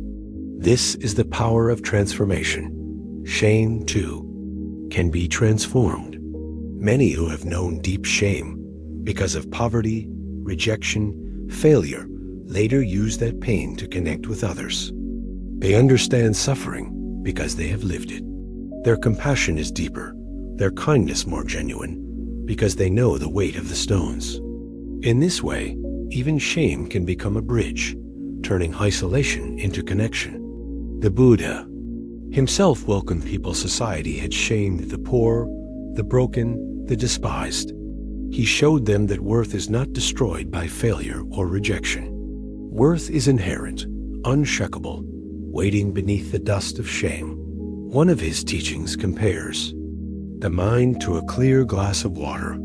This is the power of transformation. Shame, too, can be transformed. Many who have known deep shame because of poverty, rejection, failure, later use that pain to connect with others. They understand suffering because they have lived it. Their compassion is deeper, their kindness more genuine, because they know the weight of the stones. In this way, even shame can become a bridge, turning isolation into connection. The Buddha himself welcomed people society had shamed: the poor, the broken, the despised. He showed them that worth is not destroyed by failure or rejection. Worth is inherent, unshakable, waiting beneath the dust of shame. One of his teachings compares the mind to a clear glass of water.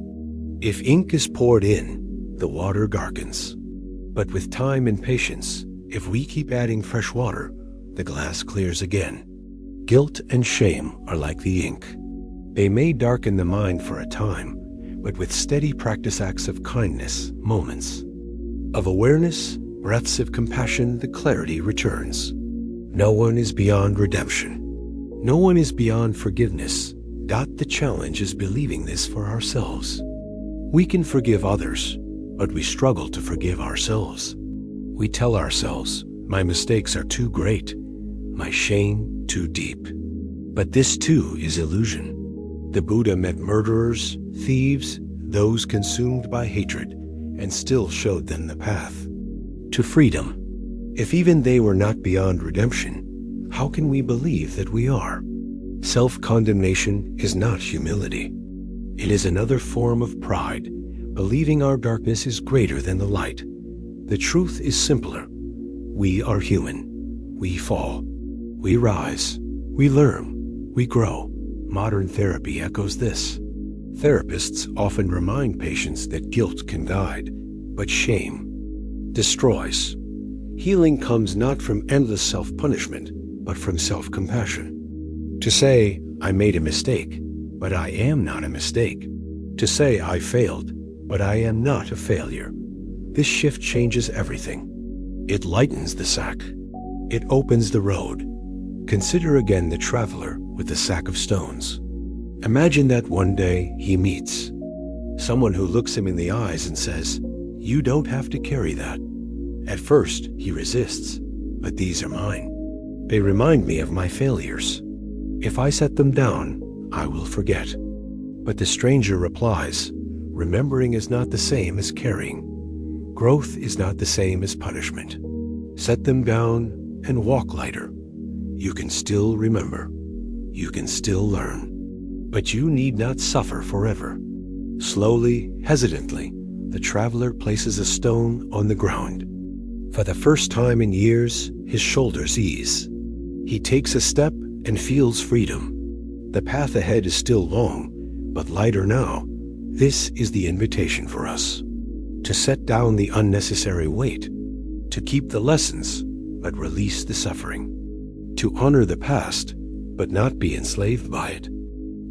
If ink is poured in, the water darkens. But with time and patience, if we keep adding fresh water, the glass clears again. Guilt and shame are like the ink. They may darken the mind for a time, but with steady practice, acts of kindness, moments of awareness, breaths of compassion, the clarity returns. No one is beyond redemption. No one is beyond forgiveness. The challenge is believing this for ourselves. We can forgive others, but we struggle to forgive ourselves. We tell ourselves, my mistakes are too great, my shame too deep. But this too is illusion. The Buddha met murderers, thieves, those consumed by hatred, and still showed them the path to freedom. If even they were not beyond redemption, how can we believe that we are? Self-condemnation is not humility. It is another form of pride, believing our darkness is greater than the light. The truth is simpler. We are human. We fall. We rise. We learn. We grow. Modern therapy echoes this. Therapists often remind patients that guilt can guide, but shame destroys. Healing comes not from endless self-punishment, but from self-compassion. To say, I made a mistake, but I am not a mistake. To say, I failed, but I am not a failure. This shift changes everything. It lightens the sack. It opens the road. Consider again the traveler with the sack of stones. Imagine that one day he meets someone who looks him in the eyes and says, you don't have to carry that. At first, he resists, but these are mine. They remind me of my failures. If I set them down, I will forget. But the stranger replies, remembering is not the same as carrying. Growth is not the same as punishment. Set them down and walk lighter. You can still remember. You can still learn. But you need not suffer forever. Slowly, hesitantly, the traveler places a stone on the ground. For the first time in years, his shoulders ease. He takes a step and feels freedom. The path ahead is still long, but lighter now. This is the invitation for us. To set down the unnecessary weight. To keep the lessons, but release the suffering. To honor the past, but not be enslaved by it.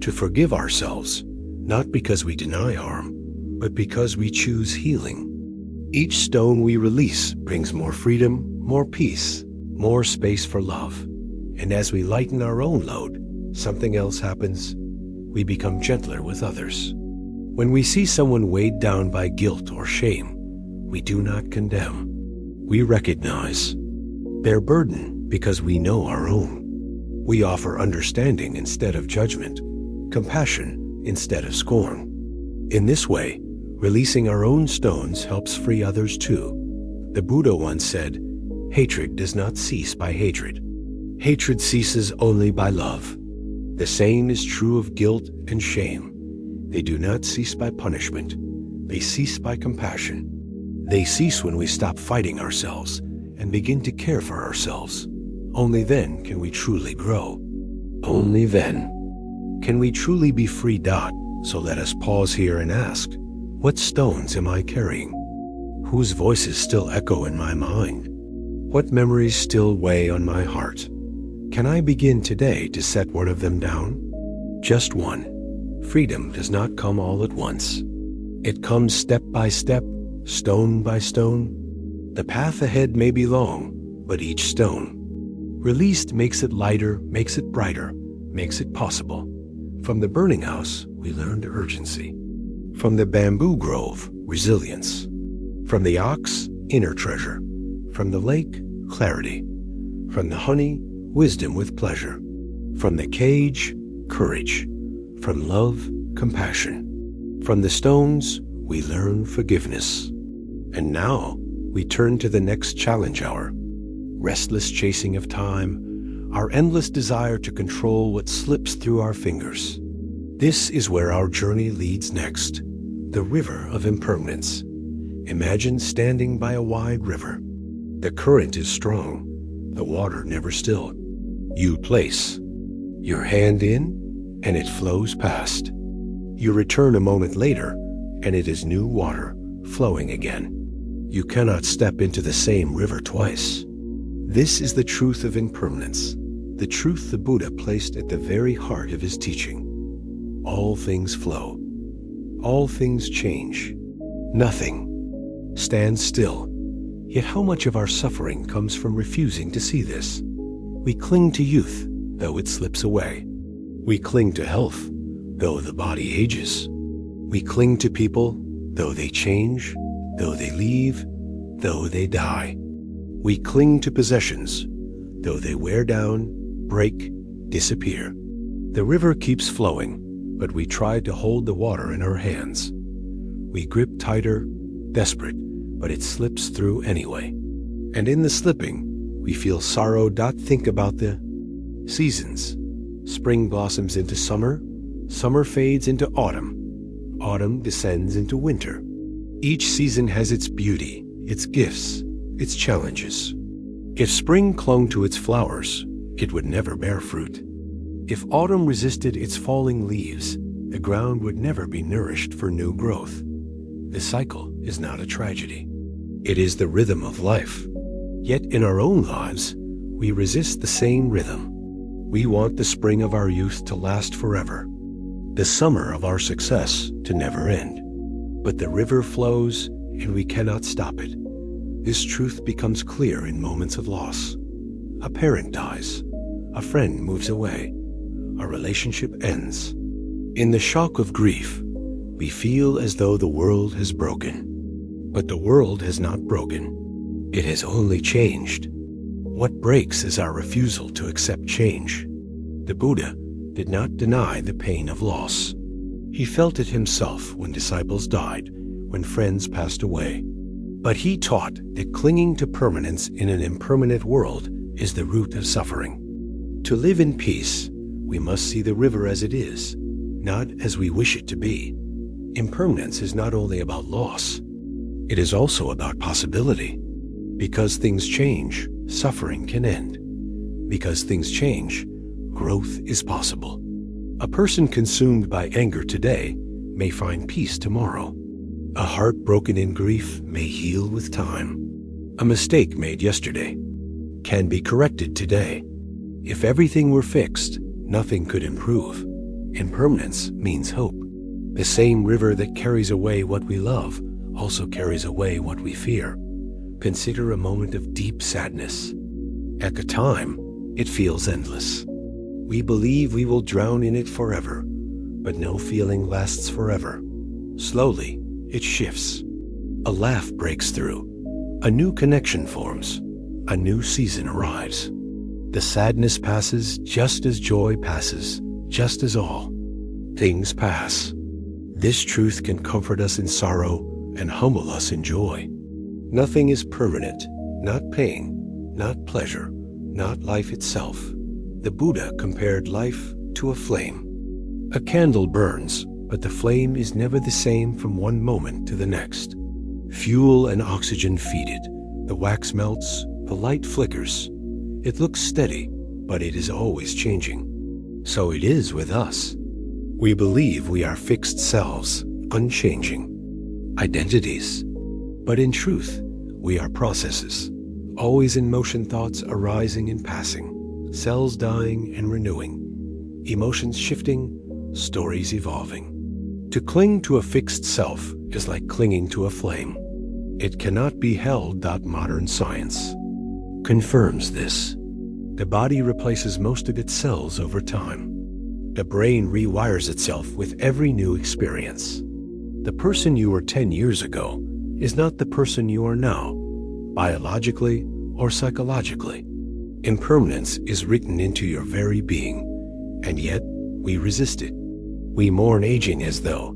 To forgive ourselves, not because we deny harm, but because we choose healing. Each stone we release brings more freedom, more peace, more space for love. And as we lighten our own load, something else happens. We become gentler with others. When we see someone weighed down by guilt or shame, we do not condemn. We recognize their burden because we know our own. We offer understanding instead of judgment, compassion instead of scorn. In this way, releasing our own stones helps free others too. The Buddha once said, hatred does not cease by hatred. Hatred ceases only by love. The same is true of guilt and shame. They do not cease by punishment. They cease by compassion. They cease when we stop fighting ourselves and begin to care for ourselves. Only then can we truly grow. Only then can we truly be free. So let us pause here and ask, What stones am I carrying? Whose voices still echo in my mind? What memories still weigh on my heart? Can I begin today to set one of them down? Just one. Freedom does not come all at once. It comes step by step, stone by stone. The path ahead may be long, but each stone released makes it lighter, makes it brighter, makes it possible. From the burning house, we learned urgency. From the bamboo grove, resilience. From the ox, inner treasure. From the lake, clarity. From the honey, wisdom with pleasure. From the cage, courage. From love, compassion. From the stones, we learn forgiveness. And now, we turn to the next challenge hour. Restless chasing of time, our endless desire to control what slips through our fingers. This is where our journey leads next, the river of impermanence. Imagine standing by a wide river. The current is strong, the water never still. You place your hand in, and it flows past. You return a moment later, and it is new water, flowing again. You cannot step into the same river twice. This is the truth of impermanence, the truth the Buddha placed at the very heart of his teaching. All things flow. All things change. Nothing stands still. Yet how much of our suffering comes from refusing to see this? We cling to youth, though it slips away. We cling to health, though the body ages. We cling to people, though they change, though they leave, though they die. We cling to possessions, though they wear down, break, disappear. The river keeps flowing, but we try to hold the water in our hands. We grip tighter, desperate, but it slips through anyway. And in the slipping, we feel sorrow. Think about the seasons. Spring blossoms into summer, summer fades into autumn, autumn descends into winter. Each season has its beauty, its gifts, its challenges. If spring clung to its flowers, it would never bear fruit. If autumn resisted its falling leaves, the ground would never be nourished for new growth. The cycle is not a tragedy. It is the rhythm of life. Yet in our own lives, we resist the same rhythm. We want the spring of our youth to last forever, the summer of our success to never end. But the river flows, and we cannot stop it. This truth becomes clear in moments of loss. A parent dies. A friend moves away. A relationship ends. In the shock of grief, we feel as though the world has broken. But the world has not broken. It has only changed. What breaks is our refusal to accept change. The Buddha did not deny the pain of loss. He felt it himself when disciples died, when friends passed away. But he taught that clinging to permanence in an impermanent world is the root of suffering. To live in peace, we must see the river as it is, not as we wish it to be. Impermanence is not only about loss, it is also about possibility. Because things change, suffering can end. Because things change, growth is possible. A person consumed by anger today may find peace tomorrow. A heart broken in grief may heal with time. A mistake made yesterday can be corrected today. If everything were fixed, nothing could improve. Impermanence means hope. The same river that carries away what we love also carries away what we fear. Consider a moment of deep sadness. At the time, it feels endless. We believe we will drown in it forever, but no feeling lasts forever. Slowly, it shifts. A laugh breaks through. A new connection forms. A new season arrives. The sadness passes just as joy passes, just as all things pass. This truth can comfort us in sorrow and humble us in joy. Nothing is permanent, not pain, not pleasure, not life itself. The Buddha compared life to a flame. A candle burns, but the flame is never the same from one moment to the next. Fuel and oxygen feed it. The wax melts, the light flickers. It looks steady, but it is always changing. So it is with us. We believe we are fixed selves, unchanging. identities. But in truth, we are processes, always in motion, thoughts arising and passing, cells dying and renewing, emotions shifting, stories evolving. To cling to a fixed self is like clinging to a flame. It cannot be held. Modern science confirms this. The body replaces most of its cells over time. The brain rewires itself with every new experience. The person you were 10 years ago is not the person you are now, biologically or psychologically. Impermanence is written into your very being, and yet we resist it. We mourn aging as though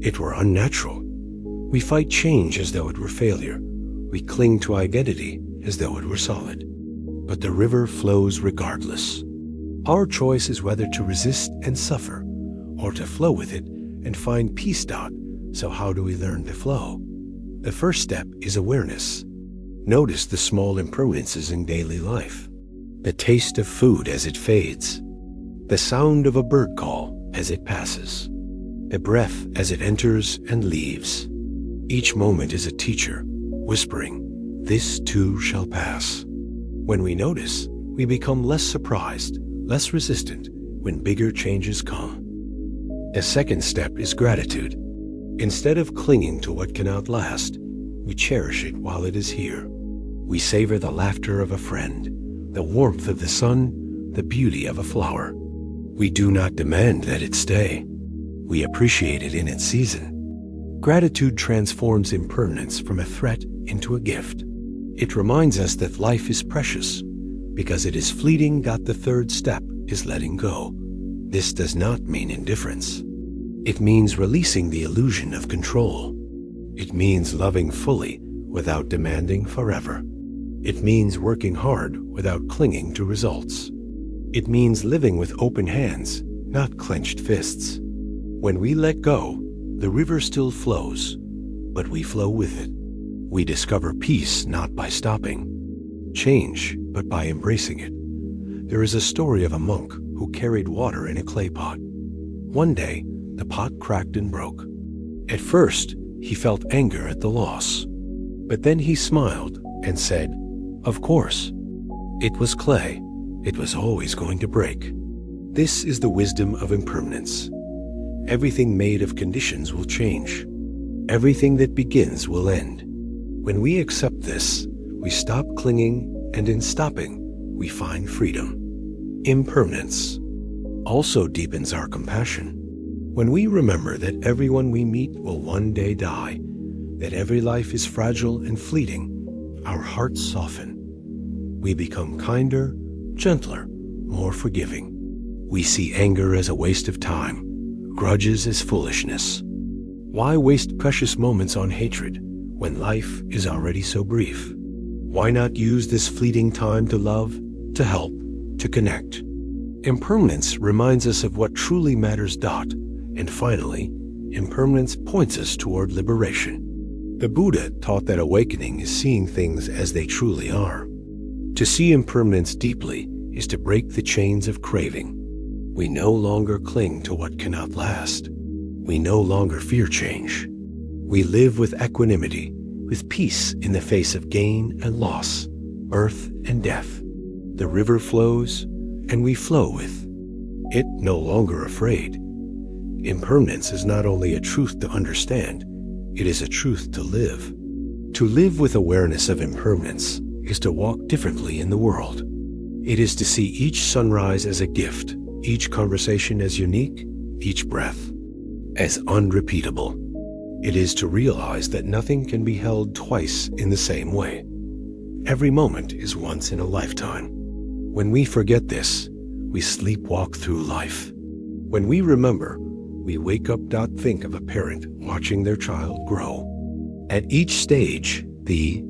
it were unnatural. We fight change as though it were failure. We cling to identity as though it were solid. But the river flows regardless. Our choice is whether to resist and suffer, or to flow with it and find peace. So how do we learn to flow? The first step is awareness. Notice the small impermanences in daily life. The taste of food as it fades. The sound of a bird call as it passes. The breath as it enters and leaves. Each moment is a teacher, whispering, "This too shall pass." When we notice, we become less surprised, less resistant when bigger changes come. The second step is gratitude. Instead of clinging to what cannot last, we cherish it while it is here. We savor the laughter of a friend, the warmth of the sun, the beauty of a flower. We do not demand that it stay. We appreciate it in its season. Gratitude transforms impermanence from a threat into a gift. It reminds us that life is precious because it is fleeting. The third step is letting go. This does not mean indifference. It means releasing the illusion of control. It means loving fully without demanding forever. It means working hard without clinging to results. It means living with open hands, not clenched fists. When we let go, the river still flows, but we flow with it. We discover peace not by stopping, change, but by embracing it. There is a story of a monk who carried water in a clay pot. One day, the pot cracked and broke. At first, he felt anger at the loss. But then he smiled and said, "Of course, it was clay. It was always going to break." This is the wisdom of impermanence. Everything made of conditions will change. Everything that begins will end. When we accept this, we stop clinging, and in stopping, we find freedom. Impermanence also deepens our compassion. When we remember that everyone we meet will one day die, that every life is fragile and fleeting, our hearts soften. We become kinder, gentler, more forgiving. We see anger as a waste of time, grudges as foolishness. Why waste precious moments on hatred when life is already so brief? Why not use this fleeting time to love, to help, to connect? Impermanence reminds us of what truly matters. And finally, impermanence points us toward liberation. The Buddha taught that awakening is seeing things as they truly are. To see impermanence deeply is to break the chains of craving. We no longer cling to what cannot last. We no longer fear change. We live with equanimity, with peace in the face of gain and loss, birth and death. The river flows, and we flow with it, no longer afraid. Impermanence is not only a truth to understand, it is a truth to live. To live with awareness of impermanence is to walk differently in the world. It is to see each sunrise as a gift, each conversation as unique, each breath as unrepeatable. It is to realize that nothing can be held twice in the same way. Every moment is once in a lifetime. When we forget this, we sleepwalk through life. When we remember, we wake up. Think of a parent watching their child grow. At each stage, the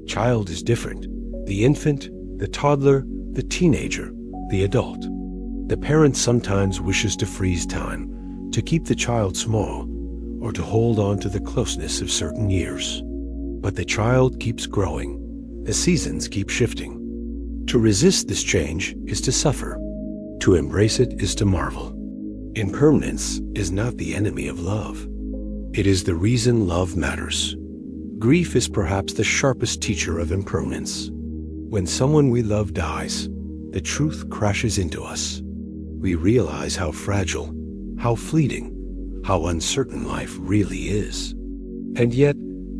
child is different. The infant, the toddler, the teenager, the adult. The parent sometimes wishes to freeze time, to keep the child small, or to hold on to the closeness of certain years. But the child keeps growing. The seasons keep shifting. To resist this change is to suffer. To embrace it is to marvel. Impermanence is not the enemy of love. It is the reason love matters. Grief is perhaps the sharpest teacher of impermanence. When someone we love dies, the truth crashes into us. We realize how fragile, how fleeting, how uncertain life really is. And yet,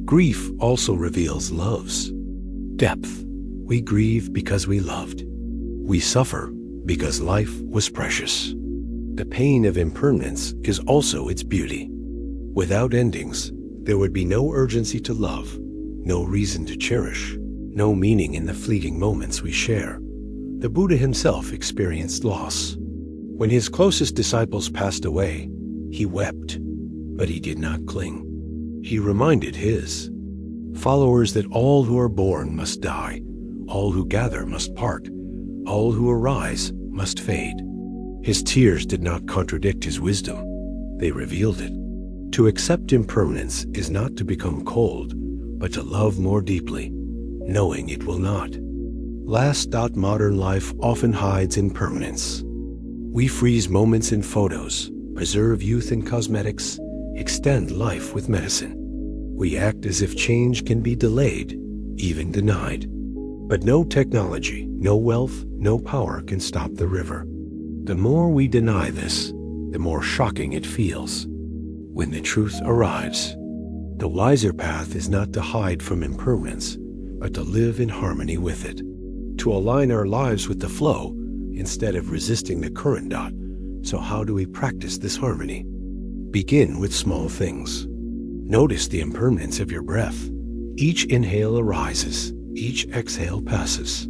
grief also reveals love's depth. We grieve because we loved. We suffer because life was precious. The pain of impermanence is also its beauty. Without endings, there would be no urgency to love, no reason to cherish, no meaning in the fleeting moments we share. The Buddha himself experienced loss. When his closest disciples passed away, he wept, but he did not cling. He reminded his followers that all who are born must die, all who gather must part, all who arise must fade. His tears did not contradict his wisdom, they revealed it. To accept impermanence is not to become cold, but to love more deeply, knowing it will not last. Modern life often hides impermanence. We freeze moments in photos, preserve youth in cosmetics, extend life with medicine. We act as if change can be delayed, even denied. But no technology, no wealth, no power can stop the river. The more we deny this, the more shocking it feels. When the truth arrives, the wiser path is not to hide from impermanence, but to live in harmony with it, to align our lives with the flow instead of resisting the current. So how do we practice this harmony? Begin with small things. Notice the impermanence of your breath. Each inhale arises, each exhale passes.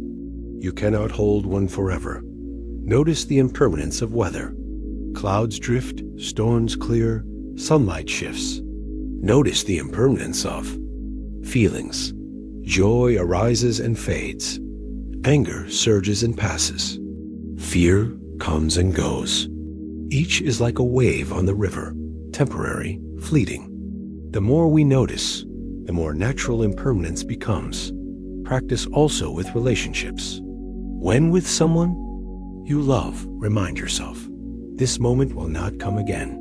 You cannot hold one forever. Notice the impermanence of weather. Clouds drift, storms clear, sunlight shifts. Notice the impermanence of feelings. Joy arises and fades. Anger surges and passes. Fear comes and goes. Each is like a wave on the river, temporary, fleeting. The more we notice, the more natural impermanence becomes. Practice also with relationships. When with someone you love, remind yourself, this moment will not come again.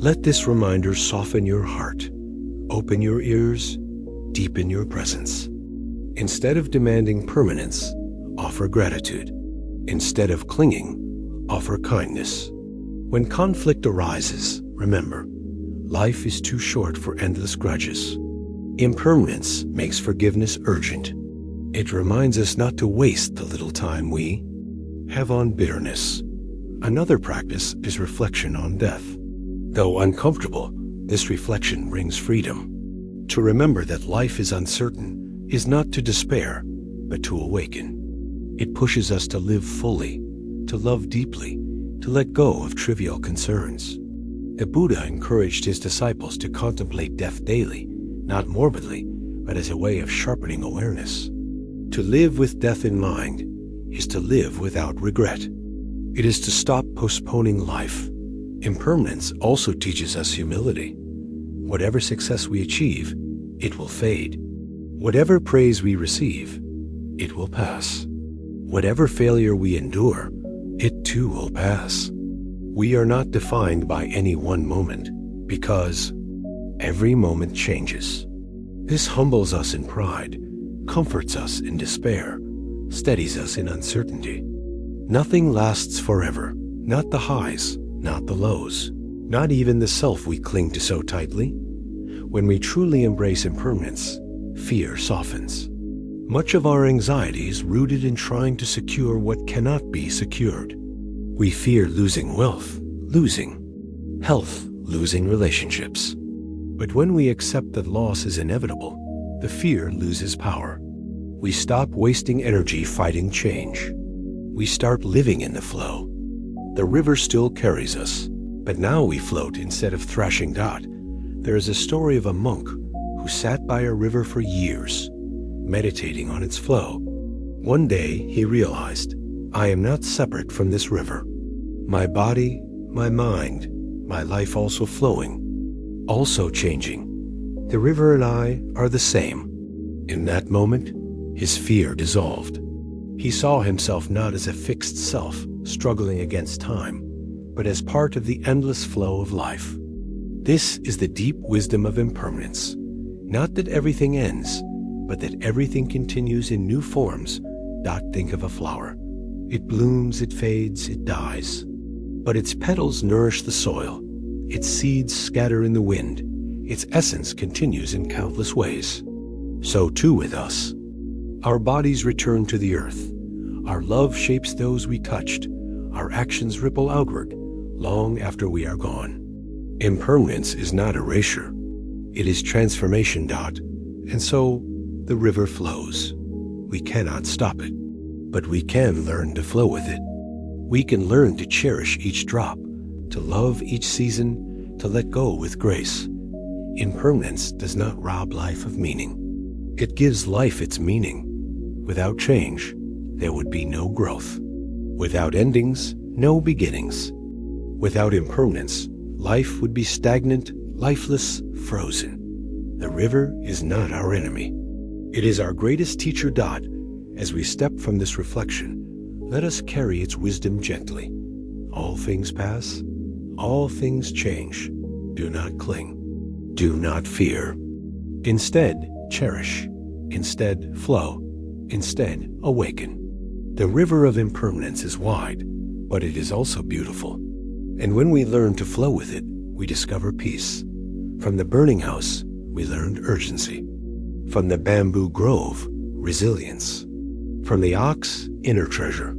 Let this reminder soften your heart, open your ears, deepen your presence. Instead of demanding permanence, offer gratitude. Instead of clinging, offer kindness. When conflict arises, remember, life is too short for endless grudges. Impermanence makes forgiveness urgent. It reminds us not to waste the little time we have on bitterness. Another practice is reflection on death. Though uncomfortable, this reflection brings freedom. To remember that life is uncertain is not to despair, but to awaken. It pushes us to live fully, to love deeply, to let go of trivial concerns. The Buddha encouraged his disciples to contemplate death daily, not morbidly, but as a way of sharpening awareness. To live with death in mind is to live without regret. It is to stop postponing life. Impermanence also teaches us humility. Whatever success we achieve, it will fade. Whatever praise we receive, it will pass. Whatever failure we endure, it too will pass. We are not defined by any one moment, because every moment changes. This humbles us in pride, comforts us in despair, steadies us in uncertainty. Nothing lasts forever, not the highs, not the lows, not even the self we cling to so tightly. When we truly embrace impermanence, fear softens. Much of our anxiety is rooted in trying to secure what cannot be secured. We fear losing wealth, losing health, losing relationships. But when we accept that loss is inevitable, the fear loses power. We stop wasting energy fighting change. We start living in the flow. The river still carries us, but now we float instead of thrashing. There is a story of a monk who sat by a river for years, meditating on its flow. One day he realized, I am not separate from this river. My body, my mind, my life also flowing, also changing. The river and I are the same. In that moment, his fear dissolved. He saw himself not as a fixed self struggling against time, but as part of the endless flow of life. This is the deep wisdom of impermanence. Not that everything ends, but that everything continues in new forms. Think of a flower. It blooms, it fades, it dies. But its petals nourish the soil. Its seeds scatter in the wind. Its essence continues in countless ways. So too with us. Our bodies return to the earth. Our love shapes those we touched. Our actions ripple outward, long after we are gone. Impermanence is not erasure. It is transformation. And so the river flows. We cannot stop it, but we can learn to flow with it. We can learn to cherish each drop, to love each season, to let go with grace. Impermanence does not rob life of meaning. It gives life its meaning. Without change, there would be no growth. Without endings, no beginnings. Without impermanence, life would be stagnant, lifeless, frozen. The river is not our enemy. It is our greatest teacher. As we step from this reflection, let us carry its wisdom gently. All things pass, all things change. Do not cling. Do not fear. Instead, cherish. Instead, flow. Instead, awaken. The river of impermanence is wide, but it is also beautiful. And when we learn to flow with it, we discover peace. From the burning house, we learned urgency. From the bamboo grove, resilience. From the ox, inner treasure.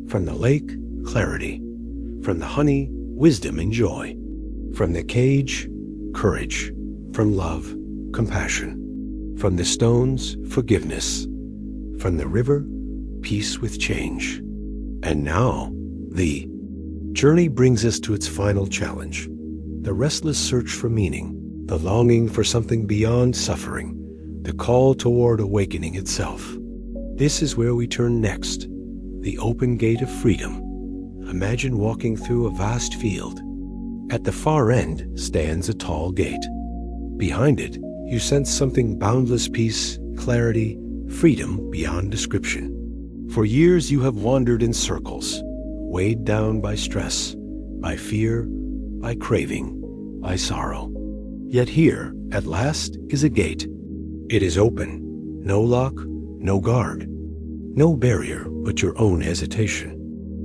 From the lake, clarity. From the honey, wisdom and joy. From the cage, courage. From love, compassion. From the stones, forgiveness. From the river, peace with change. And now, the journey brings us to its final challenge. The restless search for meaning, the longing for something beyond suffering, the call toward awakening itself. This is where we turn next, the open gate of freedom. Imagine walking through a vast field. At the far end stands a tall gate. Behind it, you sense something: boundless peace, clarity, freedom beyond description. For years you have wandered in circles, weighed down by stress, by fear, by craving, by sorrow. Yet here, at last, is a gate. It is open. No lock, no guard. No barrier but your own hesitation.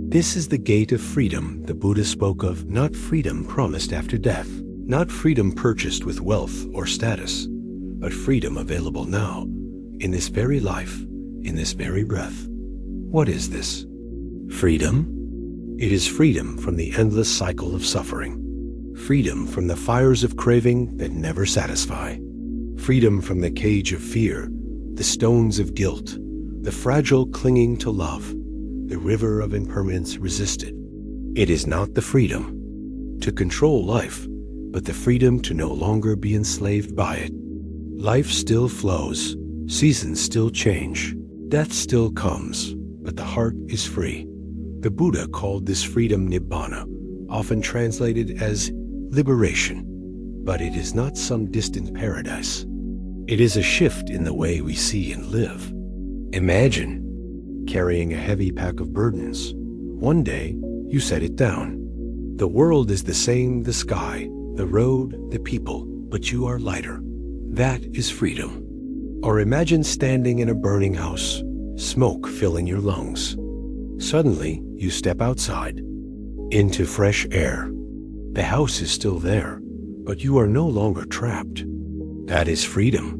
This is the gate of freedom the Buddha spoke of, not freedom promised after death, not freedom purchased with wealth or status, but freedom available now, in this very life, in this very breath. What is this? Freedom? It is freedom from the endless cycle of suffering. Freedom from the fires of craving that never satisfy. Freedom from the cage of fear, the stones of guilt, the fragile clinging to love, the river of impermanence resisted. It is not the freedom to control life, but the freedom to no longer be enslaved by it. Life still flows, seasons still change, death still comes, but the heart is free. The Buddha called this freedom nibbana, often translated as liberation, but it is not some distant paradise. It is a shift in the way we see and live. Imagine carrying a heavy pack of burdens. One day, you set it down. The world is the same, the sky, the road, the people, but you are lighter. That is freedom. Or imagine standing in a burning house, smoke filling your lungs. Suddenly, you step outside, into fresh air. The house is still there, but you are no longer trapped. That is freedom.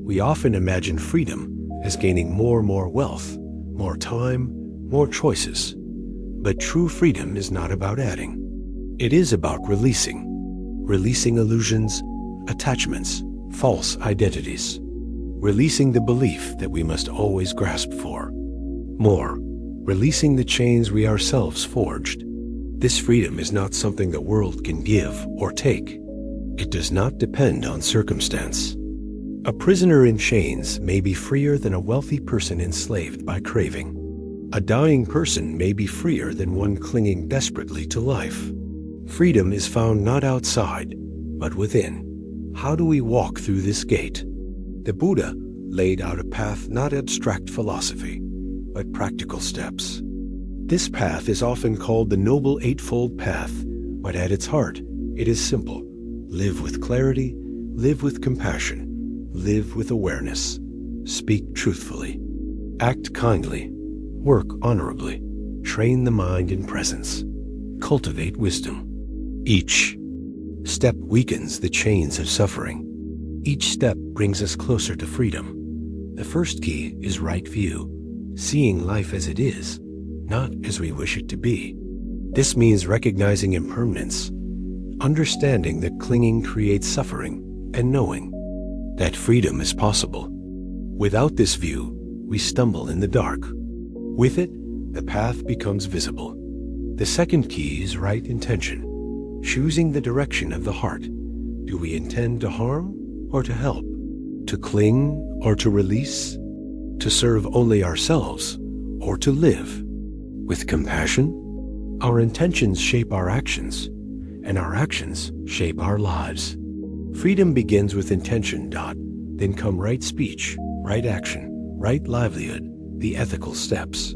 We often imagine freedom as gaining more wealth, more time, more choices. But true freedom is not about adding. It is about releasing illusions, attachments, false identities. Releasing the belief that we must always grasp for more. Releasing the chains we ourselves forged. This freedom is not something the world can give or take. It does not depend on circumstance. A prisoner in chains may be freer than a wealthy person enslaved by craving. A dying person may be freer than one clinging desperately to life. Freedom is found not outside, but within. How do we walk through this gate? The Buddha laid out a path, not abstract philosophy, but practical steps. This path is often called the Noble Eightfold Path, but at its heart, it is simple. Live with clarity, live with compassion, live with awareness, speak truthfully, act kindly, work honorably, train the mind in presence, cultivate wisdom. Each step weakens the chains of suffering. Each step brings us closer to freedom. The first key is right view, seeing life as it is, not as we wish it to be. This means recognizing impermanence, understanding that clinging creates suffering, and knowing that freedom is possible. Without this view, we stumble in the dark. With it, the path becomes visible. The second key is right intention, choosing the direction of the heart. Do we intend to harm or to help? To cling or to release? To serve only ourselves or to live? With compassion, our intentions shape our actions, and our actions shape our lives. Freedom begins with intention. Then come right speech, right action, right livelihood, the ethical steps.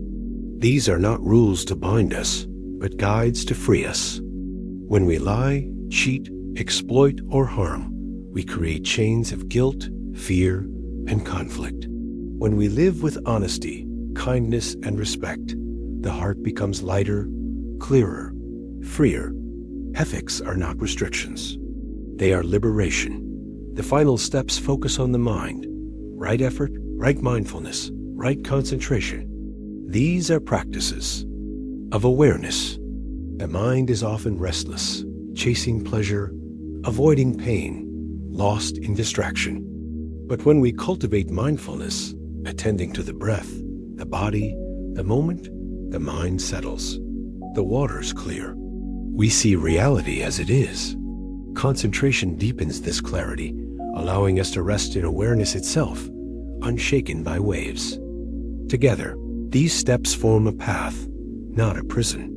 These are not rules to bind us, but guides to free us. When we lie, cheat, exploit, or harm, we create chains of guilt, fear, and conflict. When we live with honesty, kindness, and respect, the heart becomes lighter, clearer, freer. Ethics are not restrictions. They are liberation. The final steps focus on the mind. Right effort, right mindfulness, right concentration. These are practices of awareness. The mind is often restless, chasing pleasure, avoiding pain, lost in distraction. But when we cultivate mindfulness, attending to the breath, the body, the moment, the mind settles. The water's clear. We see reality as it is. Concentration deepens this clarity, allowing us to rest in awareness itself, unshaken by waves. Together, these steps form a path, not a prison.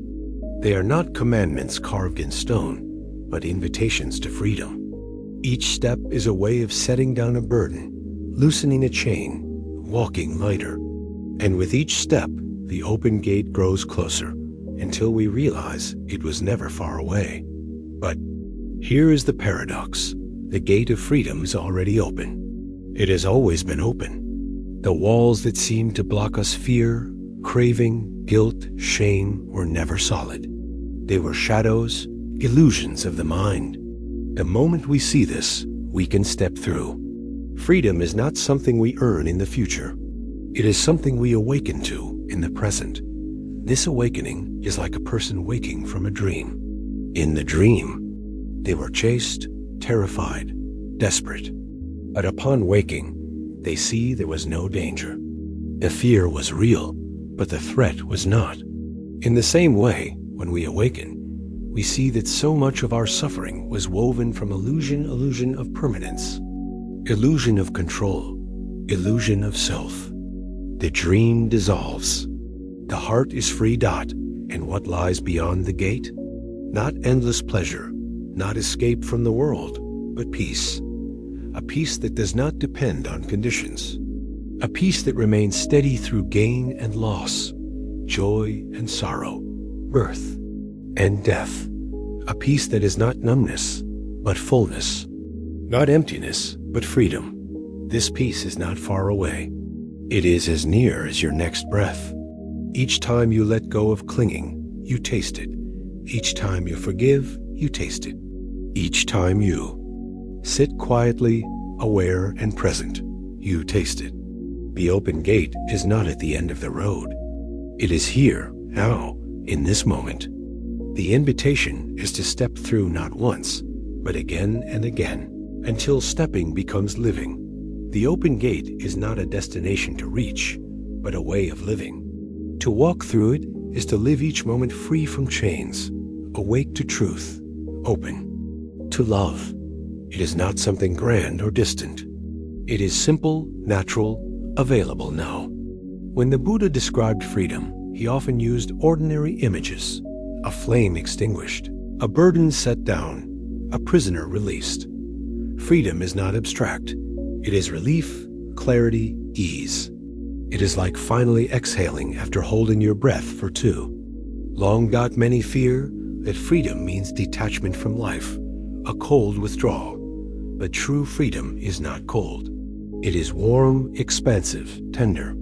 They are not commandments carved in stone, but invitations to freedom. Each step is a way of setting down a burden, loosening a chain, walking lighter. And with each step, the open gate grows closer, until we realize it was never far away. But here is the paradox. The gate of freedom is already open. It has always been open. The walls that seem to block us fear, craving, guilt, shame were never solid. They were shadows, illusions of the mind. The moment we see this, we can step through. Freedom is not something we earn in the future. It is something we awaken to in the present. This awakening is like a person waking from a dream. In the dream, they were chased, terrified, desperate. But upon waking, they see there was no danger. The fear was real, but the threat was not. In the same way, when we awaken, we see that so much of our suffering was woven from illusion of permanence, illusion of control, illusion of self. The dream dissolves. The heart is free. And what lies beyond the gate? Not endless pleasure, not escape from the world, but peace. A peace that does not depend on conditions. A peace that remains steady through gain and loss, joy and sorrow, birth and death. A peace that is not numbness, but fullness. Not emptiness, but freedom. This peace is not far away. It is as near as your next breath. Each time you let go of clinging, you taste it. Each time you forgive, you taste it. Each time you sit quietly, aware and present, you taste it. The open gate is not at the end of the road. It is here, now, in this moment. The invitation is to step through not once, but again and again, until stepping becomes living. The open gate is not a destination to reach, but a way of living. To walk through it is to live each moment free from chains, awake to truth, open to love. It is not something grand or distant. It is simple, natural, available now. When the Buddha described freedom, he often used ordinary images: a flame extinguished, a burden set down, a prisoner released. Freedom is not abstract. It is relief, clarity, ease. It is like finally exhaling after holding your breath for 2. Long many fear that freedom means detachment from life, a cold withdrawal. But true freedom is not cold. It is warm, expansive, tender.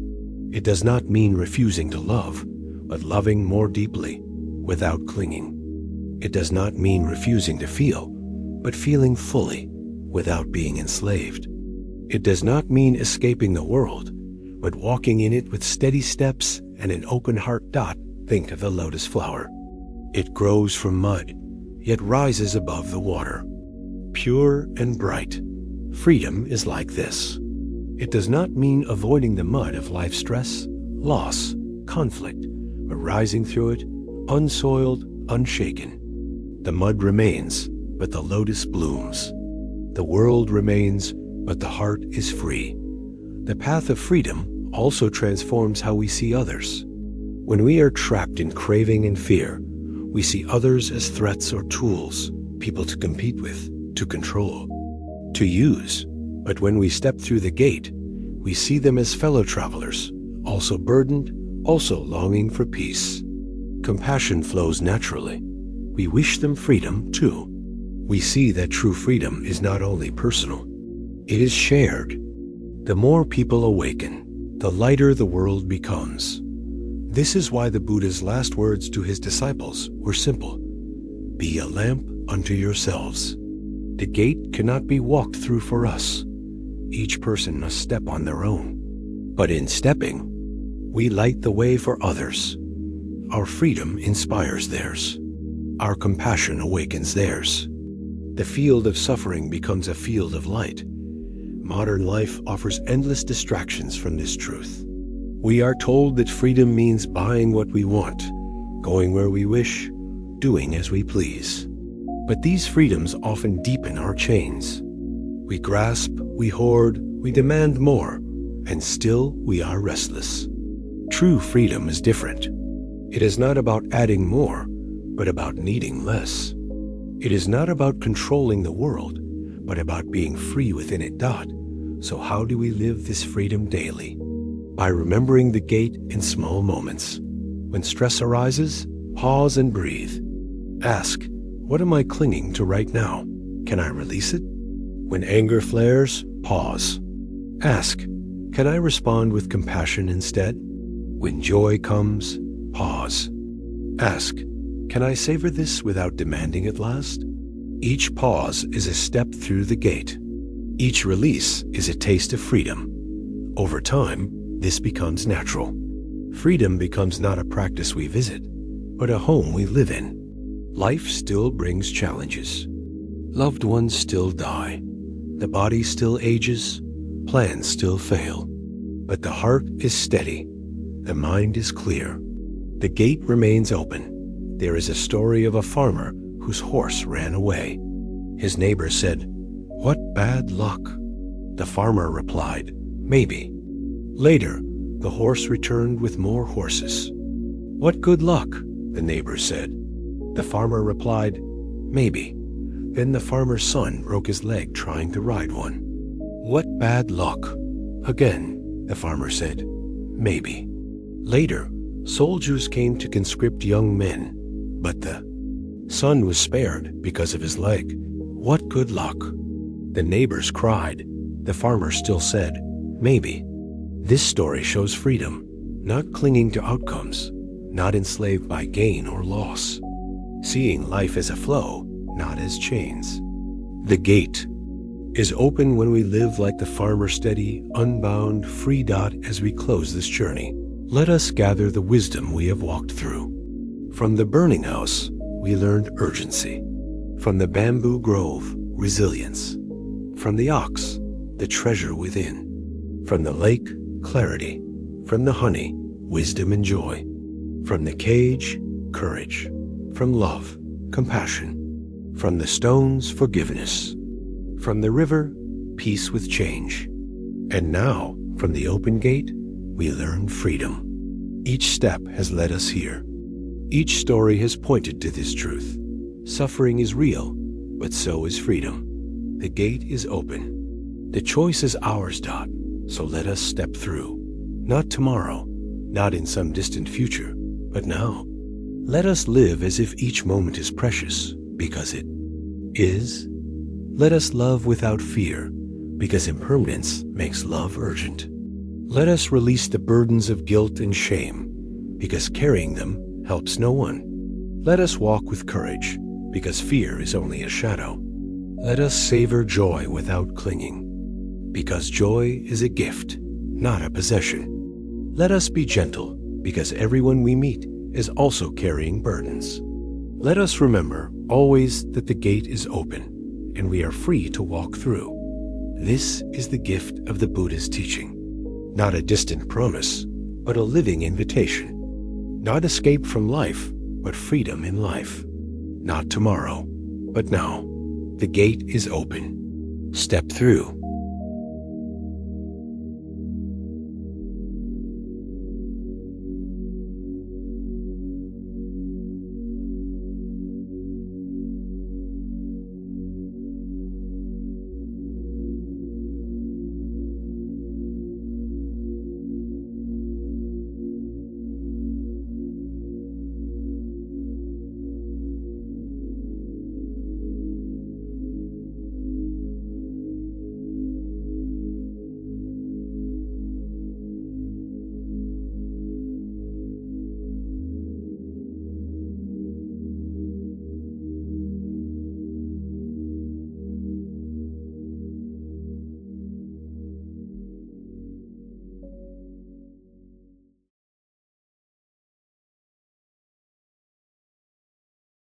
It does not mean refusing to love, but loving more deeply, without clinging. It does not mean refusing to feel, but feeling fully, without being enslaved. It does not mean escaping the world, but walking in it with steady steps and an open heart. Think of the lotus flower. It grows from mud, yet rises above the water. Pure and bright. Freedom is like this. It does not mean avoiding the mud of life's stress, loss, conflict, but rising through it, unsoiled, unshaken. The mud remains, but the lotus blooms. The world remains, but the heart is free. The path of freedom also transforms how we see others. When we are trapped in craving and fear, we see others as threats or tools, people to compete with, to control, to use. But when we step through the gate, we see them as fellow travelers, also burdened, also longing for peace. Compassion flows naturally. We wish them freedom too. We see that true freedom is not only personal, it is shared. The more people awaken, the lighter the world becomes. This is why the Buddha's last words to his disciples were simple. Be a lamp unto yourselves. The gate cannot be walked through for us. Each person must step on their own. But in stepping, we light the way for others. Our freedom inspires theirs. Our compassion awakens theirs. The field of suffering becomes a field of light. Modern life offers endless distractions from this truth. We are told that freedom means buying what we want, going where we wish, doing as we please. But these freedoms often deepen our chains. We grasp, we hoard, we demand more, and still we are restless. True freedom is different. It is not about adding more, but about needing less. It is not about controlling the world, but about being free within it. So how do we live this freedom daily? By remembering the gate in small moments. When stress arises, pause and breathe. Ask, what am I clinging to right now? Can I release it? When anger flares, pause. Ask, can I respond with compassion instead? When joy comes, pause. Ask, can I savor this without demanding it last? Each pause is a step through the gate. Each release is a taste of freedom. Over time, this becomes natural. Freedom becomes not a practice we visit, but a home we live in. Life still brings challenges. Loved ones still die. The body still ages. Plans still fail. But the heart is steady. The mind is clear. The gate remains open. There is a story of a farmer whose horse ran away. His neighbor said, "What bad luck?" The farmer replied, "Maybe." Later, the horse returned with more horses. "What good luck?" the neighbor said. The farmer replied, "Maybe." Then the farmer's son broke his leg trying to ride one. "What bad luck?" Again, the farmer said, "Maybe." Later, soldiers came to conscript young men, but the son was spared because of his leg. "What good luck?" The neighbors cried. The farmer still said, "Maybe." This story shows freedom, not clinging to outcomes, not enslaved by gain or loss. Seeing life as a flow, not as chains. The gate is open when we live like the farmer, steady, unbound, free. As we close this journey, let us gather the wisdom we have walked through. From the burning house, we learned urgency. From the bamboo grove, resilience. From the ox, the treasure within. From the lake, clarity. From the honey, wisdom and joy. From the cage, courage. From love, compassion. From the stones, forgiveness. From the river, peace with change. And now, from the open gate, we learn freedom. Each step has led us here. Each story has pointed to this truth. Suffering is real, but so is freedom. The gate is open. The choice is ours. So let us step through. Not tomorrow, not in some distant future, but now. Let us live as if each moment is precious, because it is Let us love without fear, because impermanence makes love urgent. Let us release the burdens of guilt and shame, because carrying them helps no one. Let us walk with courage, because fear is only a shadow. Let us savor joy without clinging, because joy is a gift, not a possession. Let us be gentle, because everyone we meet is also carrying burdens. Let us remember always that the gate is open, and we are free to walk through. This is the gift of the Buddha's teaching. Not a distant promise, but a living invitation. Not escape from life, but freedom in life. Not tomorrow, but now. The gate is open. Step through.